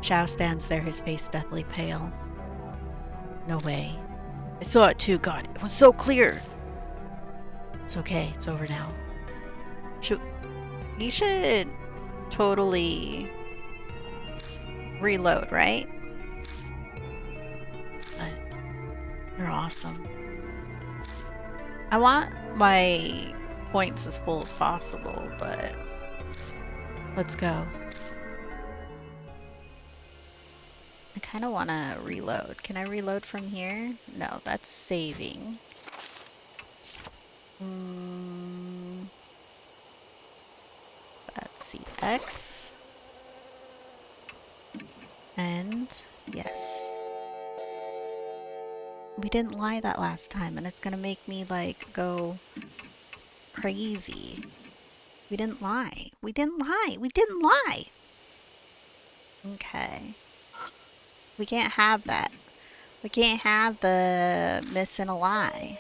Chow stands there, his face deathly pale. No way. I saw it too, God. It was so clear. It's okay. It's over now. You should totally reload, right? But you're awesome. I want my points as full as possible, but let's go. I kind of want to reload. Can I reload from here? No, that's saving. Let's see, X. And yes. We didn't lie that last time, and it's gonna make me like go crazy. We didn't lie. We didn't lie. We didn't lie. Okay. We can't have that. We can't have the missing a lie.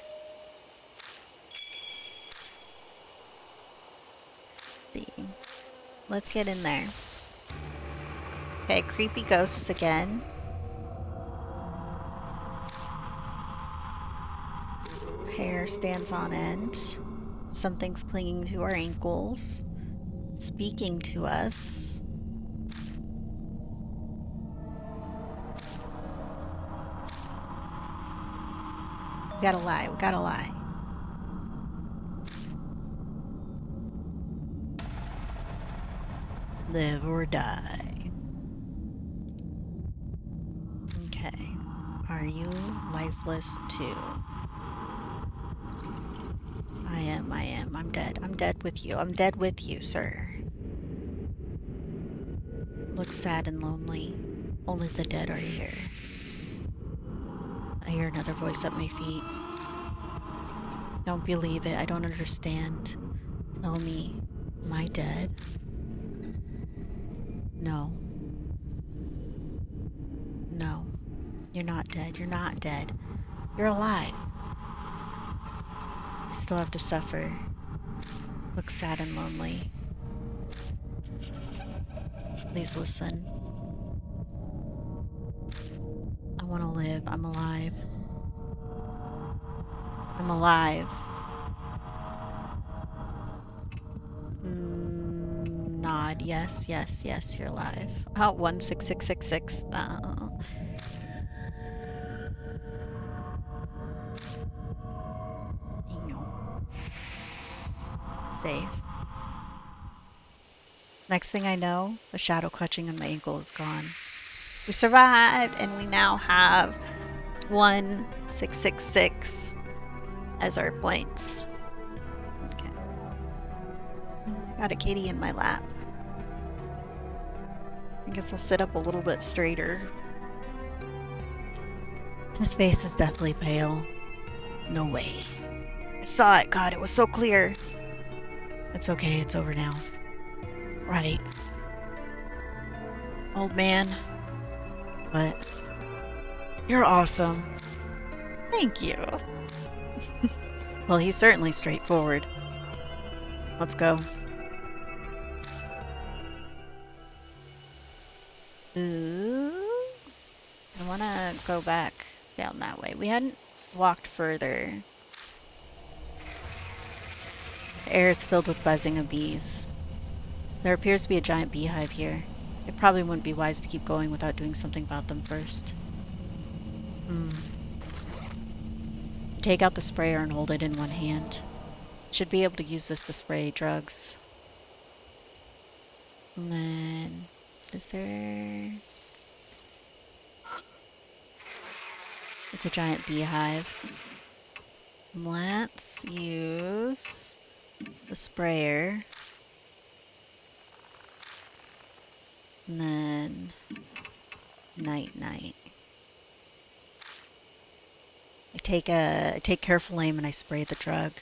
Let's see. Let's get in there. Okay, creepy ghosts again. Hair stands on end. Something's clinging to our ankles. Speaking to us. We gotta lie. We gotta lie. Live or die. Okay. Are you lifeless too? I am. I'm dead. I'm dead with you. I'm dead with you, sir. Looks sad and lonely. Only the dead are here. I hear another voice at my feet. Don't believe it. I don't understand. Tell me, am I dead? No. No. You're not dead. You're not dead. You're alive. I still have to suffer. Look sad and lonely. Please listen. I want to live. I'm alive. I'm alive. Nod. Yes, yes, yes, you're alive. Oh, 16666. Safe. Next thing I know, the shadow clutching on my ankle is gone. We survived, and we now have 1666 as our points. Okay. Got a kitty in my lap. I guess we'll sit up a little bit straighter. His face is deathly pale. No way. I saw it. God, it was so clear. It's okay. It's over now. Right. Old man. But you're awesome. Thank you. Well, he's certainly straightforward. Let's go. Ooh. I want to go back down that way. We hadn't walked further. The air is filled with buzzing of bees. There appears to be a giant beehive here. It probably wouldn't be wise to keep going without doing something about them first. Take out the sprayer and hold it in one hand. Should be able to use this to spray drugs. And then, is there... It's a giant beehive. Let's use the sprayer. And then, night. I take careful aim and I spray the drug.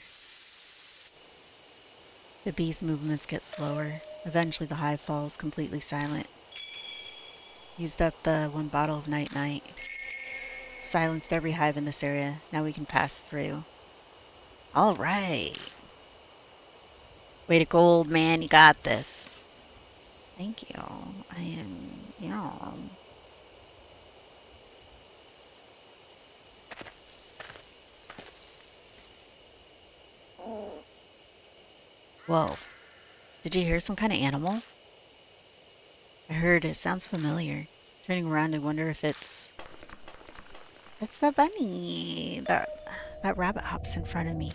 The bee's movements get slower. Eventually the hive falls completely silent. Used up the 1 bottle of night. Silenced every hive in this area. Now we can pass through. Alright. Way to go, old man. You got this. Thank you. I am, yeah. Whoa. Did you hear some kind of animal? I heard it. Sounds familiar. Turning around, I wonder if it's the bunny. That rabbit hops in front of me.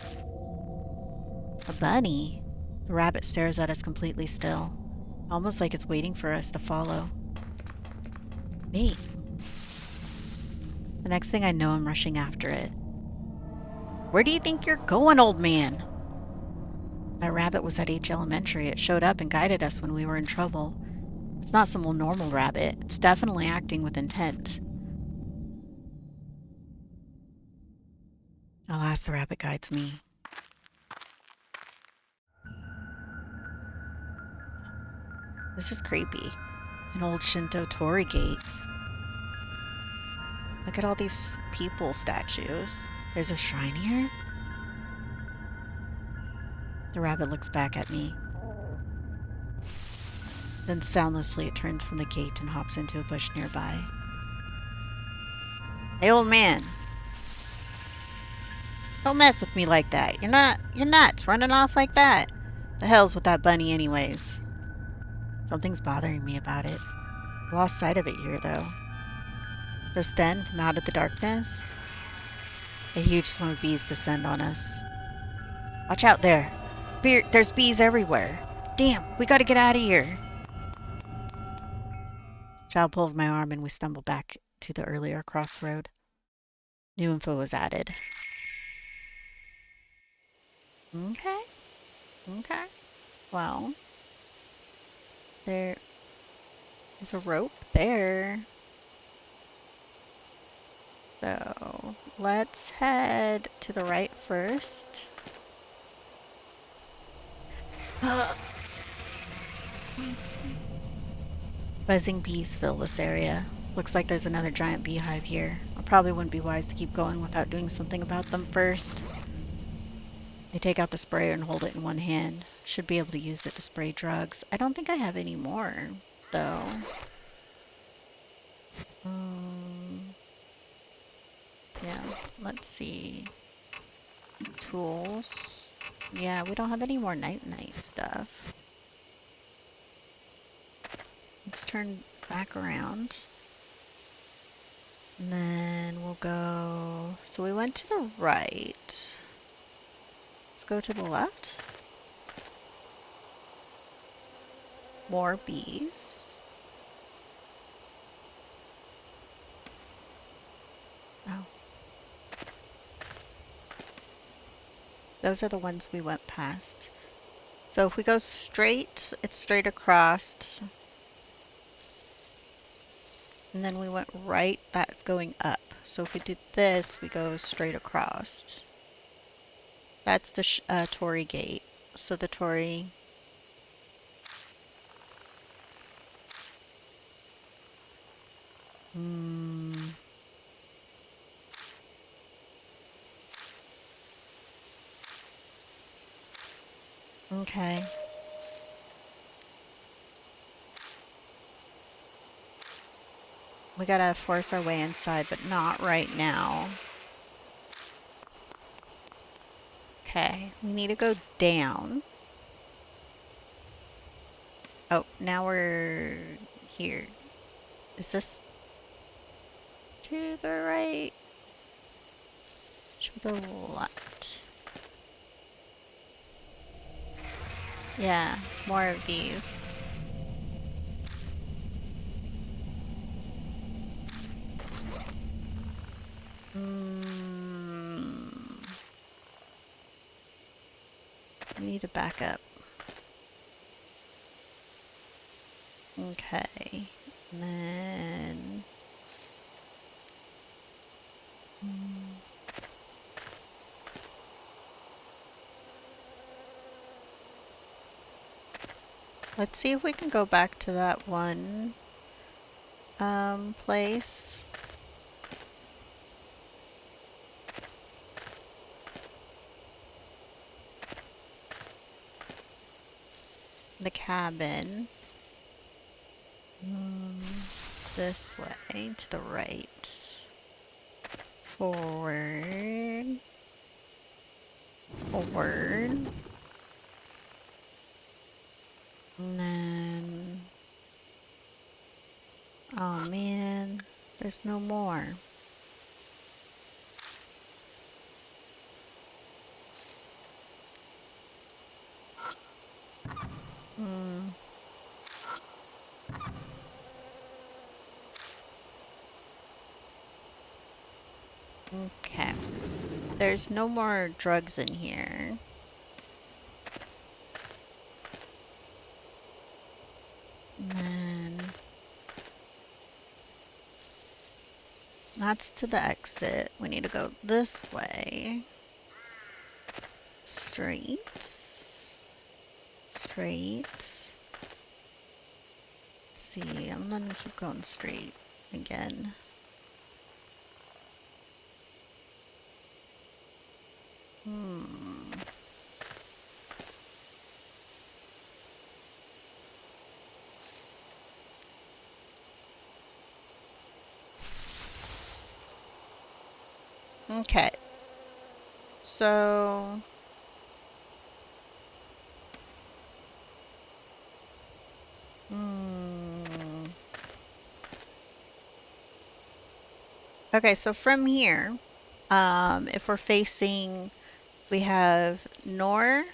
A bunny? The rabbit stares at us completely still, almost like it's waiting for us to follow. Wait. The next thing I know, I'm rushing after it. Where do you think you're going, old man? That rabbit was at H Elementary. It showed up and guided us when we were in trouble. It's not some normal rabbit. It's definitely acting with intent. Alas, the rabbit guides me. This is creepy. An old Shinto torii gate. Look at all these people statues. There's a shrine here? The rabbit looks back at me. Then soundlessly it turns from the gate and hops into a bush nearby. Hey, old man. Don't mess with me like that. You're nuts running off like that. The hell's with that bunny anyways? Something's bothering me about it. I lost sight of it here though. Just then, from out of the darkness, a huge swarm of bees descend on us. Watch out there. There's bees everywhere. Damn, we gotta get out of here. Child pulls my arm and we stumble back to the earlier crossroad. New info was added. Okay. Okay. Well, there's a rope there. So let's head to the right first. Buzzing bees fill this area. Looks like there's another giant beehive here. I probably wouldn't be wise to keep going without doing something about them first. I take out the sprayer and hold it in one hand. Should be able to use it to spray drugs. I don't think I have any more, though. Yeah, let's see. Tools. Yeah, we don't have any more night-night stuff. Let's turn back around. And then we'll go... So we went to the right. Let's go to the left. More bees. Oh. Those are the ones we went past. So if we go straight, it's straight across. And then we went right, that's going up. So if we do this, we go straight across. That's the torii gate. So the torii... Okay. We gotta force our way inside, but not right now. Okay, we need to go down. Oh, now we're here. Is this to the right? To the left. Yeah, more of these. We need to back up. Okay. And then... Let's see if we can go back to that one place. The cabin. this way, to the right. Forward. Forward. And then... Oh man, there's no more. Hmm. Okay. There's no more drugs in here. And then that's to the exit. We need to go this way. Straight. Straight. Let's see, I'm gonna keep going straight again. Okay. So... Okay, so from here, if we're facing, we have north,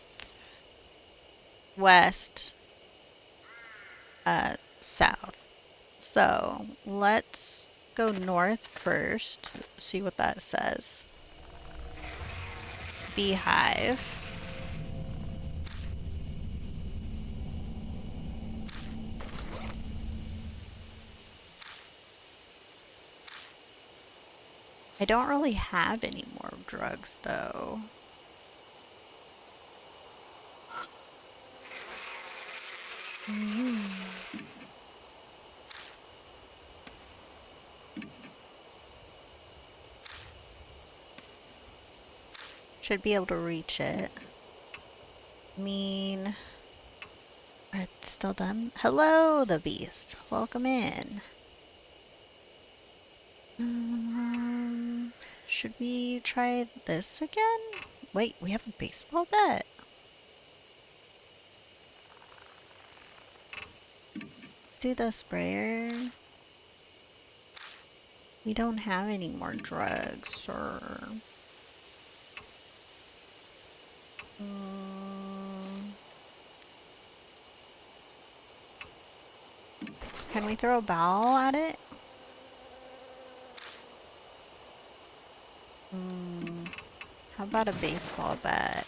west, south. So let's go north first, see what that says. Beehive. I don't really have any more drugs though. Should be able to reach it. I mean, are it still done? Hello, the beast. Welcome in. Should we try this again? Wait, we have a baseball bat. Let's do the sprayer. We don't have any more drugs, or... Can we throw a ball at it? How about a baseball bat?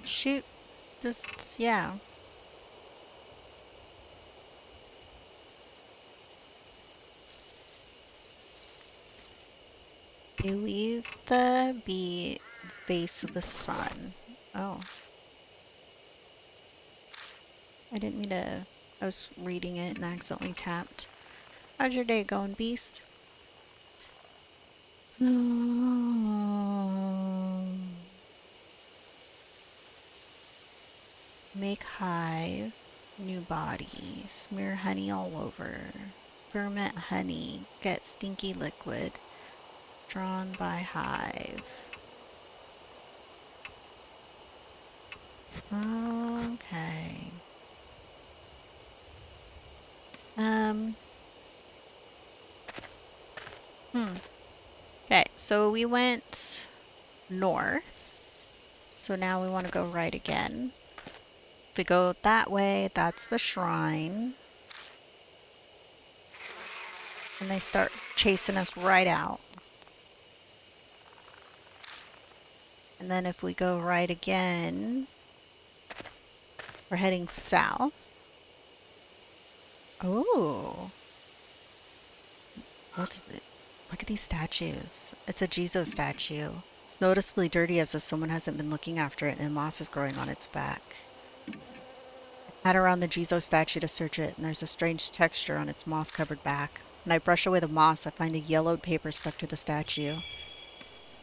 Shoot. Just, yeah. You leave the base of the sun. Oh. I didn't mean to... I was reading it and accidentally tapped. How's your day going, beast? Make hive. New body. Smear honey all over. Ferment honey. Get stinky liquid. Drawn by hive. Okay. Okay, so we went north. So now we want to go right again. If we go that way, that's the shrine. And they start chasing us right out. And then if we go right again, we're heading south. Oh. What is it? Look at these statues. It's a Jizo statue. It's noticeably dirty as if someone hasn't been looking after it and moss is growing on its back. I pat around the Jizo statue to search it, and there's a strange texture on its moss-covered back. When I brush away the moss, I find a yellowed paper stuck to the statue.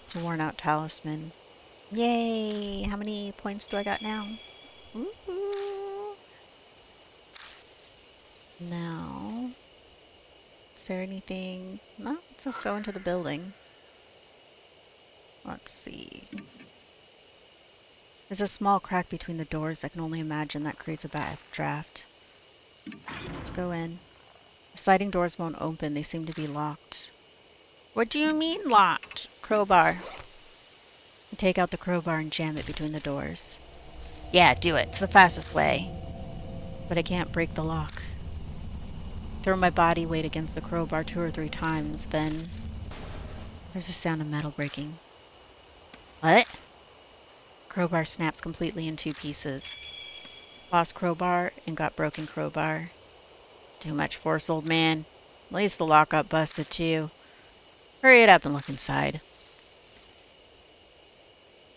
It's a worn-out talisman. Yay! How many points do I got now? Woohoo! Now, is there anything? No, let's just go into the building. Let's see. There's a small crack between the doors. I can only imagine that creates a bad draft. Let's go in. The sliding doors won't open. They seem to be locked. What do you mean locked? Crowbar. I take out the crowbar and jam it between the doors. Yeah, do it. It's the fastest way. But I can't break the lock. Throw my body weight against the crowbar 2 or 3 times, then there's a sound of metal breaking. What? Crowbar snaps completely in 2 pieces. Lost crowbar and got broken crowbar. Too much force, old man. At least the lock got busted too. Hurry it up and look inside.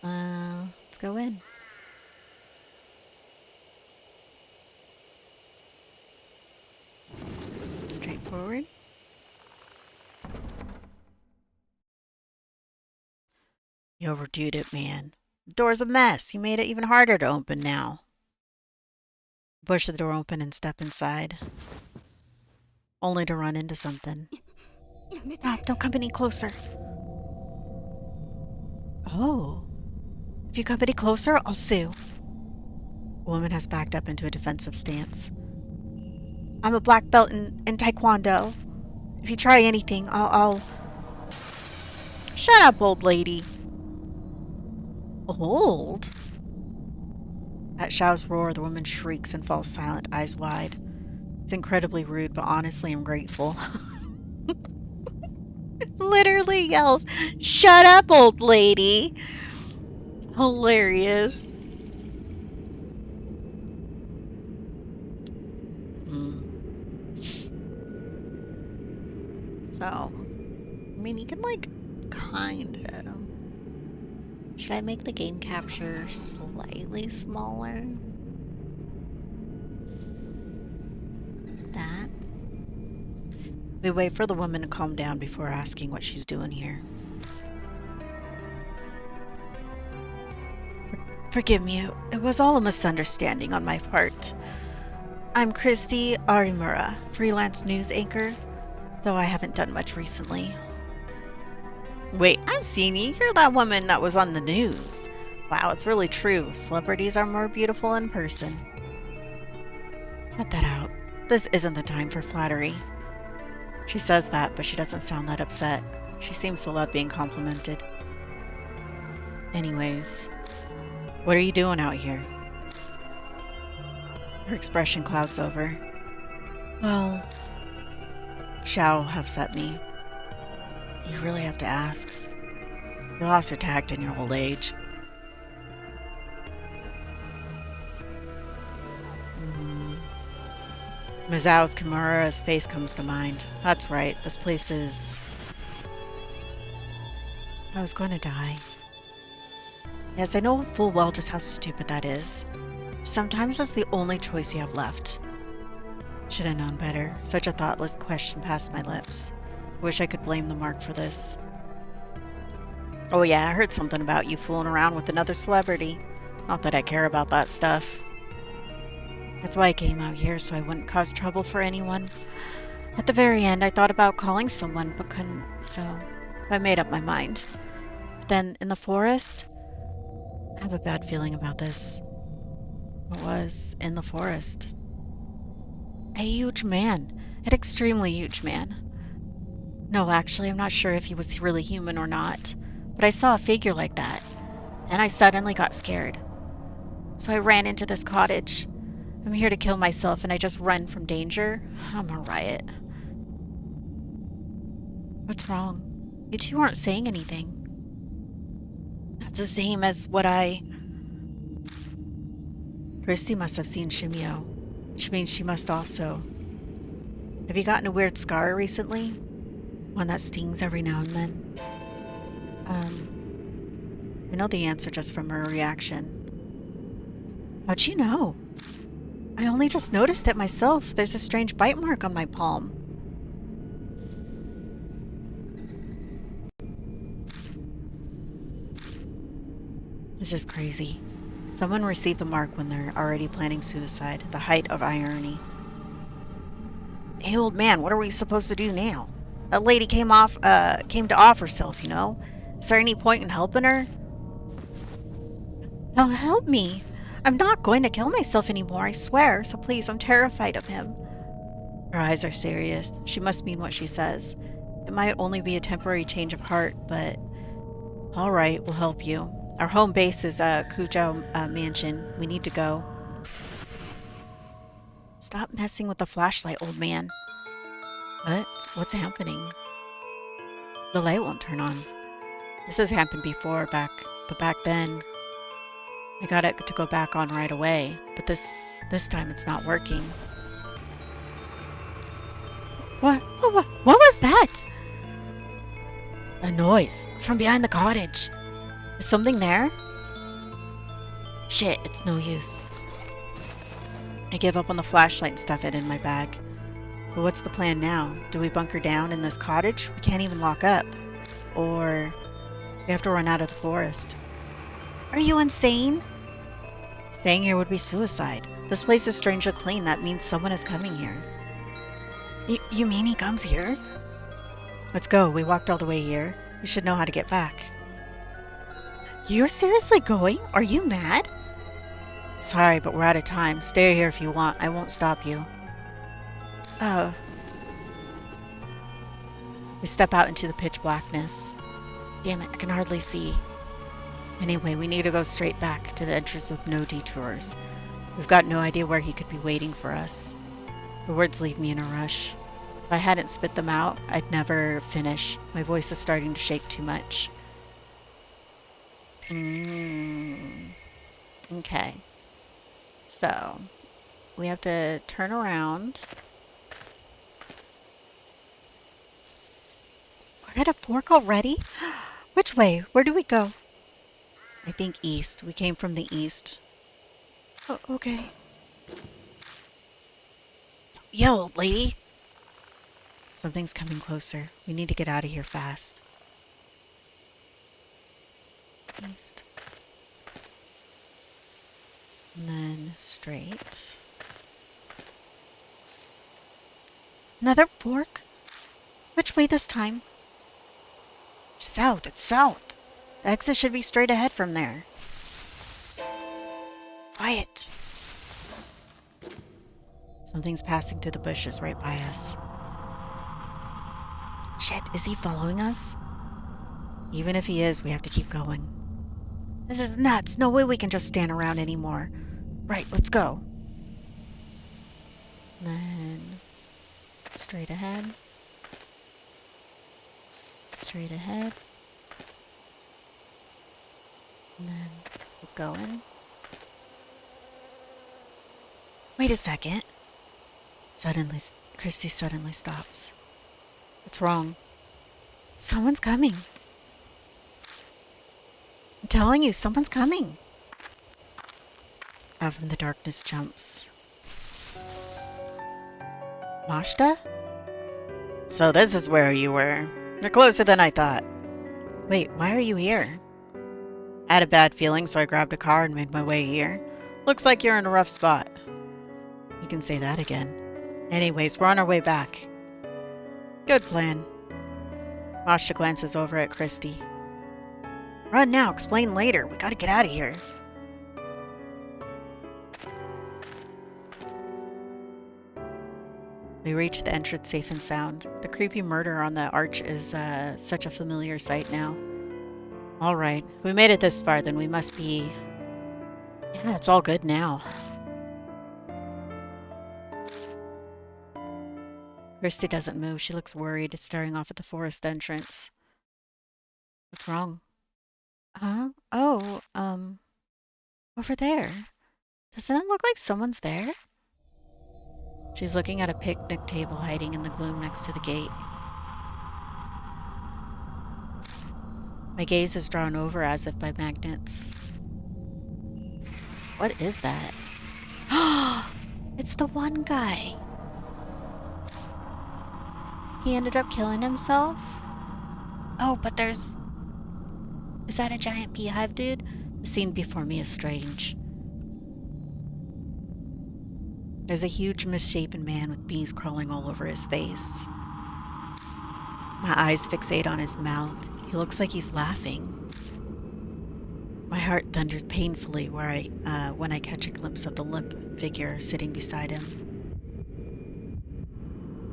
Let's go in. Straightforward. You overdoed it, man. The door's a mess. You made it even harder to open now. Push the door open and step inside. Only to run into something. Stop, don't come any closer. Oh. If you come any closer, I'll sue. The woman has backed up into a defensive stance. I'm a black belt in Taekwondo. If you try anything, I'll... Shut up, old lady. Old? At Xiao's roar, the woman shrieks and falls silent, eyes wide. It's incredibly rude, but honestly, I'm grateful. Literally yells, "Shut up, old lady!" Hilarious. So, I mean, you can, like, kind of... Should I make the game capture slightly smaller? That. We wait for the woman to calm down before asking what she's doing here. Forgive me, it was all a misunderstanding on my part. I'm Christy Arimura, freelance news anchor, though I haven't done much recently. Wait, I've seen you. You're that woman that was on the news. Wow, it's really true. Celebrities are more beautiful in person. Cut that out. This isn't the time for flattery. She says that, but she doesn't sound that upset. She seems to love being complimented. Anyways, what are you doing out here? Her expression clouds over. Well, Xiao have set me. You really have to ask. You lost your tact in your old age. Mizao's Kimura's face comes to mind. That's right, this place is... I was going to die. Yes, I know full well just how stupid that is. Sometimes that's the only choice you have left. Should have known better. Such a thoughtless question passed my lips. Wish I could blame the mark for this. Oh yeah, I heard something about you fooling around with another celebrity. Not that I care about that stuff. That's why I came out here, so I wouldn't cause trouble for anyone. At the very end, I thought about calling someone, but couldn't, so I made up my mind. But then, in the forest, I have a bad feeling about this. What was in the forest? A huge man. An extremely huge man. No, actually, I'm not sure if he was really human or not, but I saw a figure like that, and I suddenly got scared. So I ran into this cottage. I'm here to kill myself, and I just run from danger. I'm a riot. What's wrong? You two aren't saying anything. That's the same as what Christy must have seen Shimio, which means she must also. Have you gotten a weird scar recently? One that stings every now and then? I know the answer just from her reaction. How'd you know? I only just noticed it myself. There's a strange bite mark on my palm. This is crazy. Someone received the mark when they're already planning suicide, the height of irony. Hey, old man, what are we supposed to do now? That lady came to off herself, you know? Is there any point in helping her? Now help me. I'm not going to kill myself anymore, I swear, so please, I'm terrified of him. Her eyes are serious. She must mean what she says. It might only be a temporary change of heart, but... Alright, we'll help you. Our home base is Kujao Mansion. We need to go. Stop messing with the flashlight, old man. What? What's happening? The light won't turn on. This has happened before, but back then... I got it to go back on right away, but this time it's not working. What was that? A noise from behind the cottage. Is something there? Shit, it's no use. I give up on the flashlight and stuff it in my bag. But what's the plan now? Do we bunker down in this cottage? We can't even lock up. Or we have to run out of the forest. Are you insane? Staying here would be suicide. This place is strangely clean. That means someone is coming here. You mean he comes here? Let's go. We walked all the way here. We should know how to get back. You're seriously going? Are you mad? Sorry, but we're out of time. Stay here if you want. I won't stop you. Oh. We step out into the pitch blackness. Damn it, I can hardly see. Anyway, we need to go straight back to the entrance with no detours. We've got no idea where he could be waiting for us. The words leave me in a rush. If I hadn't spit them out, I'd never finish. My voice is starting to shake too much. Okay. So, we have to turn around. We're at a fork already? Which way? Where do we go? I think east. We came from the east. Oh, okay. Yo, old lady! Something's coming closer. We need to get out of here fast. East. And then straight. Another fork? Which way this time? South. It's south. The exit should be straight ahead from there. Quiet. Something's passing through the bushes right by us. Shit, is he following us? Even if he is, we have to keep going. This is nuts. No way we can just stand around anymore. Right, let's go. Then straight ahead. Straight ahead. And then keep going. Wait a second. Suddenly, Christy suddenly stops. What's wrong? Someone's coming. I'm telling you, someone's coming. Out from the darkness jumps. Mashta? So this is where you were. You're closer than I thought. Wait, why are you here? I had a bad feeling, so I grabbed a car and made my way here. Looks like you're in a rough spot. You can say that again. Anyways, we're on our way back. Good plan. Masha glances over at Christy. Run now, explain later. We gotta get out of here. We reach the entrance safe and sound. The creepy murder on the arch is such a familiar sight now. Alright, if we made it this far, then we must be... Yeah, it's all good now. Christy doesn't move. She looks worried, staring off at the forest entrance. What's wrong? Huh? Oh, over there. Doesn't it look like someone's there? She's looking at a picnic table hiding in the gloom next to the gate. My gaze is drawn over as if by magnets. What is that? It's the one guy. He ended up killing himself? Oh, but there's... Is that a giant beehive, dude? The scene before me is strange. There's a huge misshapen man with bees crawling all over his face. My eyes fixate on his mouth. He looks like he's laughing. My heart thunders painfully when I catch a glimpse of the limp figure sitting beside him.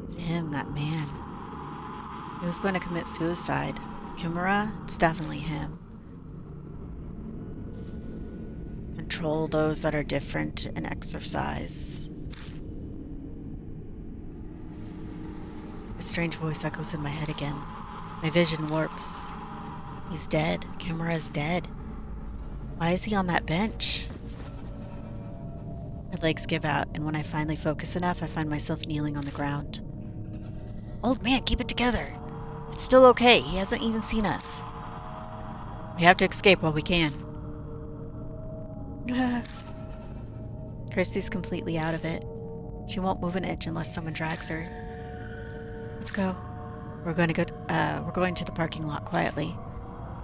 It's him, that man. He was going to commit suicide. Kimura? It's definitely him. Control those that are different and exercise. A strange voice echoes in my head again. My vision warps. He's dead. Kimura's dead. Why is he on that bench? My legs give out, and when I finally focus enough, I find myself kneeling on the ground. Old man, keep it together. It's still okay. He hasn't even seen us. We have to escape while we can. Christy's completely out of it. She won't move an inch unless someone drags her. Let's go. We're going to the parking lot quietly.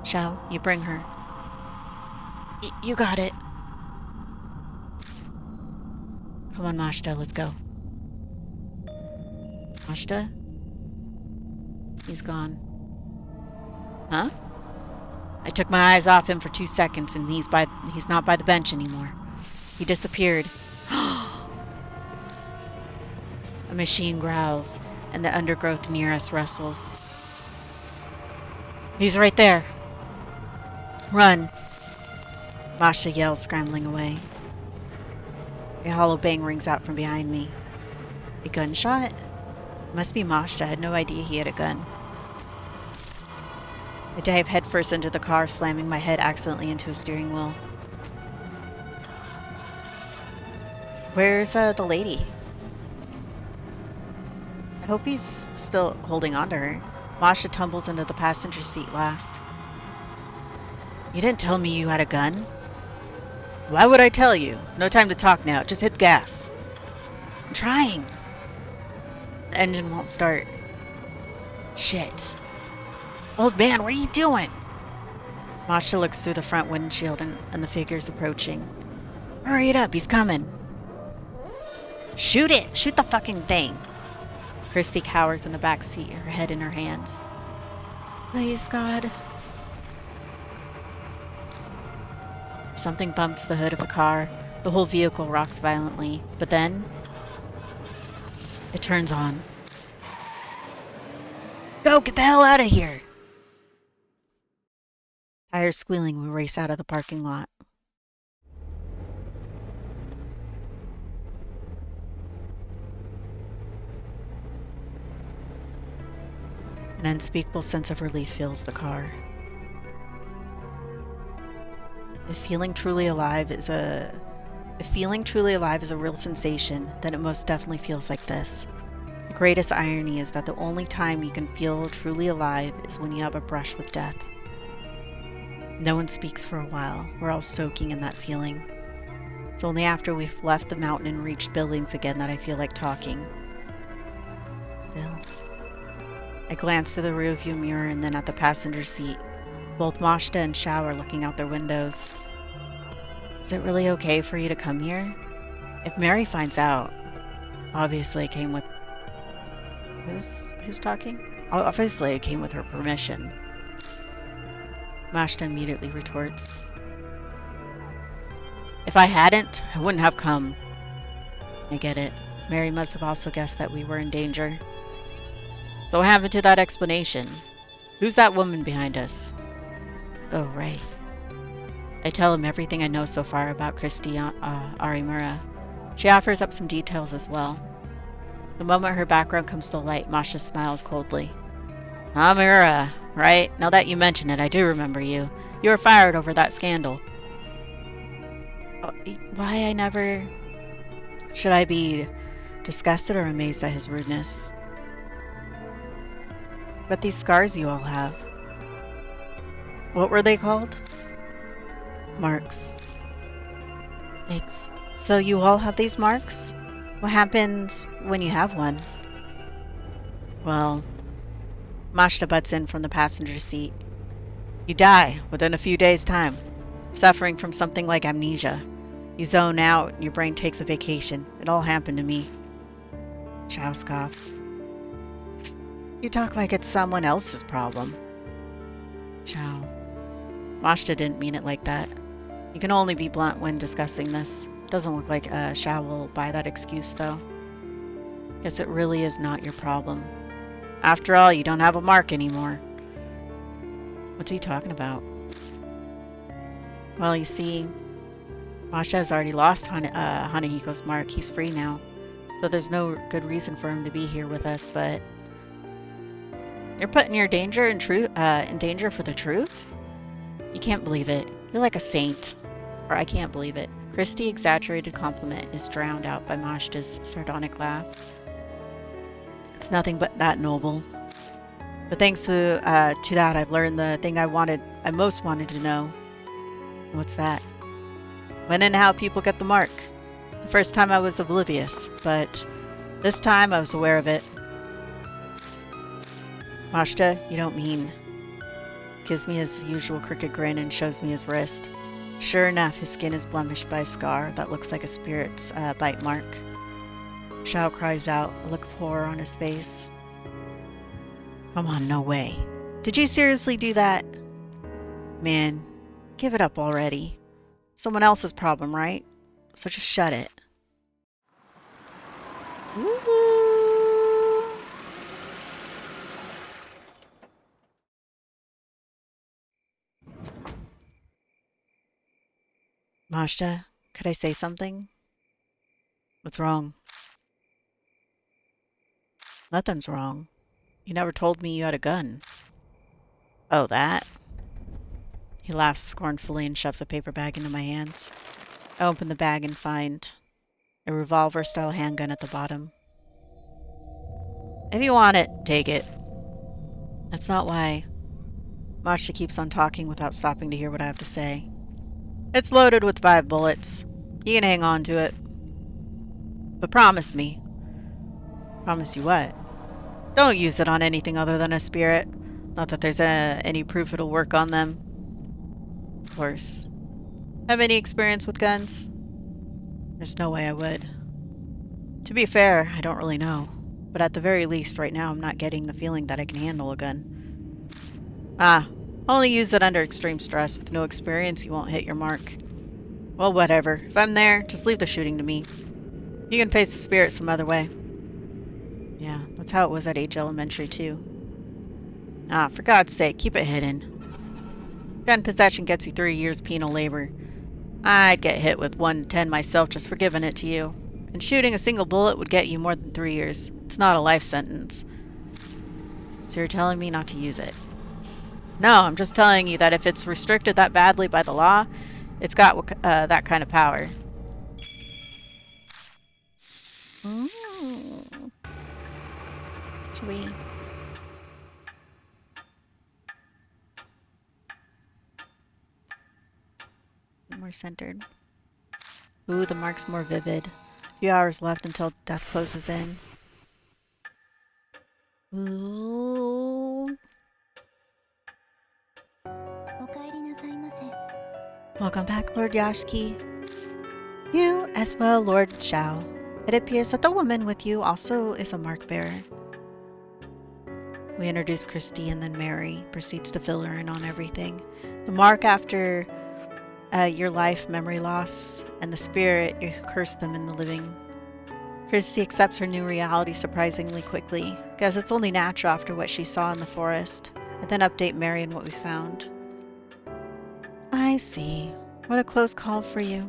Xiao, you bring her. You got it. Come on, Mashta, let's go. Mashta? He's gone. Huh? I took my eyes off him for 2 seconds and he's not by the bench anymore. He disappeared. A machine growls and the undergrowth near us rustles. He's right there. Run. Masha yells, scrambling away. A hollow bang rings out from behind me. A gunshot? It must be Masha. I had no idea he had a gun. I dive headfirst into the car, slamming my head accidentally into a steering wheel. Where's the lady? I hope he's still holding on to her. Masha tumbles into the passenger seat last. You didn't tell me you had a gun. Why would I tell you? No time to talk now. Just hit gas. I'm trying. The engine won't start. Shit. Old man, what are you doing? Masha looks through the front windshield and the figure's approaching. Hurry it up, he's coming. Shoot it! Shoot the fucking thing! Christy cowers in the back seat, her head in her hands. Please, God. Something bumps the hood of the car. The whole vehicle rocks violently, but then it turns on. Go, get the hell out of here! Tires squealing, we race out of the parking lot. An unspeakable sense of relief fills the car. If feeling truly alive is a real sensation, then it most definitely feels like this. The greatest irony is that the only time you can feel truly alive is when you have a brush with death. No one speaks for a while. We're all soaking in that feeling. It's only after we've left the mountain and reached buildings again that I feel like talking. Still. I glance through the rearview mirror and then at the passenger seat. Both Mashta and Xiao are looking out their windows. Is it really okay for you to come here? If Mary finds out, obviously it came with... Who's talking? Obviously it came with her permission. Mashta immediately retorts. If I hadn't, I wouldn't have come. I get it. Mary must have also guessed that we were in danger. So what happened to that explanation? Who's that woman behind us? Oh, right. I tell him everything I know so far about Christy Arimura. She offers up some details as well. The moment her background comes to light, Masha smiles coldly. Arimura, right? Now that you mention it, I do remember you. You were fired over that scandal. Why I never... Should I be disgusted or amazed at his rudeness? But these scars you all have. What were they called? Marks. Thanks. So you all have these marks? What happens when you have one? Well, Mashta butts in from the passenger seat. You die within a few days' time, suffering from something like amnesia. You zone out and your brain takes a vacation. It all happened to me. Chow scoffs. You talk like it's someone else's problem. Chow. Mashta didn't mean it like that. You can only be blunt when discussing this. Doesn't look like Chow will buy that excuse, though. Guess it really is not your problem. After all, you don't have a mark anymore. What's he talking about? Well, you see, Masha has already lost Hanahiko's mark. He's free now. So there's no good reason for him to be here with us, but... You're putting your danger in danger for the truth? You can't believe it. You're like a saint. Or I can't believe it. Christie's exaggerated compliment is drowned out by Mashta's sardonic laugh. It's nothing but that noble. But thanks to that, I've learned the thing I most wanted to know. What's that? When and how people get the mark. The first time I was oblivious, but this time I was aware of it. Mashta, you don't mean... Gives me his usual crooked grin and shows me his wrist. Sure enough, his skin is blemished by a scar that looks like a spirit's bite mark. Shao cries out, a look of horror on his face. Come on, no way. Did you seriously do that? Man, give it up already. Someone else's problem, right? So just shut it. Woo-hoo! Mashta, could I say something? What's wrong? Nothing's wrong. You never told me you had a gun. Oh, that? He laughs scornfully and shoves a paper bag into my hands. I open the bag and find a revolver-style handgun at the bottom. If you want it, take it. That's not why. Mashta keeps on talking without stopping to hear what I have to say. It's loaded with 5 bullets. You can hang on to it. But promise me. Promise you what? Don't use it on anything other than a spirit. Not that there's any proof it'll work on them. Of course. Have any experience with guns? There's no way I would. To be fair, I don't really know. But at the very least, right now I'm not getting the feeling that I can handle a gun. Only use it under extreme stress. With no experience, you won't hit your mark. Well, whatever. If I'm there, just leave the shooting to me. You can face the spirit some other way. Yeah, that's how it was at Age Elementary, too. For God's sake, keep it hidden. Gun possession gets you 3 years penal labor. I'd get hit with 1 to 10 myself just for giving it to you. And shooting a single bullet would get you more than 3 years. It's not a life sentence. So you're telling me not to use it? No, I'm just telling you that if it's restricted that badly by the law, it's got that kind of power. Should we... More centered. Ooh, the mark's more vivid. A few hours left until death closes in. Ooh. Welcome back, Lord Yashiki. You as well, Lord Xiao. It appears that the woman with you also is a mark bearer. We introduce Christy and then Mary proceeds to fill her in on everything. The mark after your life, memory loss, and the spirit, you curse them in the living. Christy accepts her new reality surprisingly quickly, because it's only natural after what she saw in the forest. I then update Mary on what we found. I see. What a close call for you.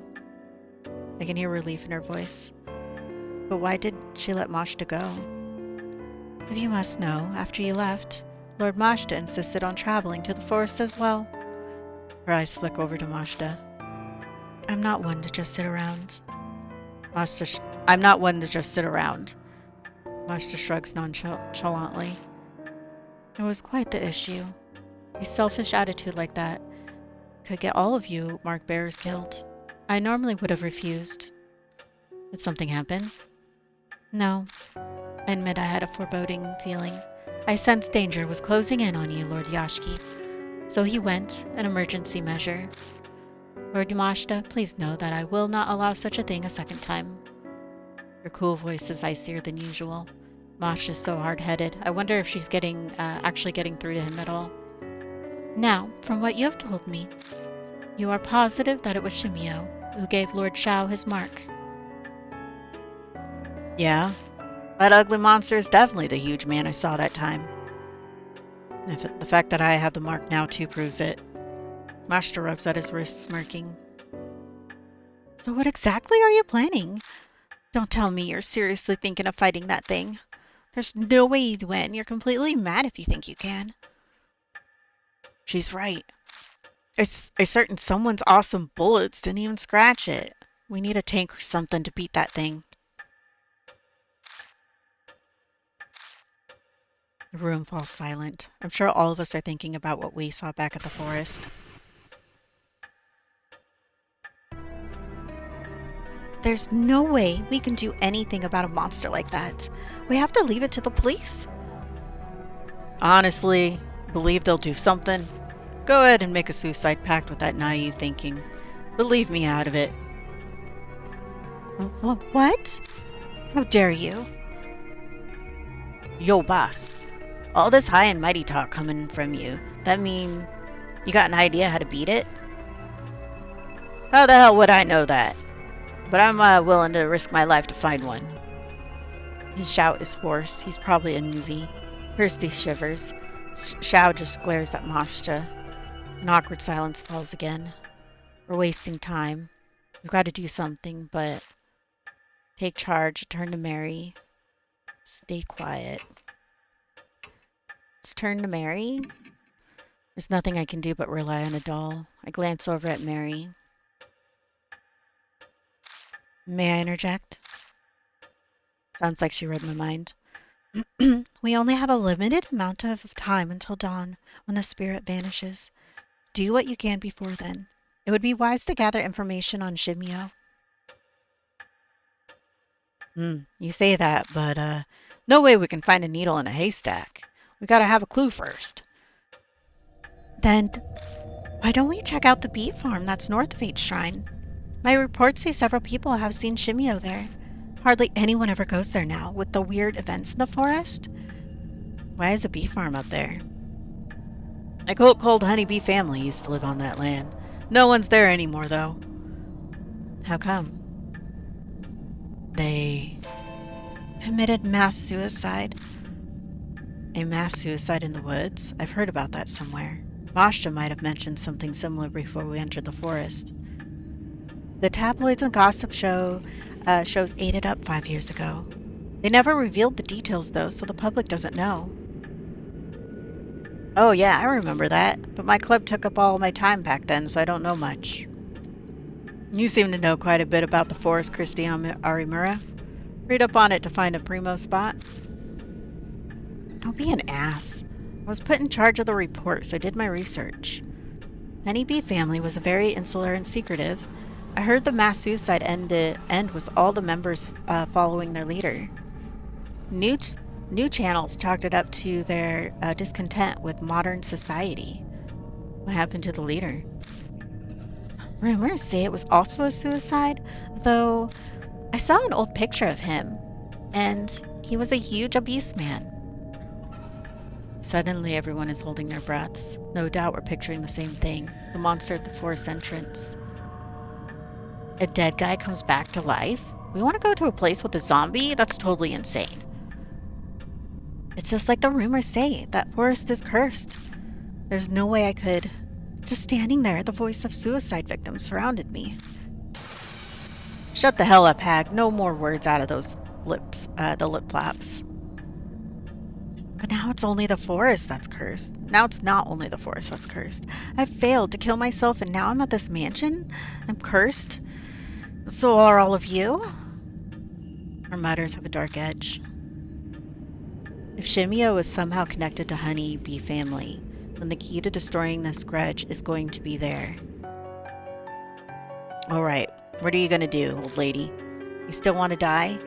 I can hear relief in her voice. But why did she let Mashta go? If you must know, after you left, Lord Mashta insisted on traveling to the forest as well. Her eyes flick over to Mashta. I'm not one to just sit around. I'm not one to just sit around. Mashta shrugs nonchalantly. It was quite the issue. A selfish attitude like that could get all of you mark bearers killed. I normally would have refused. Did something happen? No. I admit I had a foreboding feeling. I sensed danger was closing in on you, Lord Yashiki. So he went, an emergency measure. Lord Yamashita, please know that I will not allow such a thing a second time. Her cool voice is icier than usual. Mosh is so hard-headed. I wonder if she's actually getting through to him at all. Now, from what you have told me, you are positive that it was Shimio who gave Lord Shao his mark. Yeah, that ugly monster is definitely the huge man I saw that time. The fact that I have the mark now too proves it. Mashta rubs at his wrist, smirking. So what exactly are you planning? Don't tell me you're seriously thinking of fighting that thing. There's no way you'd win. You're completely mad if you think you can. She's right. It's certain someone's awesome bullets didn't even scratch it. We need a tank or something to beat that thing. The room falls silent. I'm sure all of us are thinking about what we saw back at the forest. There's no way we can do anything about a monster like that. We have to leave it to the police. Honestly, believe they'll do something? Go ahead and make a suicide pact with that naive thinking. But leave me out of it. What? How dare you? Yo, boss. All this high and mighty talk coming from you, that mean you got an idea how to beat it? How the hell would I know that? But I'm willing to risk my life to find one. His shout is hoarse. He's probably uneasy. Kirsty shivers. Shao just glares at Mashta. An awkward silence falls again. We're wasting time. We've got to do something, but take charge, turn to Mary. Stay quiet. It's turn to Mary. There's nothing I can do but rely on a doll. I glance over at Mary. May I interject? Sounds like she read my mind. We only have a limited amount of time until dawn, when the spirit vanishes. Do what you can before then. It would be wise to gather information on Shimio. You say that, but no way we can find a needle in a haystack. We gotta have a clue first. Then, why don't we check out the bee farm that's north of H Shrine? My reports say several people have seen Shimio there. Hardly anyone ever goes there now, with the weird events in the forest. Why is a bee farm up there? A cold honeybee family used to live on that land. No one's there anymore, though. How come? They committed mass suicide. A mass suicide in the woods? I've heard about that somewhere. Mashta might have mentioned something similar before we entered the forest. The tabloids and gossip shows ate it up 5 years ago. They never revealed the details, though, so the public doesn't know. Oh yeah, I remember that, but my club took up all my time back then, so I don't know much. You seem to know quite a bit about the forest, Christy Arimura. Read up on it to find a primo spot. Don't be an ass. I was put in charge of the report, so I did my research. Honeybee family was very insular and secretive. I heard the mass suicide end was all the members following their leader. New channels chalked it up to their discontent with modern society. What happened to the leader? Rumors say it was also a suicide, though I saw an old picture of him, and he was a huge obese man. Suddenly everyone is holding their breaths. No doubt we're picturing the same thing, the monster at the forest entrance. A dead guy comes back to life? We want to go to a place with a zombie? That's totally insane. It's just like the rumors say, that forest is cursed. There's no way I could. Just standing there, the voice of suicide victims surrounded me. Shut the hell up, hag. No more words out of those lips, the lip flaps. But now it's only the forest that's cursed. Now it's not only the forest that's cursed. I've failed to kill myself and now I'm at this mansion? I'm cursed? So are all of you? Her mutters have a dark edge. If Shimio is somehow connected to Honey Bee family, then the key to destroying this grudge is going to be there. Alright, what are you gonna do, old lady? You still want to die?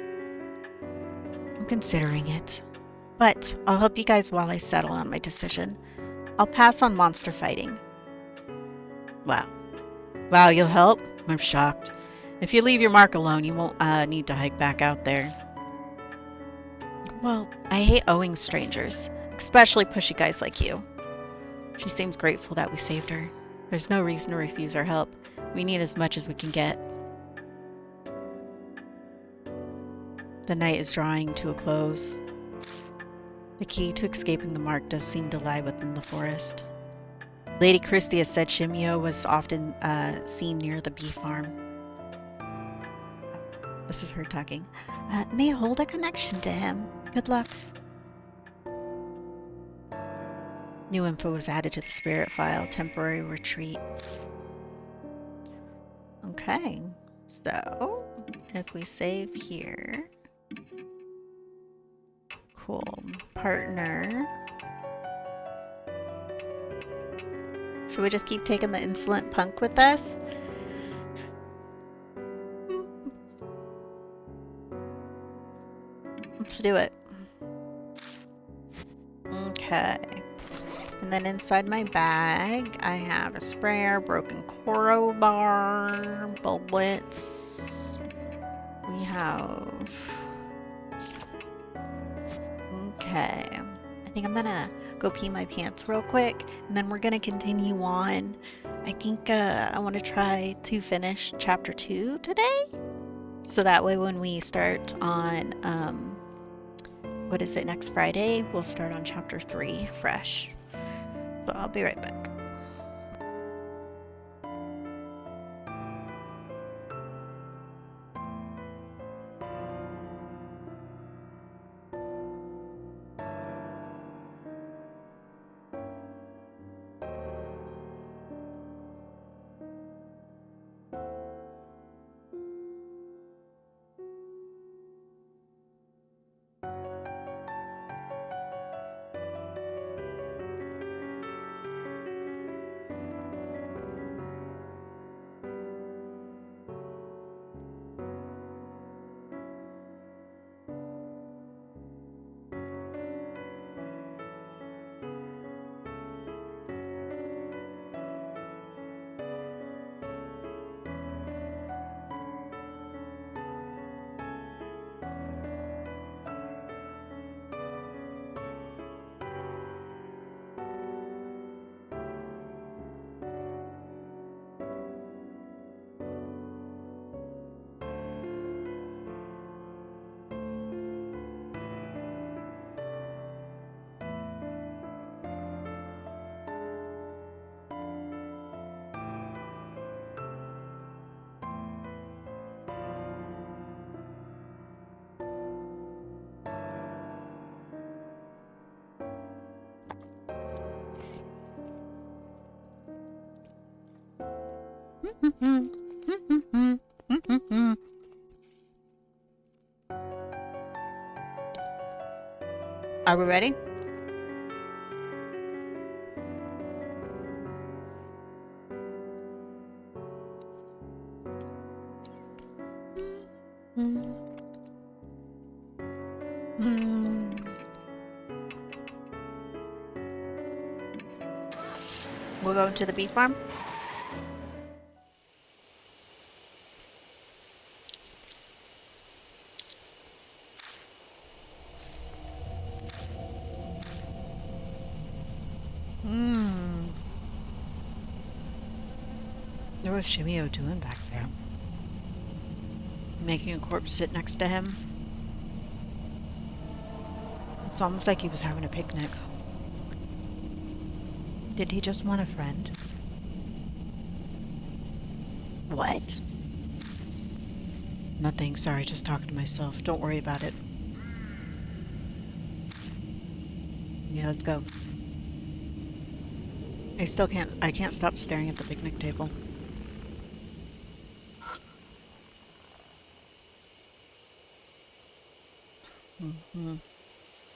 I'm considering it. But I'll help you guys while I settle on my decision. I'll pass on monster fighting. Wow. Wow, you'll help? I'm shocked. If you leave your mark alone, you won't need to hike back out there. Well, I hate owing strangers, especially pushy guys like you. She seems grateful that we saved her. There's no reason to refuse our help. We need as much as we can get. The night is drawing to a close. The key to escaping the mark does seem to lie within the forest. Lady Christie has said Shimio was often seen near the bee farm. This is her talking. May hold a connection to him. Good luck. New info was added to the spirit file. Temporary retreat. Okay. So, if we save here. Cool. Partner. Should we just keep taking the insolent punk with us? Let's do it. Okay. And then inside my bag, I have a sprayer, broken crowbar, bullets. We have... Okay. I think I'm gonna go pee my pants real quick, and then we're gonna continue on. I think I want to try to finish chapter 2 today. So that way when we start on, what is it, next Friday, we'll start on chapter 3 fresh. So I'll be right back. Are we ready? We'll go to the bee farm. What was Shimio doing back there? Making a corpse sit next to him? It's almost like he was having a picnic. Did he just want a friend? What? Nothing, sorry, just talking to myself. Don't worry about it. Yeah, let's go. I can't stop staring at the picnic table.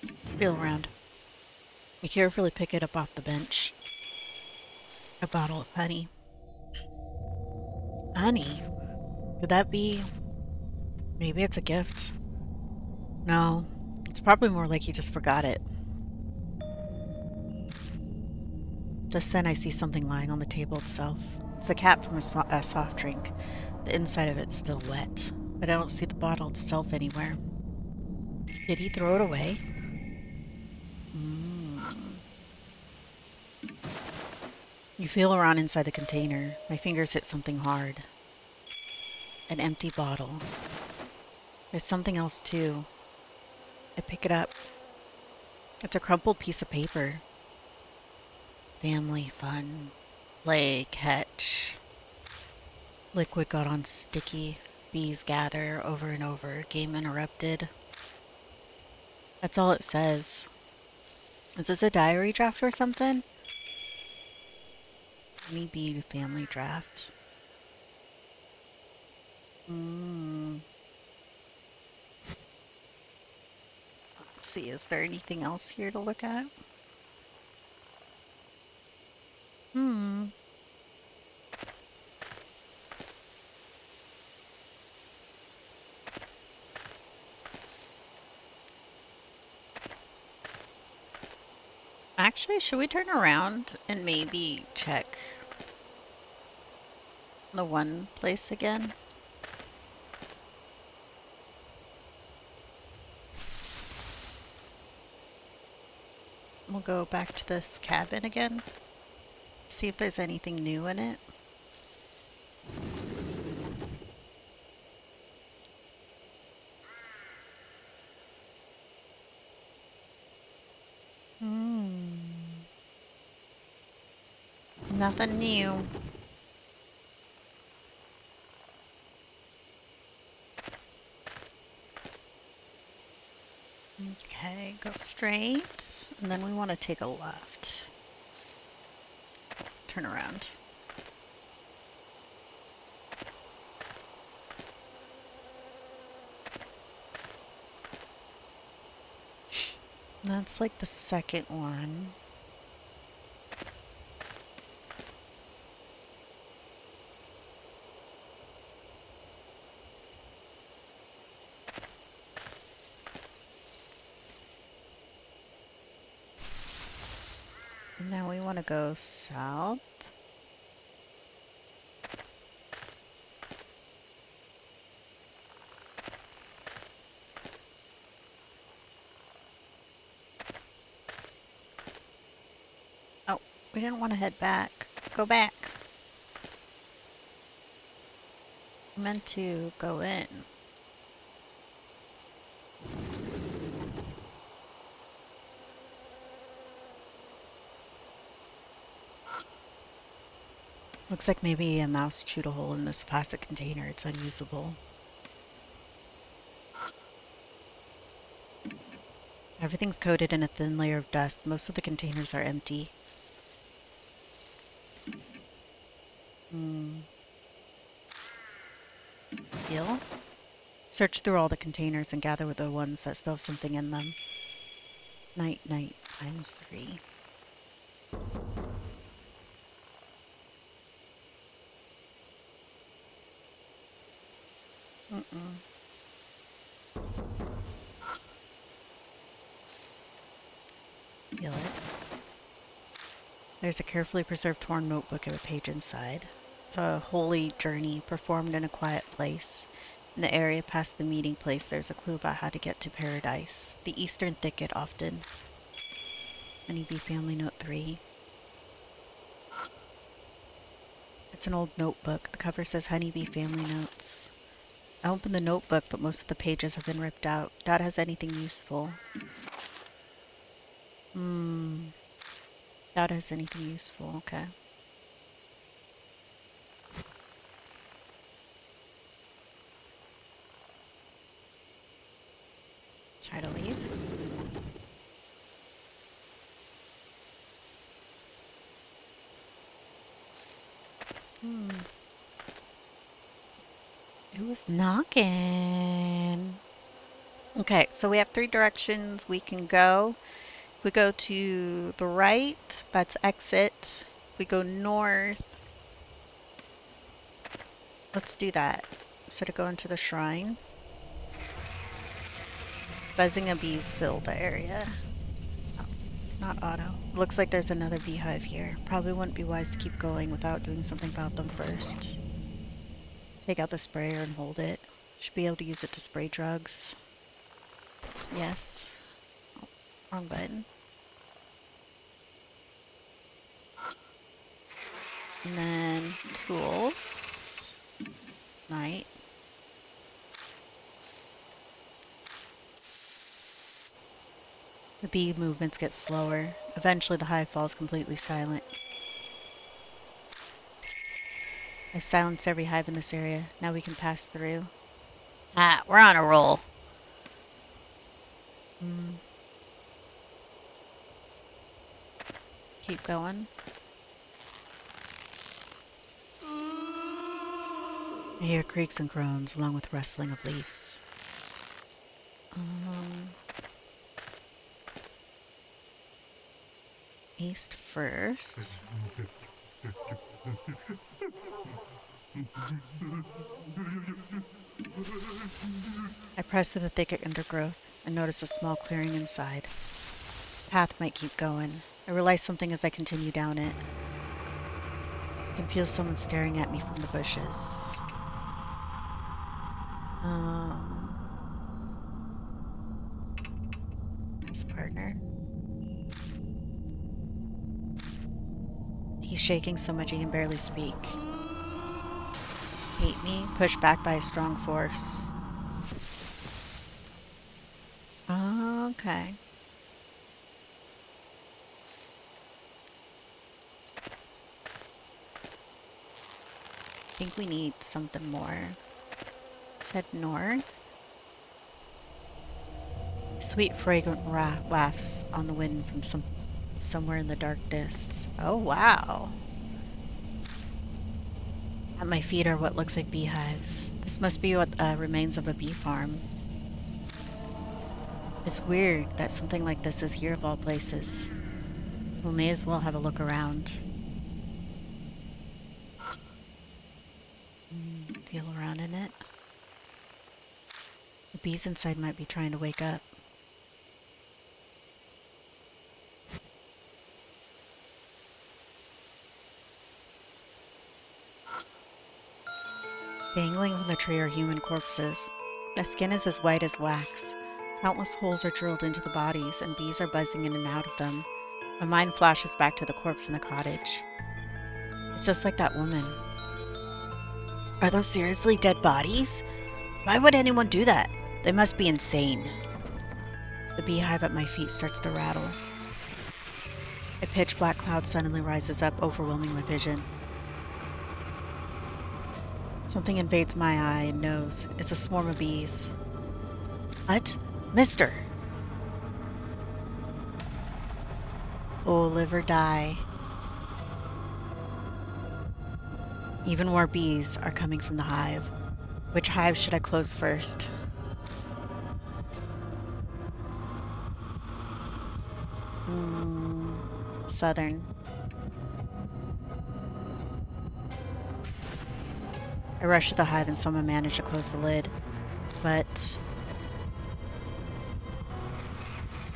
Let's feel around. I carefully pick it up off the bench. A bottle of honey. Honey? Could that be... Maybe it's a gift. No, it's probably more like he just forgot it. Just then I see something lying on the table itself. It's the cap from a soft drink. The inside of it's still wet, but I don't see the bottle itself anywhere. Did he throw it away? Mm. You feel around inside the container. My fingers hit something hard. An empty bottle. There's something else too. I pick it up. It's a crumpled piece of paper. Family fun. Play catch. Liquid got on sticky. Bees gather over and over. Game interrupted. That's all it says. Is this a diary draft or something? Maybe a family draft. Let's see, is there anything else here to look at? Actually, should we turn around and maybe check the one place again? We'll go back to this cabin again. See if there's anything new in it. Nothing new. Okay, go straight, and then we want to take a left. Turn around. That's like the second one. Now we want to go south. Oh, we didn't want to head back. Go back. I meant to go in. Looks like maybe a mouse chewed a hole in this plastic container. It's unusable. Everything's coated in a thin layer of dust. Most of the containers are empty. Feel? Search through all the containers and gather with the ones that still have something in them. Night, night, times 3. Feel it. There's a carefully preserved torn notebook and a page inside. It's a holy journey performed in a quiet place. In the area past the meeting place, there's a clue about how to get to paradise. The eastern thicket often. Honeybee Family Note 3. It's an old notebook. The cover says Honeybee Family Notes. I opened the notebook, but most of the pages have been ripped out. Doubt it has anything useful. Doubt it has anything useful. Okay. Try to leave. Who was knocking? Okay, so we have 3 directions we can go. If we go to the right, that's exit. If we go north, let's do that. Instead of going to the shrine. Buzzing of bees fill the area. Oh, not auto. Looks like there's another beehive here. Probably wouldn't be wise to keep going without doing something about them first. Take out the sprayer and hold it. Should be able to use it to spray drugs. Yes. Oh, wrong button. And then tools. Night. The bee movements get slower. Eventually the hive falls completely silent. I've silenced every hive in this area. Now we can pass through. Ah, we're on a roll. Keep going. I hear creaks and groans along with rustling of leaves. East first. I press through the thick undergrowth and notice a small clearing inside. The path might keep going. I realize something as I continue down it. I can feel someone staring at me from the bushes. His partner. He's shaking so much he can barely speak. Hate me, pushed back by a strong force. Okay. I think we need something more. Let's head north. Sweet fragrant wafts on the wind from somewhere in the darkness. Oh wow. At my feet are what looks like beehives. This must be what remains of a bee farm. It's weird that something like this is here of all places. We may as well have a look around. Feel around in it. The bees inside might be trying to wake up. Dangling from the tree are human corpses. The skin is as white as wax. Countless holes are drilled into the bodies, and bees are buzzing in and out of them. My mind flashes back to the corpse in the cottage. It's just like that woman. Are those seriously dead bodies? Why would anyone do that? They must be insane. The beehive at my feet starts to rattle. A pitch black cloud suddenly rises up, overwhelming my vision. Something invades my eye and nose. It's a swarm of bees. What? Mister! Oh, live or die. Even more bees are coming from the hive. Which hive should I close first? Southern. I rush to the hive and someone managed to close the lid, but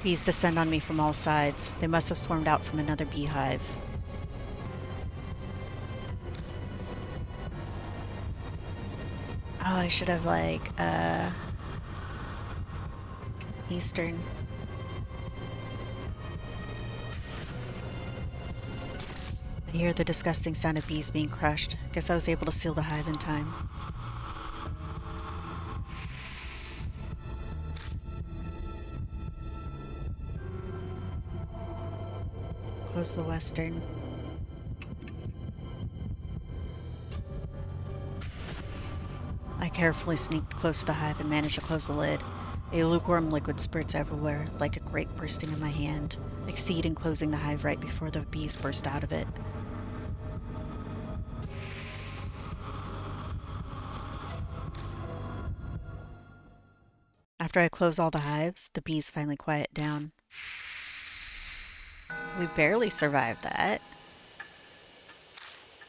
bees descend on me from all sides. They must have swarmed out from another beehive. Oh, I should have Eastern. I hear the disgusting sound of bees being crushed. Guess I was able to seal the hive in time. Close the western. I carefully sneaked close to the hive and managed to close the lid. A lukewarm liquid spurts everywhere, like a grape bursting in my hand. I succeed in closing the hive right before the bees burst out of it. After I close all the hives, the bees finally quiet down. We barely survived that.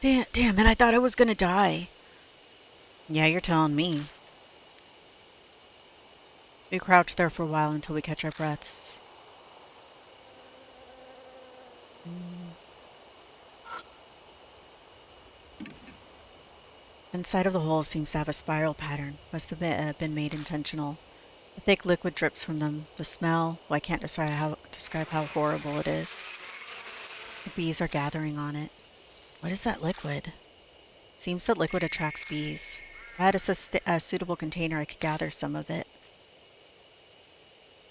Damn it, I thought I was gonna die. Yeah, you're telling me. We crouch there for a while until we catch our breaths. Mm. Inside of the hole seems to have a spiral pattern. Must have been made intentional. A thick liquid drips from them. The smell, well, I can't describe how horrible it is. The bees are gathering on it. What is that liquid? Seems that liquid attracts bees. If I had a suitable container, I could gather some of it.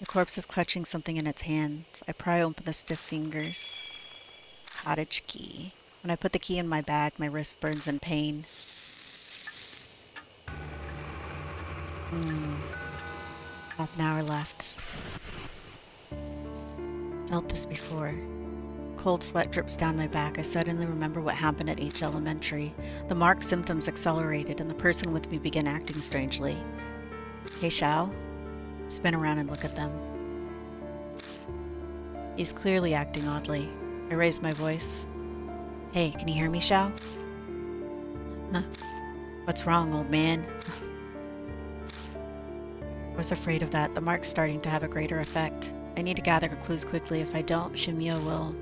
The corpse is clutching something in its hands. I pry open the stiff fingers. Cottage key. When I put the key in my bag, my wrist burns in pain. Half an hour left. Felt this before. Cold sweat drips down my back. I suddenly remember what happened at H Elementary. The marked symptoms accelerated, and the person with me began acting strangely. Hey, Xiao. Spin around and look at them. He's clearly acting oddly. I raise my voice. Hey, can you hear me, Xiao? Huh? What's wrong, old man? I was afraid of that. The mark's starting to have a greater effect. I need to gather clues quickly. If I don't, Shimiya will.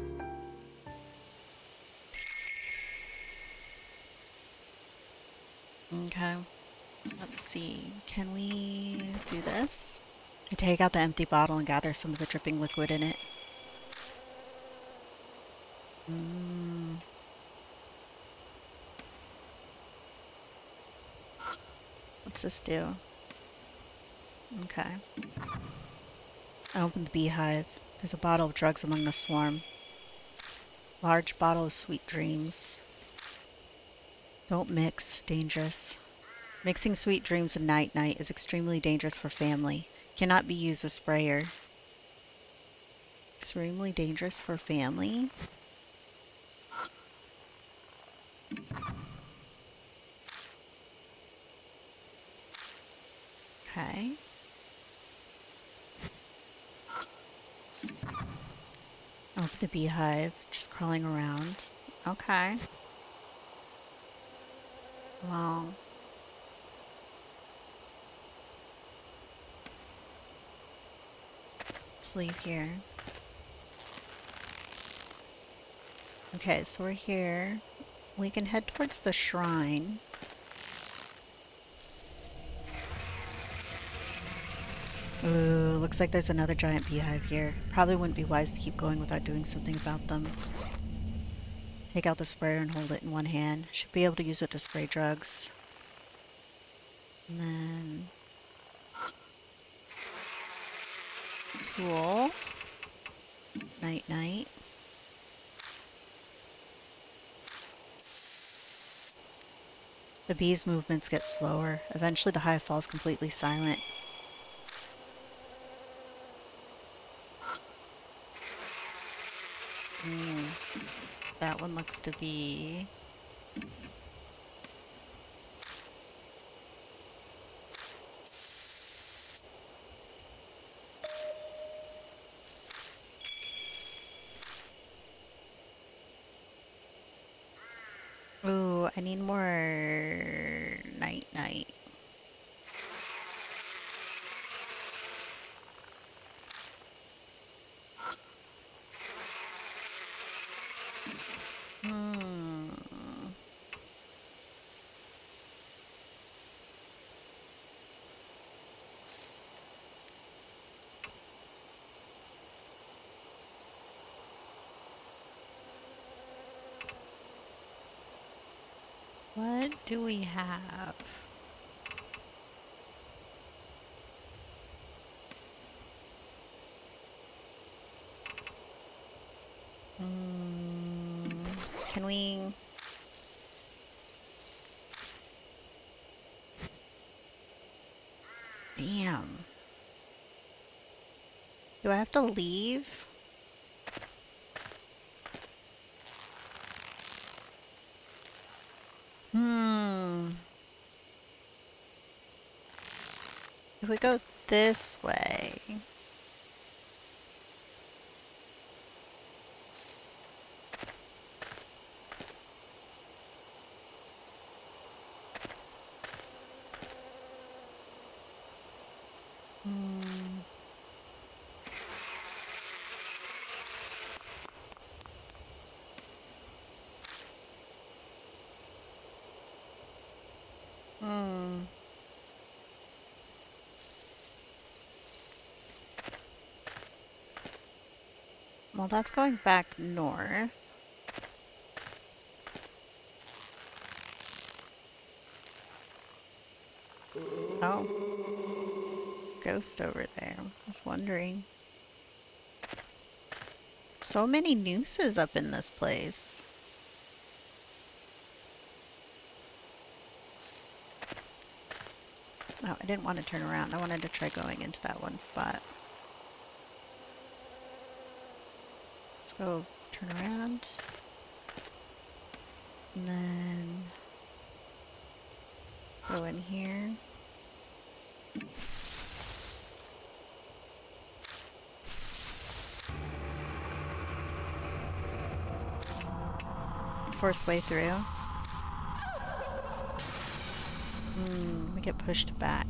Okay. Let's see. Can we do this? I take out the empty bottle and gather some of the dripping liquid in it. What's this do? Okay. I open the beehive. There's a bottle of drugs among the swarm. Large bottle of sweet dreams. Don't mix. Dangerous. Mixing sweet dreams and night-night is extremely dangerous for family. Cannot be used with sprayer. Extremely dangerous for family? Okay. Open the beehive. Just crawling around. Okay. Well. Let's leave here. Okay, so we're here. We can head towards the shrine. Ooh, looks like there's another giant beehive here. Probably wouldn't be wise to keep going without doing something about them. Take out the sprayer and hold it in one hand. Should be able to use it to spray drugs. And then... Cool. Night-night. The bees' movements get slower. Eventually the hive falls completely silent. That one looks to be... Ooh, I need more night-night. What do we have? Can we... Damn. Do I have to leave? If we go this way... Hmm. Well, that's going back north. Oh, ghost over there. I was wondering. So many nooses up in this place. Oh, I didn't want to turn around. I wanted to try going into that one spot. Let's go turn around. And then go in here. Force way through. We get pushed back.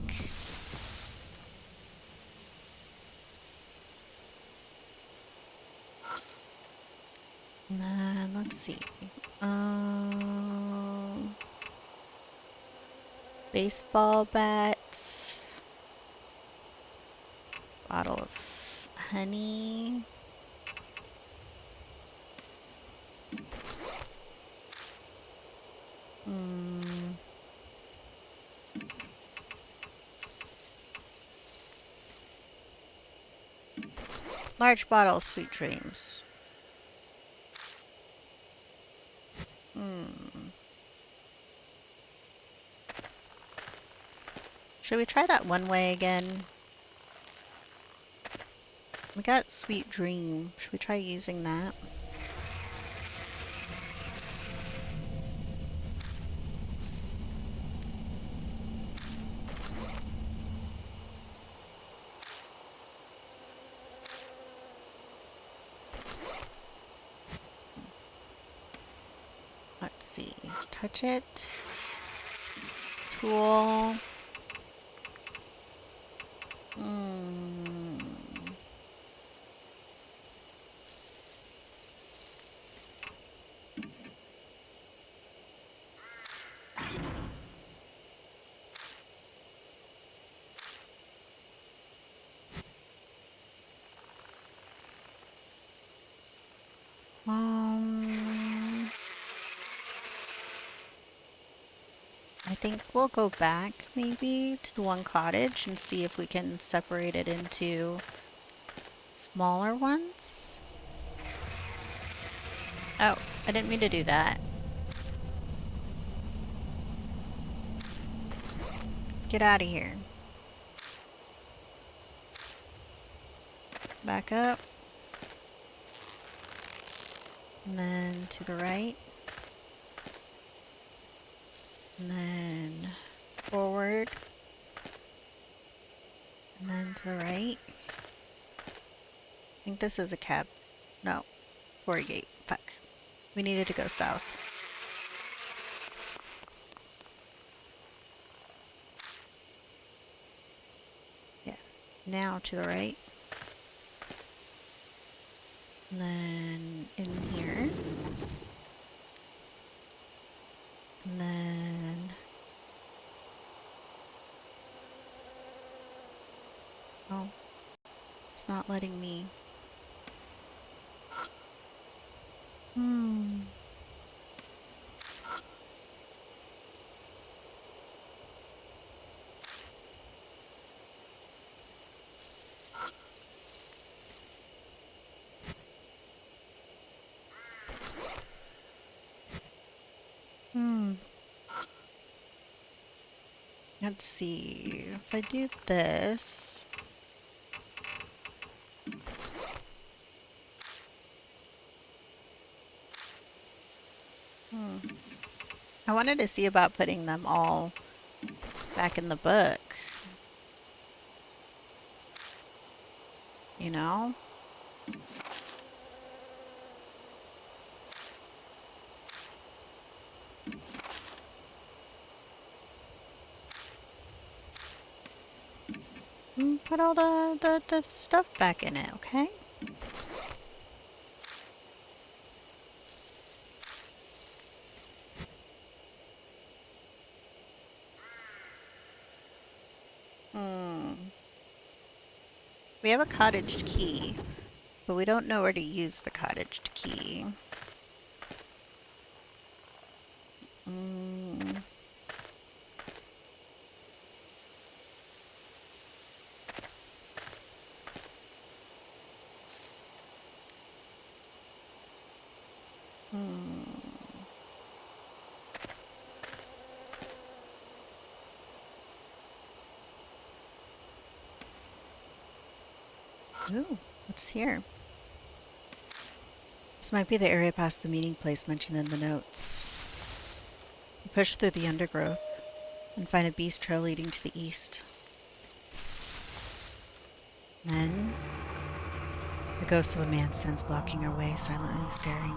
And then let's see. Baseball bat. Bottle of honey. Large bottle of sweet dreams. Should we try that one way again? We got sweet dream. Should we try using that? Let's see. Touch it. Tool. I think we'll go back maybe to the one cottage and see if we can separate it into smaller ones. Oh, I didn't mean to do that. Let's get out of here. Back up. And then to the right. And then forward. And then to the right. I think this is a cab. No. Quarry gate. Fuck. We needed to go south. Yeah. Now to the right. And then in here. And then... Oh. It's not letting me... Let's see. If I do this... I wanted to see about putting them all back in the book. You know? Put all the stuff back in it, okay? We have a cottaged key, but we don't know where to use the cottaged key. Mm. Ooh, what's here? This might be the area past the meeting place mentioned in the notes. We push through the undergrowth and find a beast trail leading to the east. Then, the ghost of a man stands blocking our way, silently staring.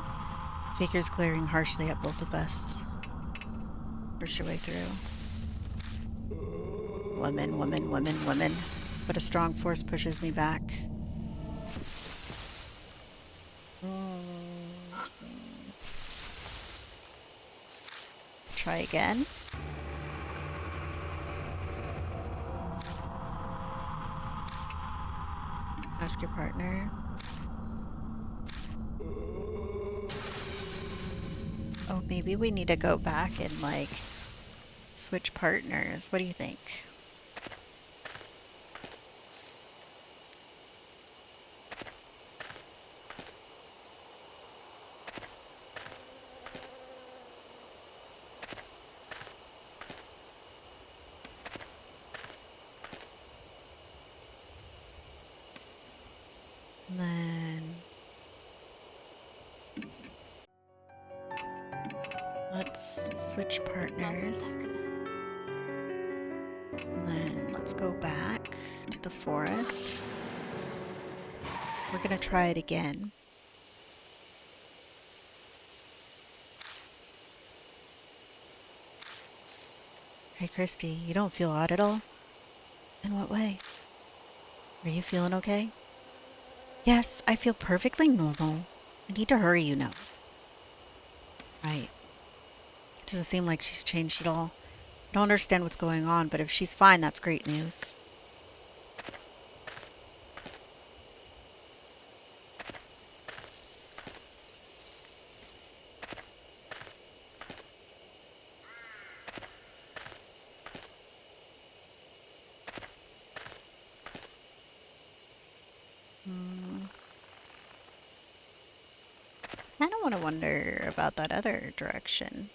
Figures glaring harshly at both of us. Push your way through. Woman, woman, woman, woman. But a strong force pushes me back. Try again. Ask your partner. Oh, maybe we need to go back and, like, switch partners. What do you think? And then let's switch partners. And then let's go back to the forest. We're gonna try it again. Hey, Christy, you don't feel odd at all? In what way? Are you feeling okay? Yes, I feel perfectly normal. I need to hurry, you know. Right. Doesn't seem like she's changed at all. I don't understand what's going on, but if she's fine, that's great news. I don't want to wonder about that other direction.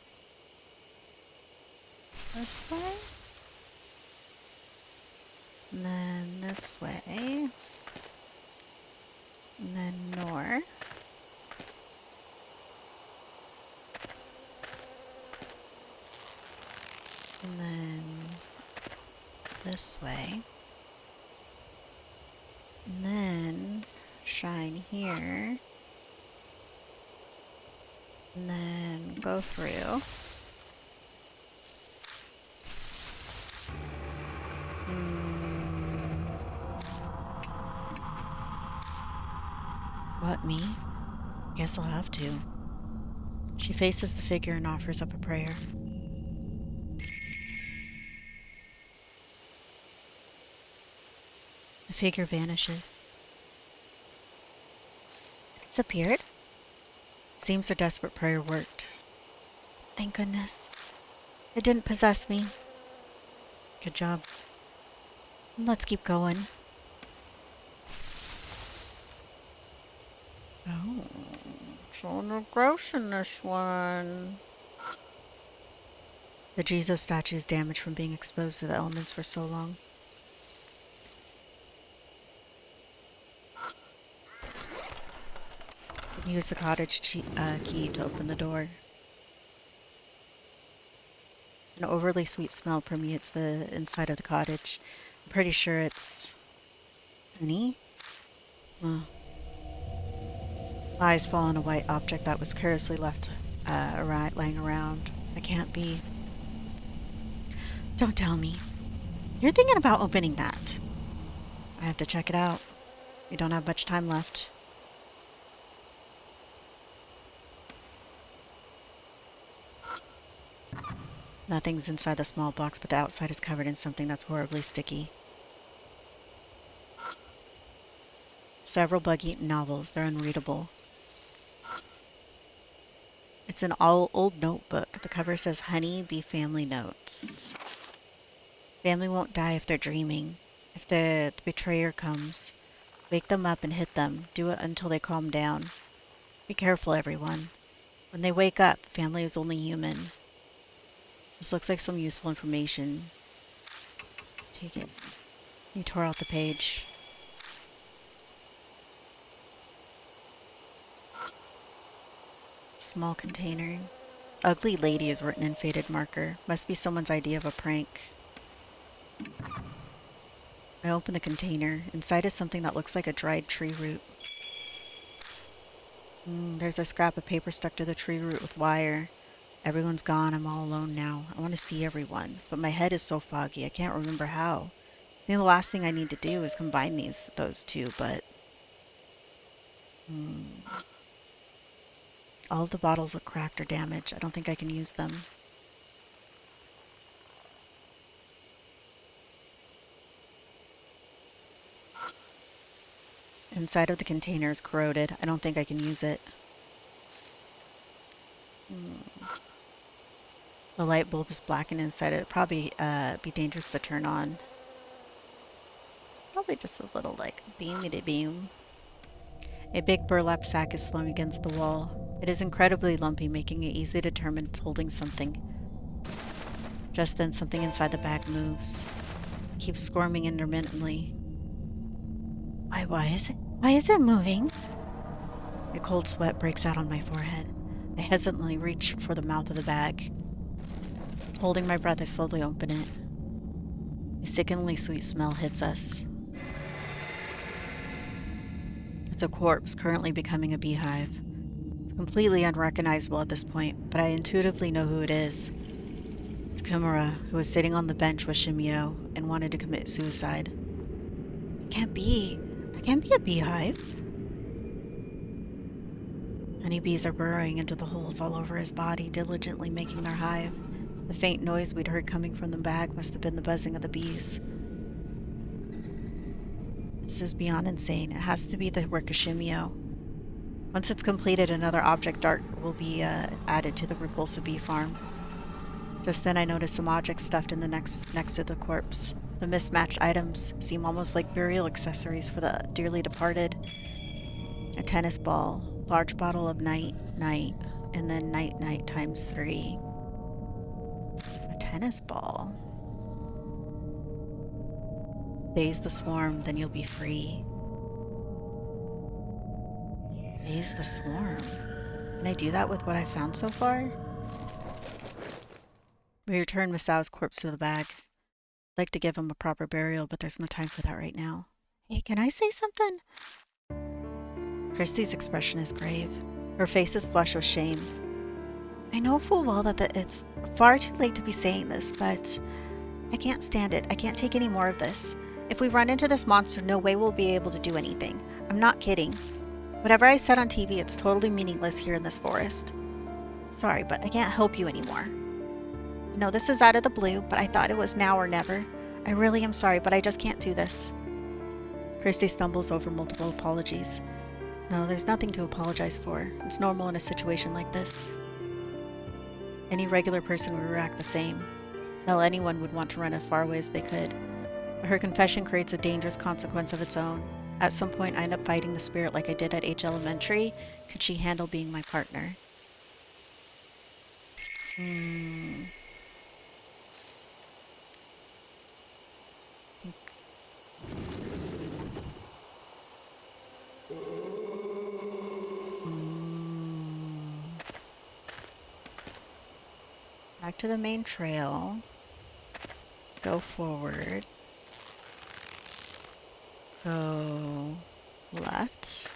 This way? And then this way. And then north. And then this way. And then shine here. And then go through. What, me? Guess I'll have to. She faces the figure and offers up a prayer. The figure vanishes. It disappeared? Seems her desperate prayer worked. Thank goodness. It didn't possess me. Good job. Let's keep going. Oh, so no gross in this one. The Jesus statue is damaged from being exposed to the elements for so long. Use the cottage key to open the door. An overly sweet smell permeates the inside of the cottage. I'm pretty sure it's honey. Eyes fall on a white object that was carelessly left laying around. It can't be. Don't tell me. You're thinking about opening that. I have to check it out. We don't have much time left. Nothing's inside the small box, but the outside is covered in something that's horribly sticky. Several bug-eaten novels. They're unreadable. It's an old notebook. The cover says, Honey Bee Family Notes. Family won't die if they're dreaming. If the betrayer comes, wake them up and hit them. Do it until they calm down. Be careful, everyone. When they wake up, family is only human. This looks like some useful information. Take it. He tore out the page. Small container. Ugly lady is written in faded marker. Must be someone's idea of a prank. I open the container. Inside is something that looks like a dried tree root. There's a scrap of paper stuck to the tree root with wire. Everyone's gone. I'm all alone now. I want to see everyone, but my head is so foggy. I can't remember how. I think the last thing I need to do is combine those two, but all of the bottles look cracked or damaged. I don't think I can use them. Inside of the container is corroded. I don't think I can use it. The light bulb is blackened inside. It'd probably be dangerous to turn on. Probably just a little like beam. A big burlap sack is slung against the wall. It is incredibly lumpy, making it easy to determine it's holding something. Just then, something inside the bag moves. It keeps squirming intermittently. Why is it moving? A cold sweat breaks out on my forehead. I hesitantly reach for the mouth of the bag. Holding my breath, I slowly open it. A sickeningly sweet smell hits us. It's a corpse, currently becoming a beehive. It's completely unrecognizable at this point, but I intuitively know who it is. It's Kimura, who was sitting on the bench with Shimio and wanted to commit suicide. That can't be a beehive. Honeybees are burrowing into the holes all over his body, diligently making their hive. The faint noise we'd heard coming from the bag must have been the buzzing of the bees. This is beyond insane. It has to be the work of Shimio. Once it's completed, another object dart will be added to the repulsive bee farm. Just then I notice some objects stuffed in the next to the corpse. The mismatched items seem almost like burial accessories for the dearly departed. A tennis ball, large bottle of night, and then night times 3. A tennis ball. Daze the swarm, then you'll be free. Daze the swarm. Can I do that with what I found so far? We return Masao's corpse to the bag. I'd like to give him a proper burial, but there's no time for that right now. Hey, can I say something? Christy's expression is grave. Her face is flushed with shame. I know full well that it's far too late to be saying this, but I can't stand it. I can't take any more of this. If we run into this monster, no way we'll be able to do anything. I'm not kidding. Whatever I said on TV, it's totally meaningless here in this forest. Sorry, but I can't help you anymore. I know this is out of the blue, but I thought it was now or never. I really am sorry, but I just can't do this. Christy stumbles over multiple apologies. No, there's nothing to apologize for. It's normal in a situation like this. Any regular person would react the same. Hell, anyone would want to run as far away as they could. But her confession creates a dangerous consequence of its own. At some point, I end up fighting the spirit like I did at H Elementary. Could she handle being my partner? Back to the main trail. Go forward. Go left.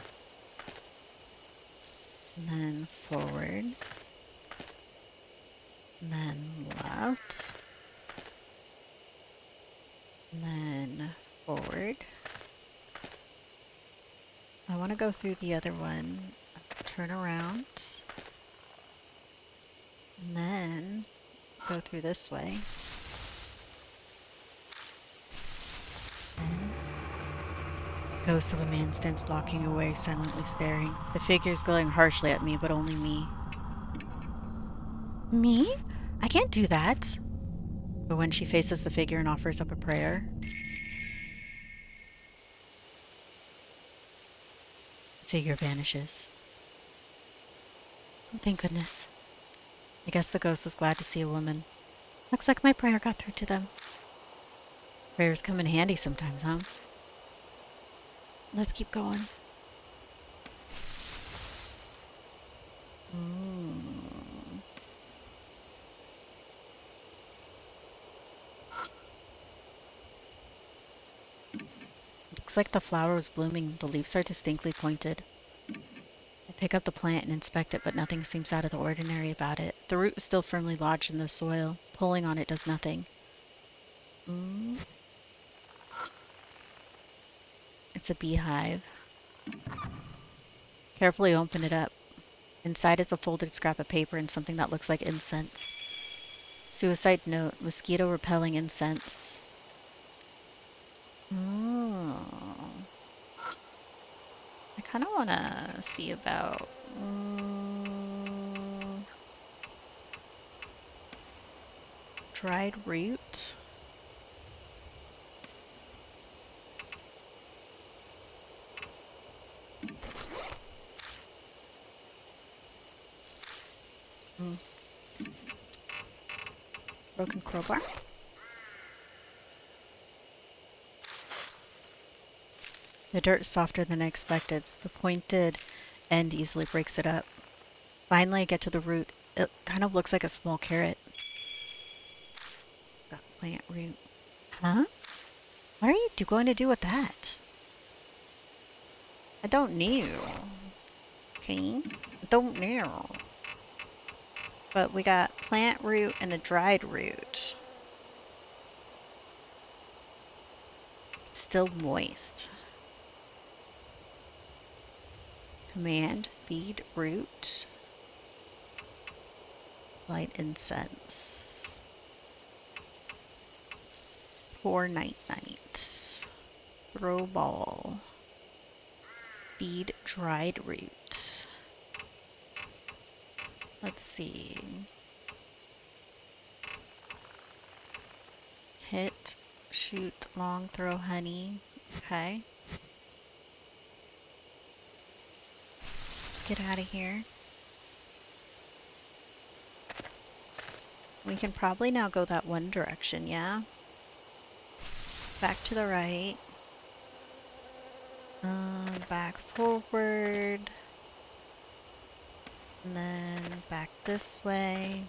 And then forward. And then left. And then forward. I want to go through the other one. Turn around. And then go through this way. Ghost of a man stands blocking away, silently staring. The figure is glaring harshly at me, but only me. Me? I can't do that. But when she faces the figure and offers up a prayer, the figure vanishes. Oh, thank goodness. I guess the ghost was glad to see a woman. Looks like my prayer got through to them. Prayers come in handy sometimes, huh? Let's keep going. Mm. Looks like the flower was blooming. The leaves are distinctly pointed. I pick up the plant and inspect it, but nothing seems out of the ordinary about it. The root is still firmly lodged in the soil. Pulling on it does nothing. Mm. It's a beehive. Carefully open it up. Inside is a folded scrap of paper and something that looks like incense. Suicide note, mosquito repelling incense. Oh. I kind of want to see about dried root. Mm. Broken crowbar. The dirt is softer than I expected. The pointed end easily breaks it up. Finally, I get to the root. It kind of looks like a small carrot. Got plant root. Huh? What are you going to do with that? I don't know. Okay? I don't know. But we got plant root and a dried root. It's still moist. Command feed root. Light incense. Pour night night. Throw ball. Feed dried root. Let's see. Hit, shoot, long throw honey. Okay. Let's get out of here. We can probably now go that one direction, yeah? Back to the right. Back forward. And then back this way.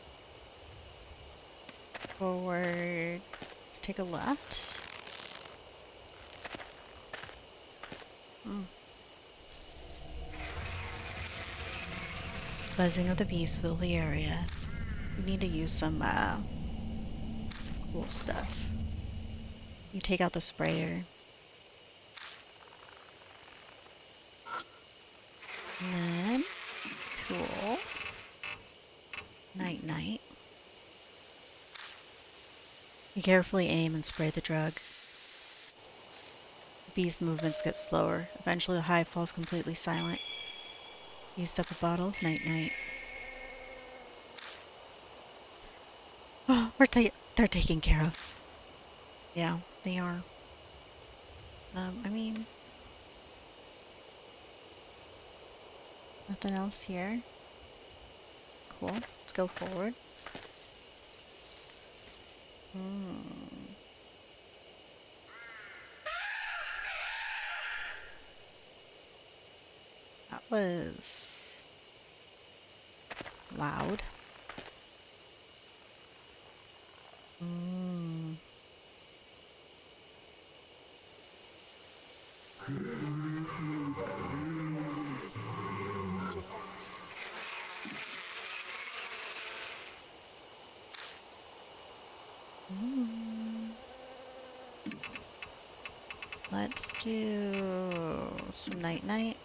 Forward. Let's take a left. Buzzing of the bees fill the area. We need to use some cool stuff. You take out the sprayer. And then, cool. Night night. You carefully aim and spray the drug. The bee's movements get slower. Eventually the hive falls completely silent. Used up a bottle. Night night. Oh, they're taken care of. Yeah, they are. I mean, nothing else here. Cool. Let's go forward. That was loud. Let's do some night night.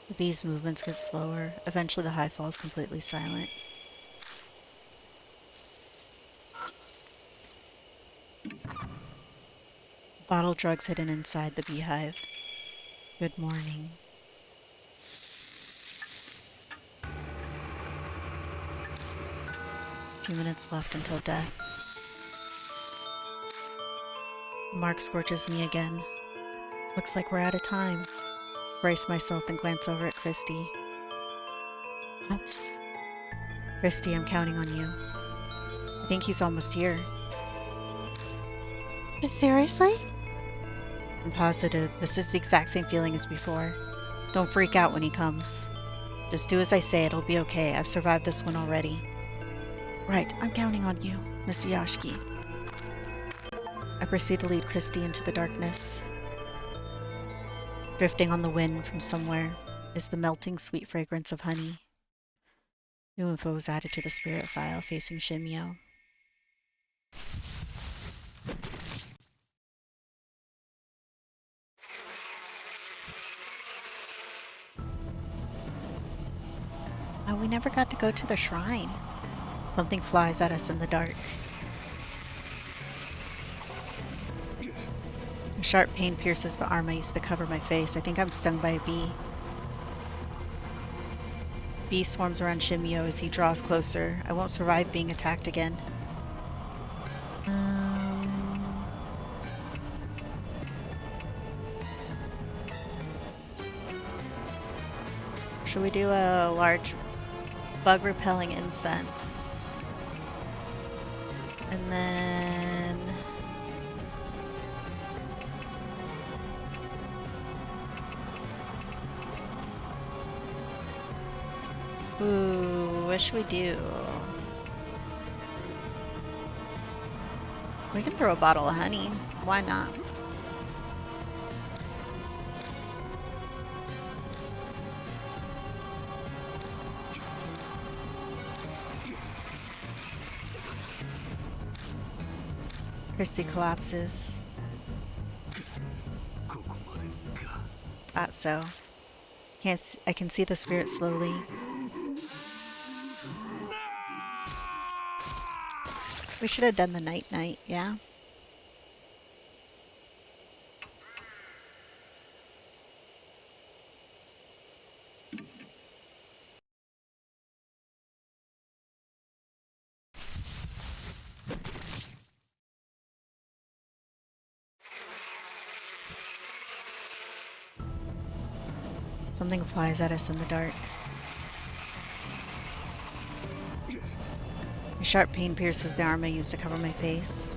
The bee's movements get slower. Eventually the hive falls completely silent. Bottle drugs hidden inside the beehive. Good morning. A few minutes left until death. Mark scorches me again. Looks like we're out of time. Brace myself and glance over at Christy. What? Christy, I'm counting on you. I think he's almost here. Seriously? I'm positive this is the exact same feeling as before. Don't freak out when he comes. Just do as I say, it'll be okay. I've survived this one already. Right, I'm counting on you, Mr. Yashiki. I proceed to lead Christy into the darkness. Drifting on the wind from somewhere is the melting sweet fragrance of honey. New info was added to the spirit file facing Shimio. Oh, we never got to go to the shrine. Something flies at us in the dark. A sharp pain pierces the arm I used to cover my face. I think I'm stung by a bee. Bee swarms around Shimio as he draws closer. I won't survive being attacked again. Should we do a large bug repelling incense? And then ooh, what should we do? We can throw a bottle of honey. Why not? Christy collapses. Thought so. I can see the spirit slowly. We should have done the night-night, yeah? Something flies at us in the dark. A sharp pain pierces the arm I used to cover my face.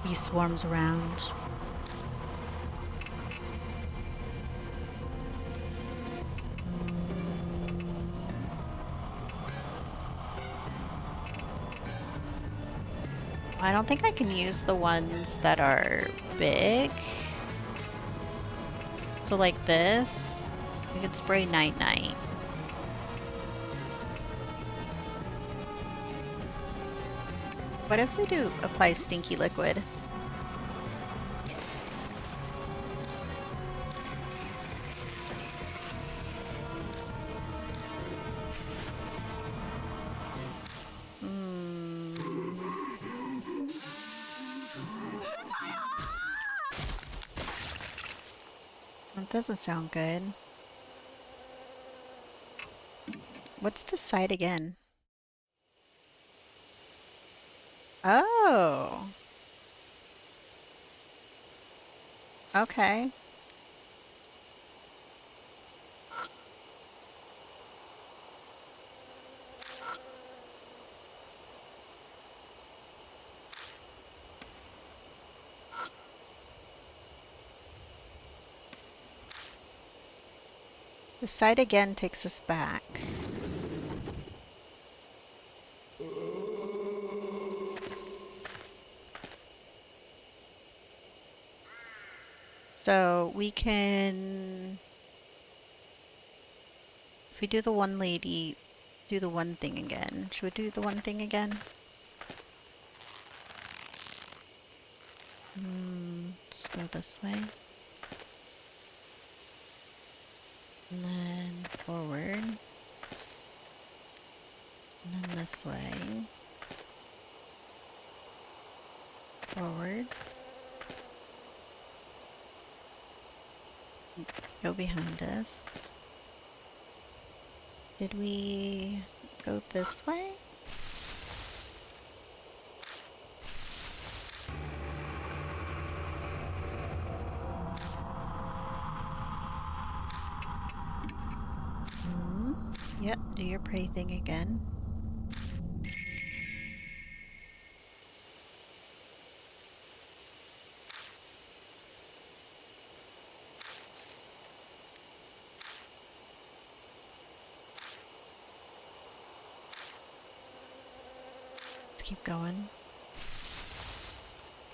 He swarms around. I don't think I can use the ones that are big. So like this, we could spray night-night. What if we do apply stinky liquid? That doesn't sound good. What's decide again? Oh. Okay. Decide again takes us back. So we can, if we do the one lady, do the one thing again. Should we do the one thing again? Let's go this way. And then forward. And then this way. Forward. Go behind us. Did we go this way? Yep, do your pray thing again. Let's keep going.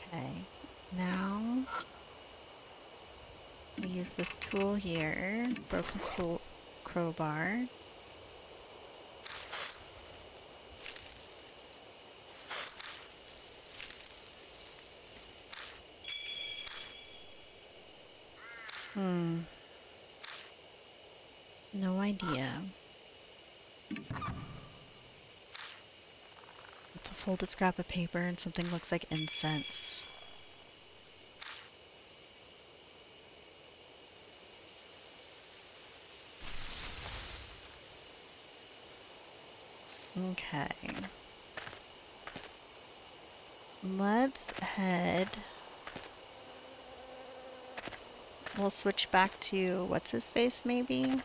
Okay, now we use this tool here, broken crowbar. No idea. It's a folded scrap of paper and something looks like incense. Okay. Let's head. We'll switch back to what's his face maybe?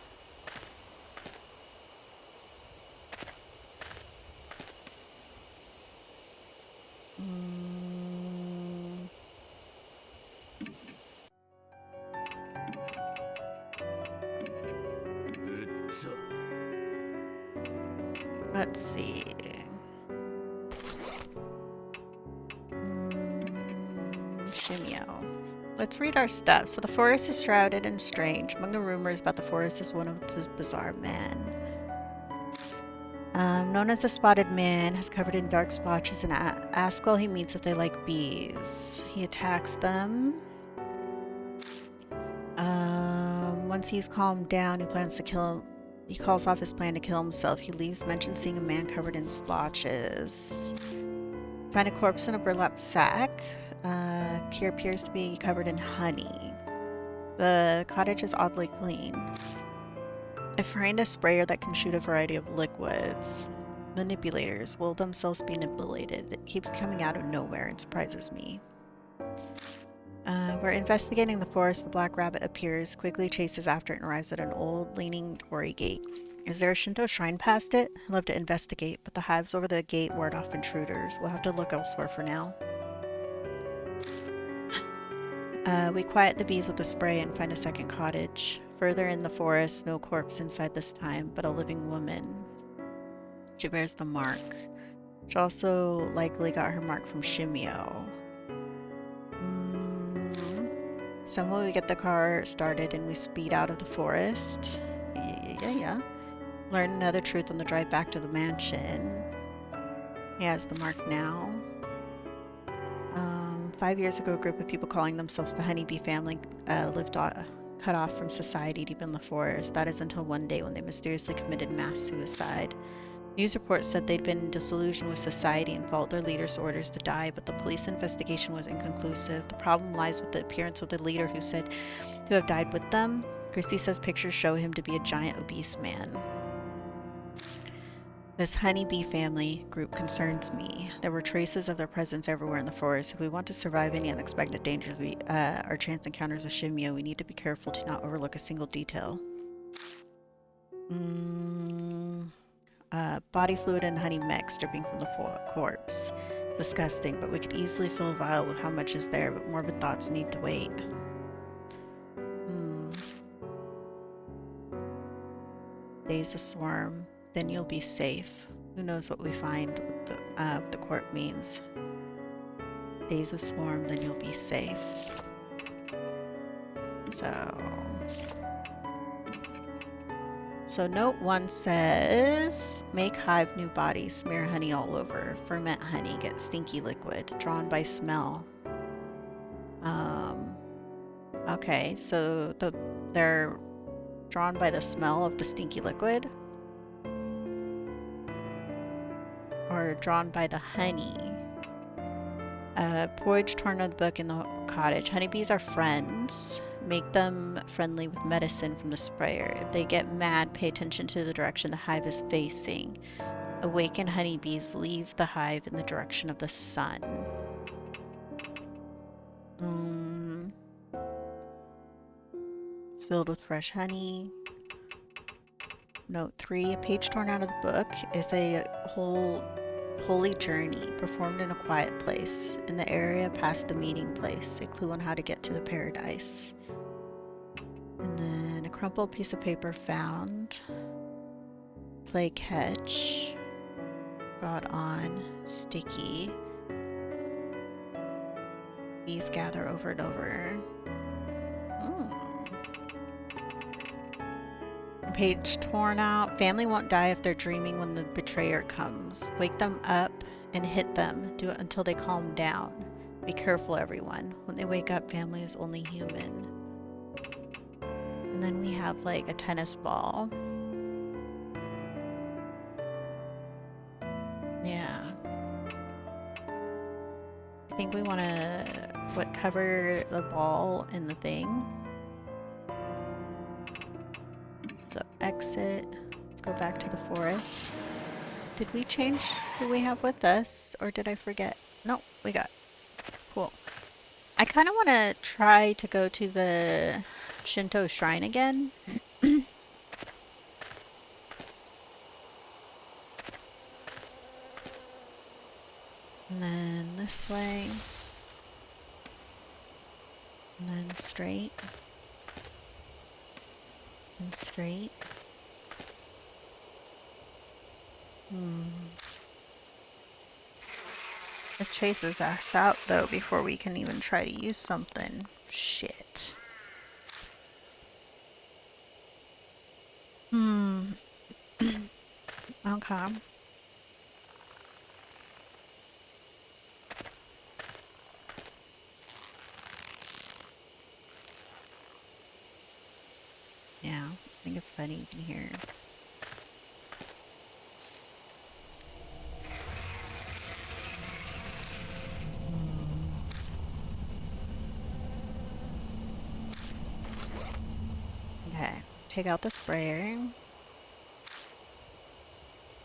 Let's see. Shimio. Let's read our stuff. So the forest is shrouded and strange. Among the rumors about the forest is one of this bizarre man. Known as the Spotted Man, has covered in dark splotches and asks all he meets if they like bees. He attacks them. Once he's calmed down, he plans to kill him. He calls off his plan to kill himself. He leaves, mentions seeing a man covered in splotches. Find a corpse in a burlap sack. Here appears to be covered in honey. The cottage is oddly clean. I find a sprayer that can shoot a variety of liquids. Manipulators will themselves be manipulated. It keeps coming out of nowhere and surprises me. We're investigating the forest. The black rabbit appears, quickly chases after it, and arrives at an old, leaning torii gate. Is there a Shinto shrine past it? I'd love to investigate, but the hives over the gate ward off intruders. We'll have to look elsewhere for now. We quiet the bees with a spray and find a second cottage. Further in the forest, no corpse inside this time, but a living woman. She bears the mark. She also likely got her mark from Shimio. Somewhere we get the car started and we speed out of the forest. Yeah. Learn another truth on the drive back to the mansion. He has the mark now. 5 years ago, a group of people calling themselves the Honeybee family lived cut off from society deep in the forest. That is until one day when they mysteriously committed mass suicide. News reports said they'd been disillusioned with society and followed their leader's orders to die, but the police investigation was inconclusive. The problem lies with the appearance of the leader who said to have died with them. Christy says pictures show him to be a giant obese man. This honeybee family group concerns me. There were traces of their presence everywhere in the forest. If we want to survive any unexpected dangers or chance encounters with Shimio, we need to be careful to not overlook a single detail. Body fluid and honey mix dripping from the corpse. Disgusting, but we could easily fill a vial with how much is there, but morbid thoughts need to wait. Days a swarm, then you'll be safe. Who knows what we find with the corpse means. Days a swarm, then you'll be safe. So note 1 says, make hive new body, smear honey all over, ferment honey, get stinky liquid, drawn by smell. Okay, so they're drawn by the smell of the stinky liquid? Or drawn by the honey? Porridge torn out of the book in the cottage. Honeybees are friends. Make them friendly with medicine from the sprayer. If they get mad, pay attention to the direction the hive is facing. Awaken honeybees, leave the hive in the direction of the sun. It's filled with fresh honey. Note 3, a page torn out of the book is a holy journey performed in a quiet place in the area past the meeting place, a clue on how to get to the paradise. And then a crumpled piece of paper found. Play catch. Got on. Sticky. Bees gather over and over. Page torn out. Family won't die if they're dreaming when the betrayer comes. Wake them up and hit them. Do it until they calm down. Be careful, everyone. When they wake up, family is only human. And then we have like a tennis ball. Yeah. I think we want to cover the ball in the thing. So exit. Let's go back to the forest. Did we change who we have with us, or did I forget? No, we got. Cool. I kind of want to try to go to the Shinto shrine again. And then this way. And then straight. And straight. It chases us out though before we can even try to use something. Shit. Okay. Yeah, I think it's funny you can hear. Okay, take out the sprayer.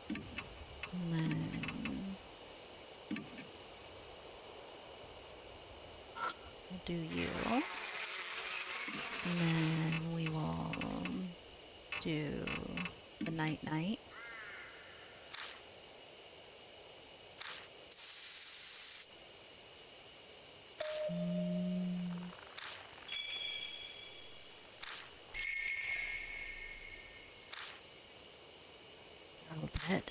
And then we'll do you. And then we will do the night-night. Oh, bed.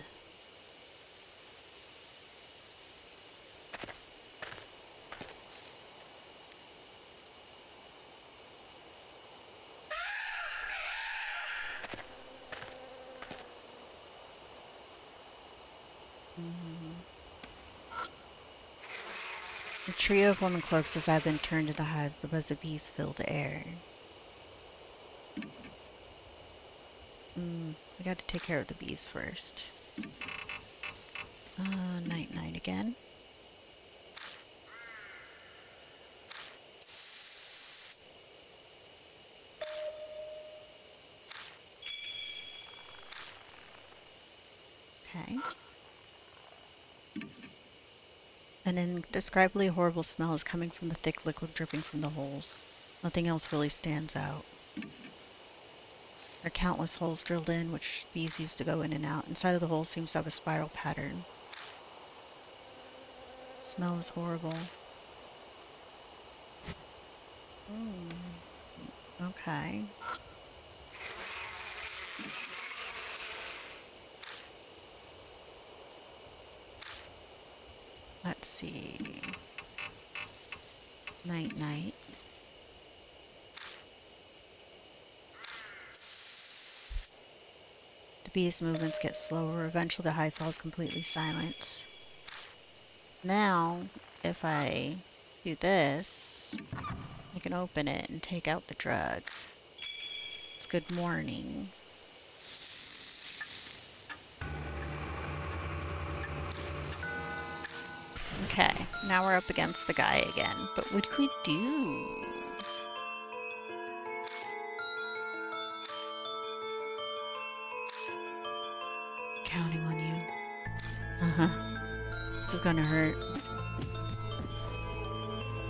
The trio of woman corpses have been turned into hives. The buzz of bees fill the air. We got to take care of the bees first. Night-night again. Okay. An indescribably horrible smell is coming from the thick liquid dripping from the holes. Nothing else really stands out. There are countless holes drilled in, which bees use to go in and out. Inside of the hole seems to have a spiral pattern. The smell is horrible. Okay. Let's see. Night-night. The bees' movements get slower. Eventually the hive falls completely silent. Now, if I do this, I can open it and take out the drug. It's good morning. Okay, now we're up against the guy again. But what do we do? Counting on you. Uh-huh. This is gonna hurt.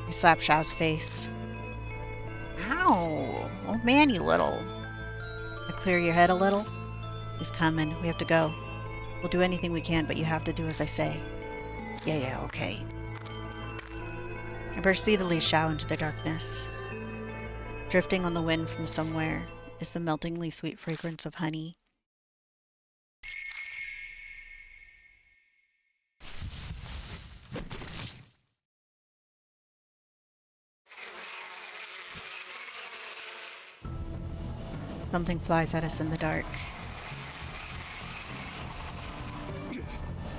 I slap Shao's face. Ow! Oh man, you little. I clear your head a little? He's coming. We have to go. We'll do anything we can, but you have to do as I say. Yeah, okay. I proceed to lead Shao into the darkness. Drifting on the wind from somewhere is the meltingly sweet fragrance of honey. Something flies at us in the dark.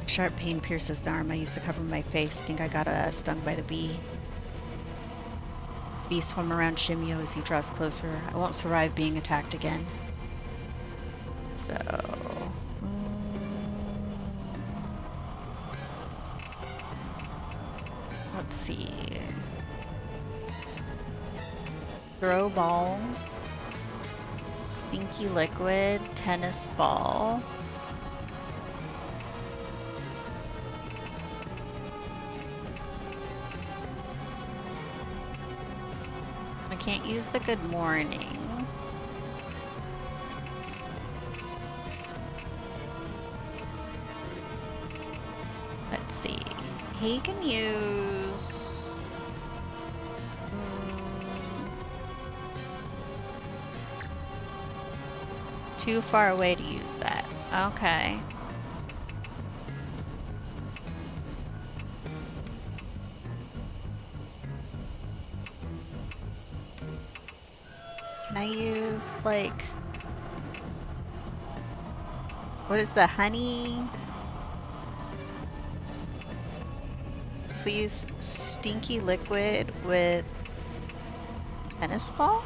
Sharp pain pierces the arm I used to cover my face. Think I got stung by the bee. Bees swim around Shimio as he draws closer. I won't survive being attacked again. So... let's see. Throw ball. Stinky liquid. Tennis ball. I can't use the good morning. Let's see. He can use... too far away to use that. Okay. Can I use, like... what is the honey? If we use stinky liquid with tennis ball?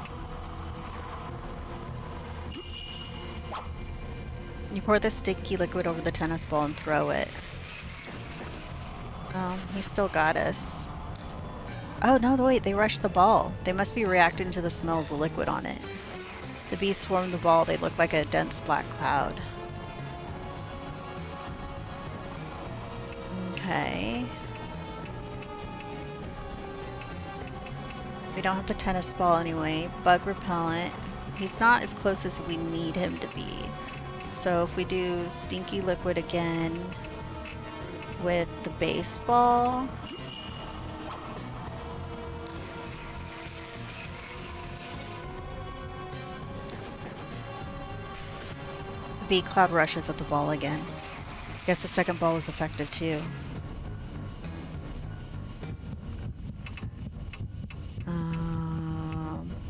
You pour the stinky liquid over the tennis ball and throw it. Oh, he still got us. Oh, no, wait, they rushed the ball. They must be reacting to the smell of the liquid on it. The bees swarmed the ball. They look like a dense black cloud. Okay. We don't have the tennis ball anyway. Bug repellent. He's not as close as we need him to be. So if we do stinky liquid again with the baseball. The bee cloud rushes at the ball again. Guess the second ball was effective too.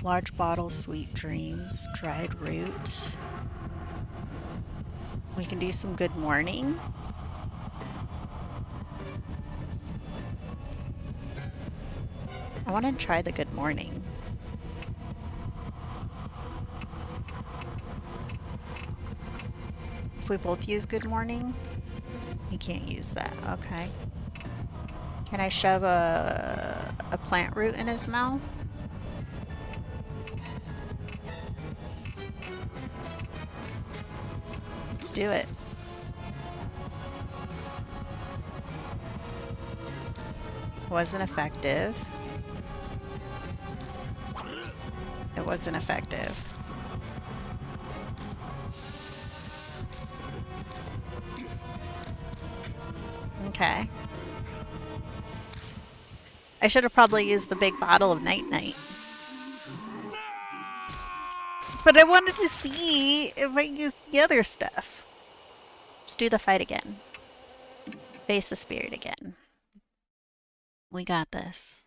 Large bottle, sweet dreams, dried root. We can do some good morning. I want to try the good morning. If we both use good morning, we can't use that. Okay. Can I shove a plant root in his mouth? Let's do it. Wasn't effective. It wasn't effective. Okay. I should have probably used the big bottle of Night Night. But I wanted to see if I used the other stuff. Let's do the fight again. Face the spirit again. We got this.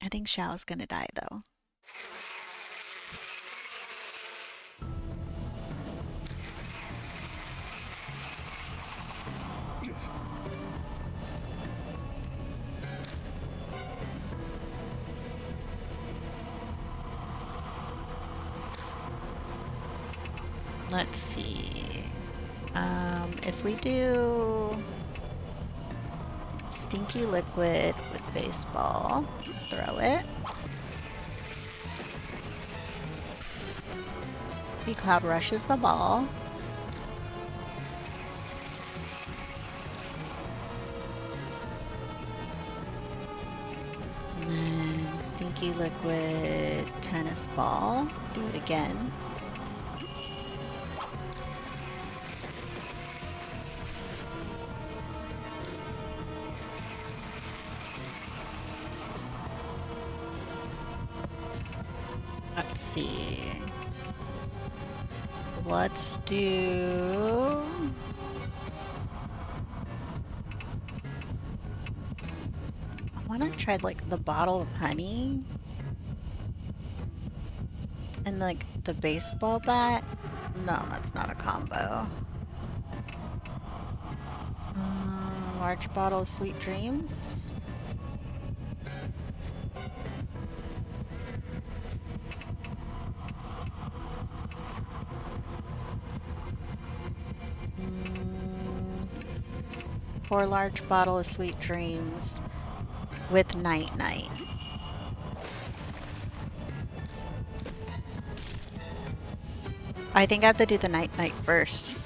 I think Xiao's gonna die though. Let's see. If we do stinky liquid with baseball, throw it. Cloud rushes the ball. And then stinky liquid tennis ball. Do it again. Let's see. Let's do... I want to try like the bottle of honey and like the baseball bat. No, that's not a combo. Large bottle of sweet dreams. Or large bottle of sweet dreams with night night. I think I have to do the night night first.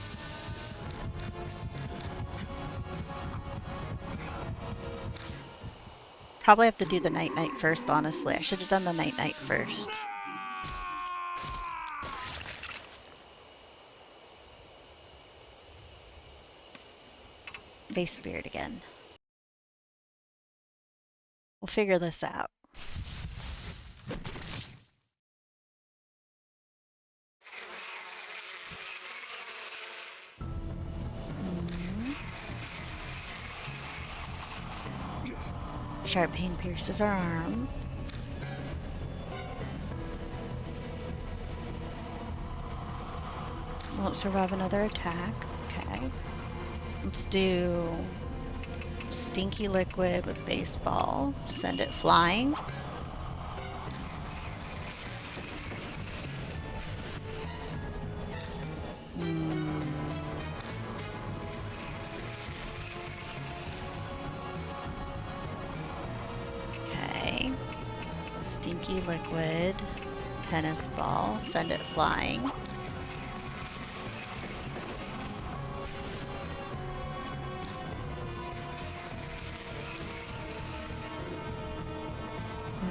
Probably have to do the night night first, honestly. I should have done the night night first. Base spirit again. We'll figure this out. Sharp pain pierces our arm. Won't survive another attack. Okay. Let's do stinky liquid with baseball. Send it flying. Okay. Stinky liquid. Tennis ball. Send it flying.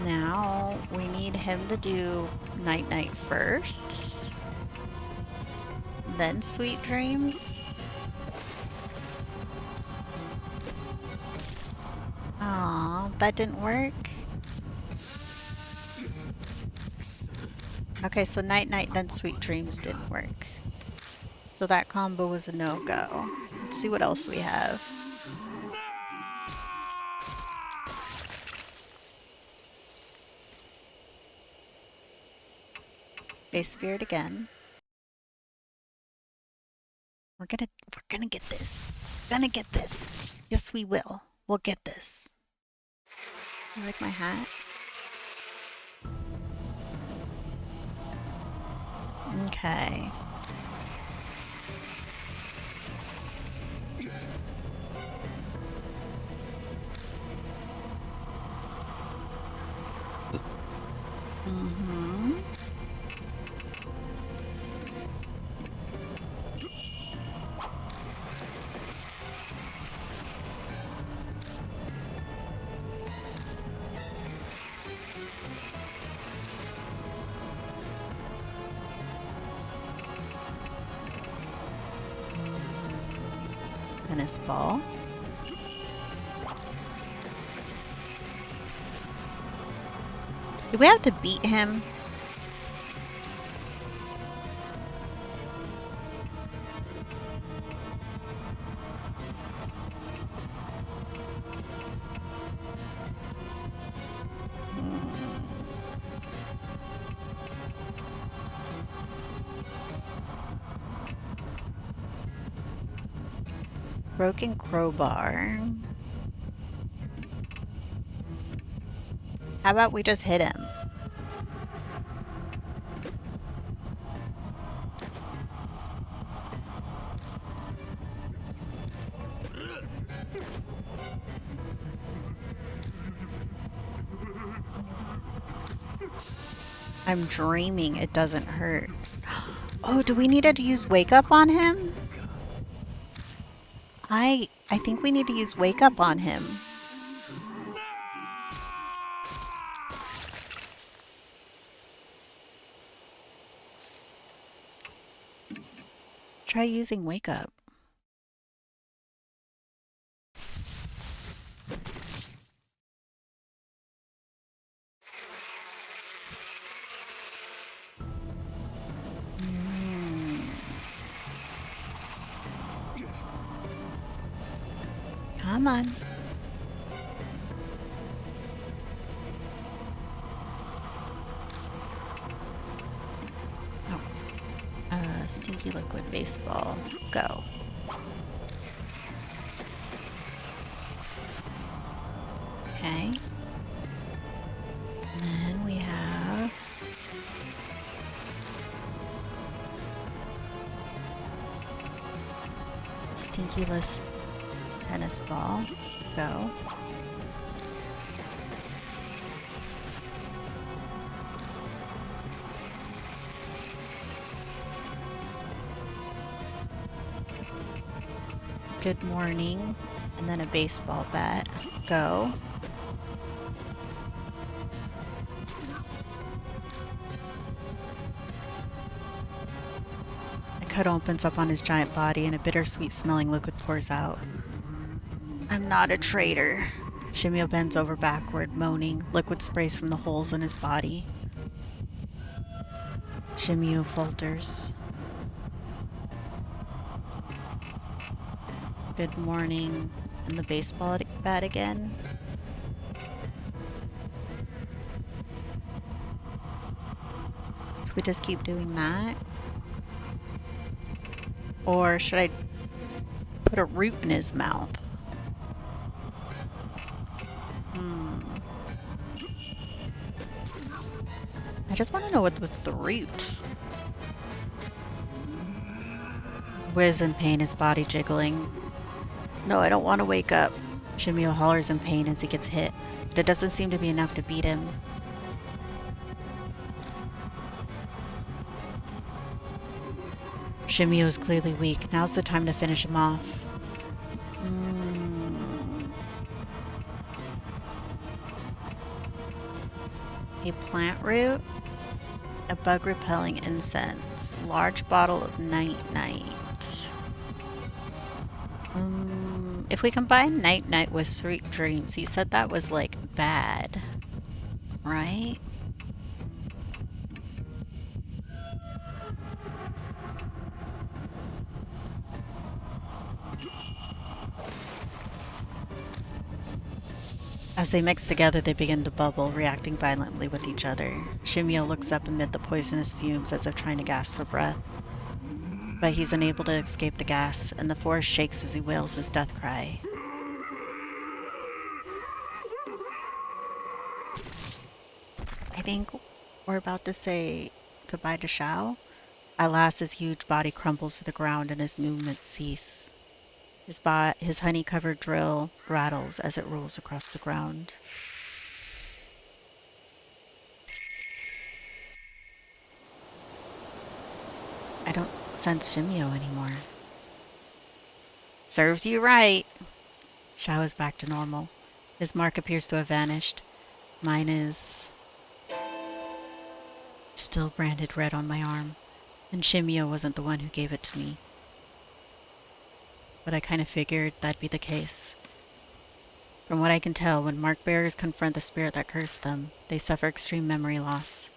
Now we need him to do night night first, then sweet dreams. Aw, that didn't work. Okay, so night night then sweet dreams didn't work. So that combo was a no-go. Let's see what else we have. Base spirit again. We're gonna get this. We're gonna get this. Yes, we will. We'll get this. You like my hat? Okay. Tennis ball. Do we have to beat him? Broken crowbar. How about we just hit him? I'm dreaming it doesn't hurt. Oh, do we need to use wake up on him? I think we need to use wake up on him. Try using wake up. Come on. Oh. Stinky liquid baseball. Go. Okay. And then we have Stinkyless tennis ball. Go. Good morning. And then a baseball bat. Go. A cut opens up on his giant body and a bittersweet smelling liquid pours out. I'm not a traitor. Shimio bends over backward, moaning. Liquid sprays from the holes in his body. Shimio falters. Good morning. And the baseball bat again. Should we just keep doing that? Or should I put a root in his mouth? I just want to know what was the root. Wiz in pain, his body jiggling. No, I don't want to wake up. Shimio hollers in pain as he gets hit, but it doesn't seem to be enough to beat him. Shimio is clearly weak. Now's the time to finish him off. A plant root, a bug repelling incense, large bottle of night-night. If we combine night-night with sweet dreams, he said that was like bad, right? As they mix together, they begin to bubble, reacting violently with each other. Shimio looks up amid the poisonous fumes as if trying to gasp for breath. But he's unable to escape the gas, and the forest shakes as he wails his death cry. I think we're about to say goodbye to Shao. At last, his huge body crumbles to the ground and his movements cease. His honey-covered drill rattles as it rolls across the ground. I don't sense Shimio anymore. Serves you right. Shao is back to normal. His mark appears to have vanished. Mine is still branded red on my arm. And Shimio wasn't the one who gave it to me. But I kind of figured that'd be the case. From what I can tell, when mark bearers confront the spirit that cursed them, they suffer extreme memory loss.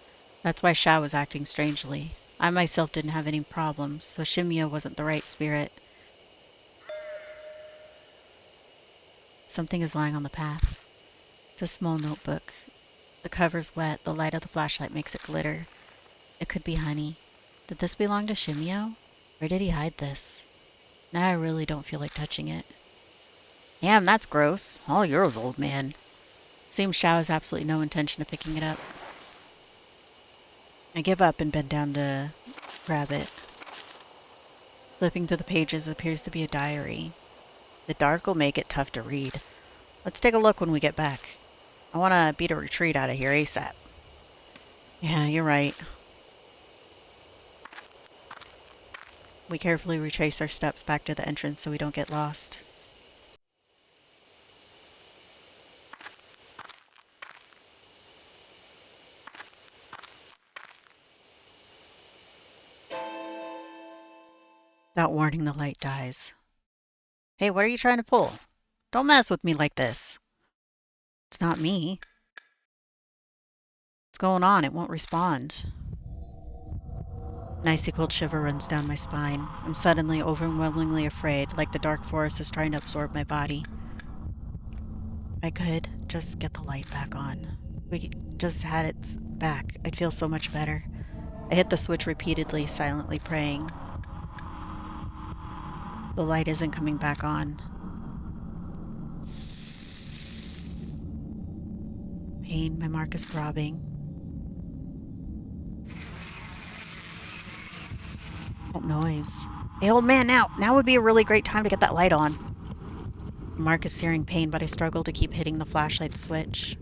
That's why Shao was acting strangely. I myself didn't have any problems, so Shimio wasn't the right spirit. Something is lying on the path. It's a small notebook. The cover's wet. The light of the flashlight makes it glitter. It could be honey. Did this belong to Shimio? Where did he hide this? Now I really don't feel like touching it. Damn, that's gross. All yours, old man. Seems Shao has absolutely no intention of picking it up. I give up and bend down to grab it. Flipping through the pages appears to be a diary. The dark will make it tough to read. Let's take a look when we get back. I want to beat a retreat out of here ASAP. Yeah, you're right. We carefully retrace our steps back to the entrance so we don't get lost. Without warning, the light dies. Hey, what are you trying to pull? Don't mess with me like this. It's not me. What's going on? It won't respond. An icy cold shiver runs down my spine. I'm suddenly overwhelmingly afraid, like the dark forest is trying to absorb my body. If I could just get the light back on. We just had it back. I'd feel so much better. I hit the switch repeatedly, silently praying. The light isn't coming back on. Pain, my mark is throbbing. That noise. Hey, old man, now would be a really great time to get that light on. The mark is searing pain, but I struggle to keep hitting the flashlight switch.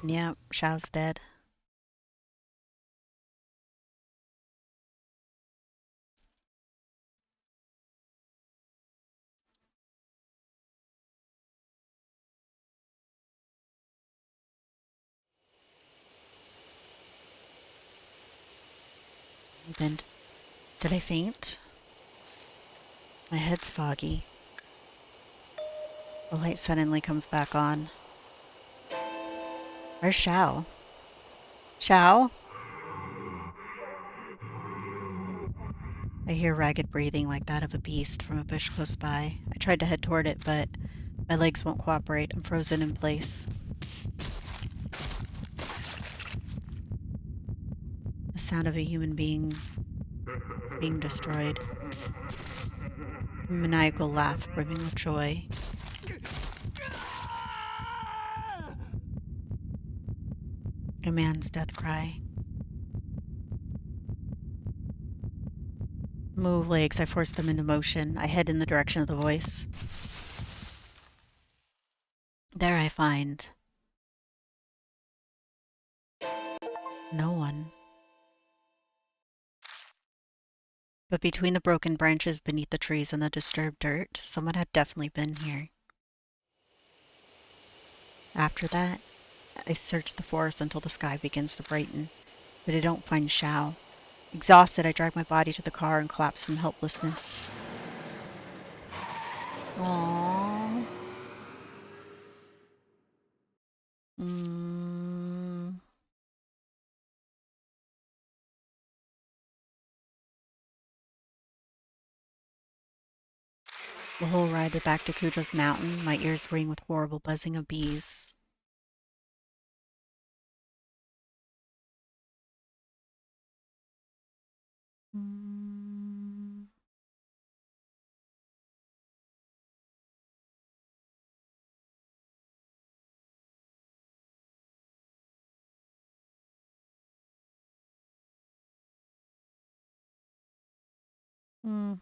Yep, Xiao's dead. Happened? Did I faint? My head's foggy. The light suddenly comes back on. Where's Xiao? Xiao? I hear ragged breathing like that of a beast from a bush close by. I tried to head toward it, but my legs won't cooperate. I'm frozen in place. The sound of a human being destroyed. A maniacal laugh brimming with joy. A man's death cry. Move legs, I force them into motion. I head in the direction of the voice. There I find no one. But between the broken branches beneath the trees and the disturbed dirt, someone had definitely been here. After that, I search the forest until the sky begins to brighten, but I don't find Xiao. Exhausted, I drag my body to the car and collapse from helplessness. Aww. Mm. The whole ride back to Kujo's mountain, my ears ring with horrible buzzing of bees. Mm. Mm.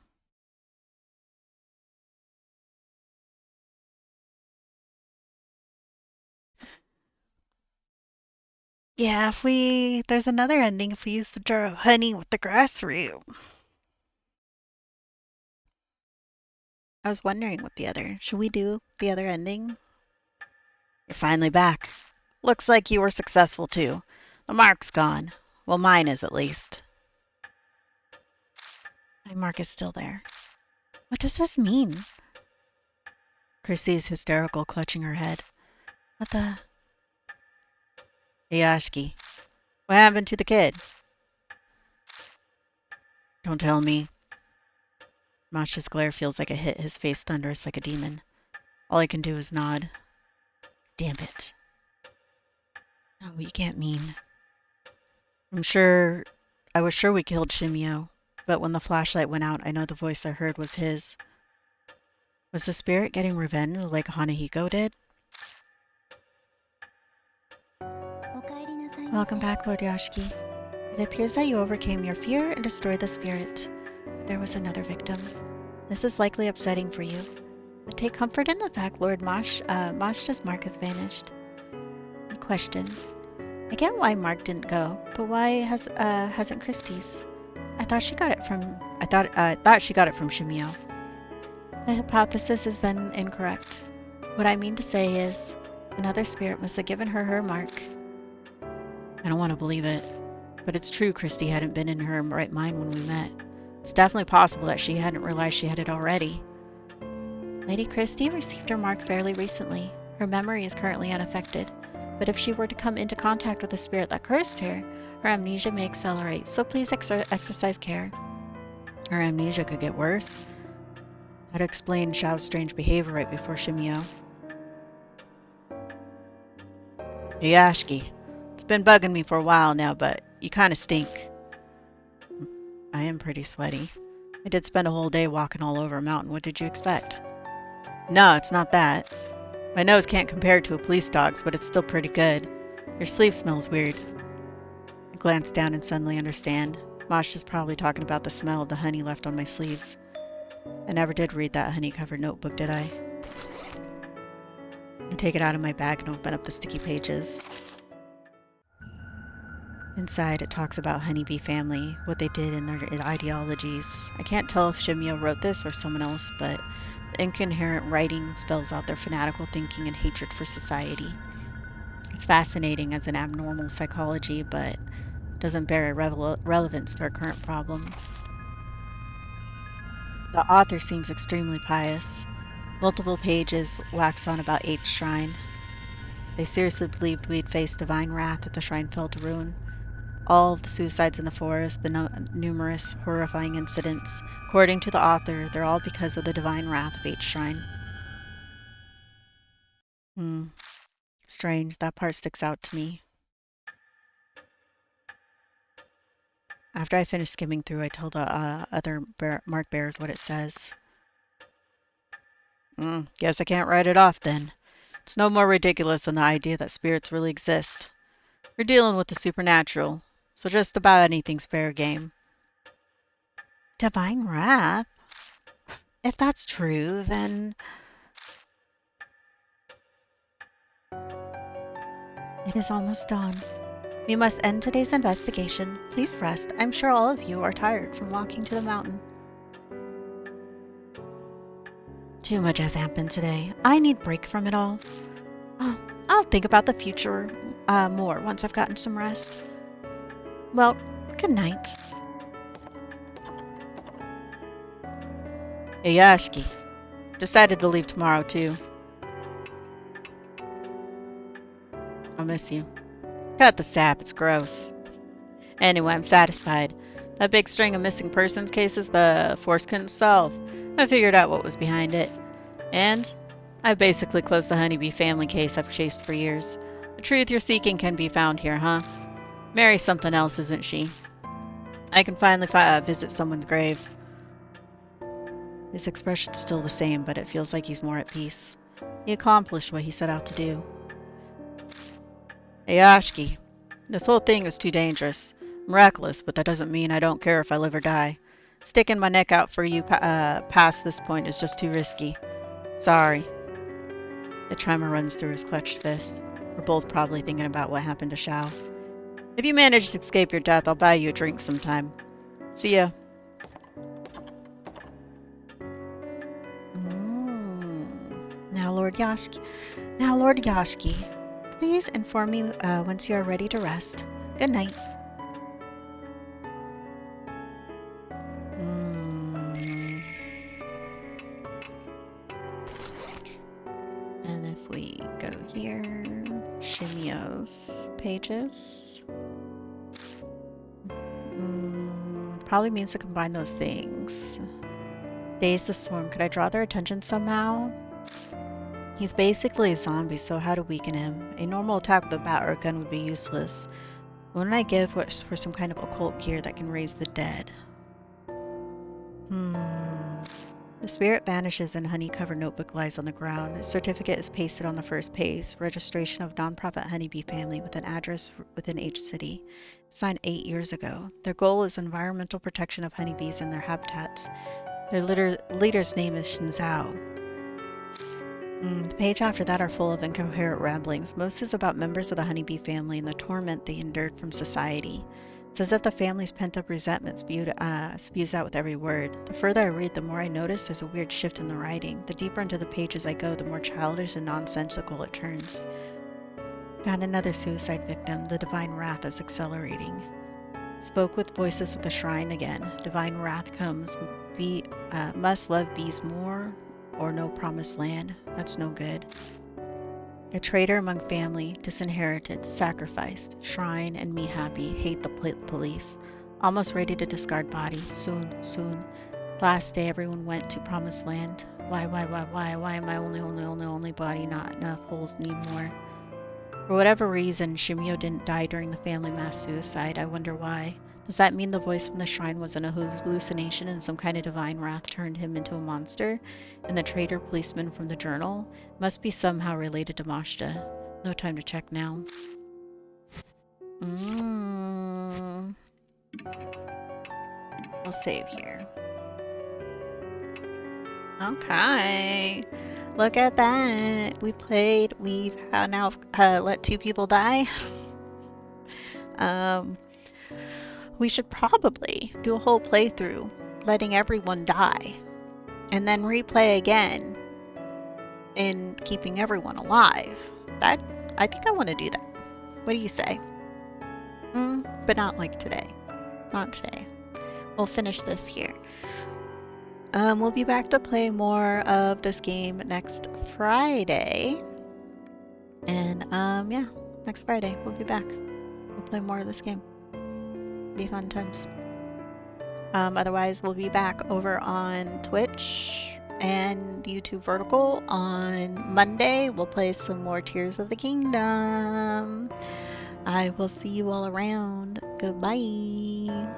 Yeah, there's another ending if we use the jar of honey with the grass root. I was wondering what should we do the other ending? You're finally back. Looks like you were successful too. The mark's gone. Well, mine is at least. My mark is still there. What does this mean? Chrissy is hysterical, clutching her head. What the? Hey, Ashki. What happened to the kid? Don't tell me. Masha's glare feels like it hit his face thunderous like a demon. All I can do is nod. Damn it. No, you can't mean. I was sure we killed Shimio, but when the flashlight went out, I know the voice I heard was his. Was the spirit getting revenge like Hanahiko did? Welcome back, Lord Yashiki. It appears that you overcame your fear and destroyed the spirit. There was another victim. This is likely upsetting for you. But take comfort in the fact Lord Mashta's mark has vanished. Question. I get why Mark didn't go, but why hasn't Christie's? I thought she got it from Shimio. The hypothesis is then incorrect. What I mean to say is, another spirit must have given her her mark. I don't want to believe it, but it's true Christie hadn't been in her right mind when we met. It's definitely possible that she hadn't realized she had it already. Lady Christie received her mark fairly recently. Her memory is currently unaffected, but if she were to come into contact with the spirit that cursed her, her amnesia may accelerate, so please exercise care. Her amnesia could get worse. That'd explain Xiao's strange behavior right before Shimio. Hey, Ashki. It's been bugging me for a while now, but you kind of stink. I am pretty sweaty. I did spend a whole day walking all over a mountain. What did you expect? No, it's not that. My nose can't compare to a police dog's, but it's still pretty good. Your sleeve smells weird. I glance down and suddenly understand. Mashta's probably talking about the smell of the honey left on my sleeves. I never did read that honey-covered notebook, did I? I take it out of my bag and open up the sticky pages. Inside, it talks about Honeybee family, what they did in their ideologies. I can't tell if Shimio wrote this or someone else, but the incoherent writing spells out their fanatical thinking and hatred for society. It's fascinating as an abnormal psychology, but doesn't bear relevance to our current problem. The author seems extremely pious. Multiple pages wax on about H shrine. They seriously believed we'd face divine wrath if the shrine fell to ruin. All of the suicides in the forest, the numerous horrifying incidents, according to the author, they're all because of the divine wrath of H shrine. Strange, that part sticks out to me. After I finish skimming through, I tell the other mark bearers what it says. Guess I can't write it off then. It's no more ridiculous than the idea that spirits really exist. We're dealing with the supernatural, so just about anything's fair game. Divine wrath? If that's true, then... It is almost dawn. We must end today's investigation. Please rest. I'm sure all of you are tired from walking to the mountain. Too much has happened today. I need a break from it all. Oh, I'll think about the future more once I've gotten some rest. Well, good night. Hey, Yashki. Decided to leave tomorrow, too. I'll miss you. Cut the sap, it's gross. Anyway, I'm satisfied. That big string of missing persons cases the force couldn't solve. I figured out what was behind it. And I basically closed the Honeybee family case I've chased for years. The truth you're seeking can be found here, huh? Mary's something else, isn't she? I can finally visit someone's grave. His expression's still the same, but it feels like he's more at peace. He accomplished what he set out to do. Hey, Ashki. This whole thing is too dangerous. I'm reckless, but that doesn't mean I don't care if I live or die. Sticking my neck out for you past this point is just too risky. Sorry. The tremor runs through his clutched fist. We're both probably thinking about what happened to Xiao. If you manage to escape your death, I'll buy you a drink sometime. See ya. Now, Lord Yashki, please inform me once you are ready to rest. Good night. And if we go here, Shimio's pages. Probably means to combine those things. Daze the Swarm. Could I draw their attention somehow? He's basically a zombie, so how to weaken him? A normal attack with a bat or a gun would be useless. What would I give for some kind of occult gear that can raise the dead? The spirit vanishes and a honey-covered notebook lies on the ground. A certificate is pasted on the first page. Registration of nonprofit Honeybee family with an address within H city. Signed 8 years ago. Their goal is environmental protection of honeybees and their habitats. Their leader's name is Shinzao. The page after that are full of incoherent ramblings. Most is about members of the honeybee family and the torment they endured from society. It's as if the family's pent-up resentment spews out with every word. The further I read, the more I notice there's a weird shift in the writing. The deeper into the pages I go, the more childish and nonsensical it turns. Found another suicide victim. The divine wrath is accelerating. Spoke with voices at the shrine again. Divine wrath comes. Must love bees more or no promised land. That's no good. A traitor among family, disinherited, sacrificed, shrine and me happy, hate the police. Almost ready to discard body. Soon, soon. Last day everyone went to promised land. Why am I only body? Not enough holes, need more. For whatever reason, Shimio didn't die during the family mass suicide. I wonder why. Does that mean the voice from the shrine wasn't a hallucination and some kind of divine wrath turned him into a monster? And the traitor policeman from the journal must be somehow related to Mashta. No time to check now. I'll save here. Okay. Look at that. We've now let 2 people die. We should probably do a whole playthrough, letting everyone die, and then replay again and keeping everyone alive. I think I want to do that. What do you say? But not like today. Not today. We'll finish this here. We'll be back to play more of this game next Friday. And yeah, next Friday we'll be back. We'll play more of this game. Be fun times. Otherwise, we'll be back over on Twitch and YouTube Vertical on Monday. We'll play some more Tears of the Kingdom. I will see you all around. Goodbye.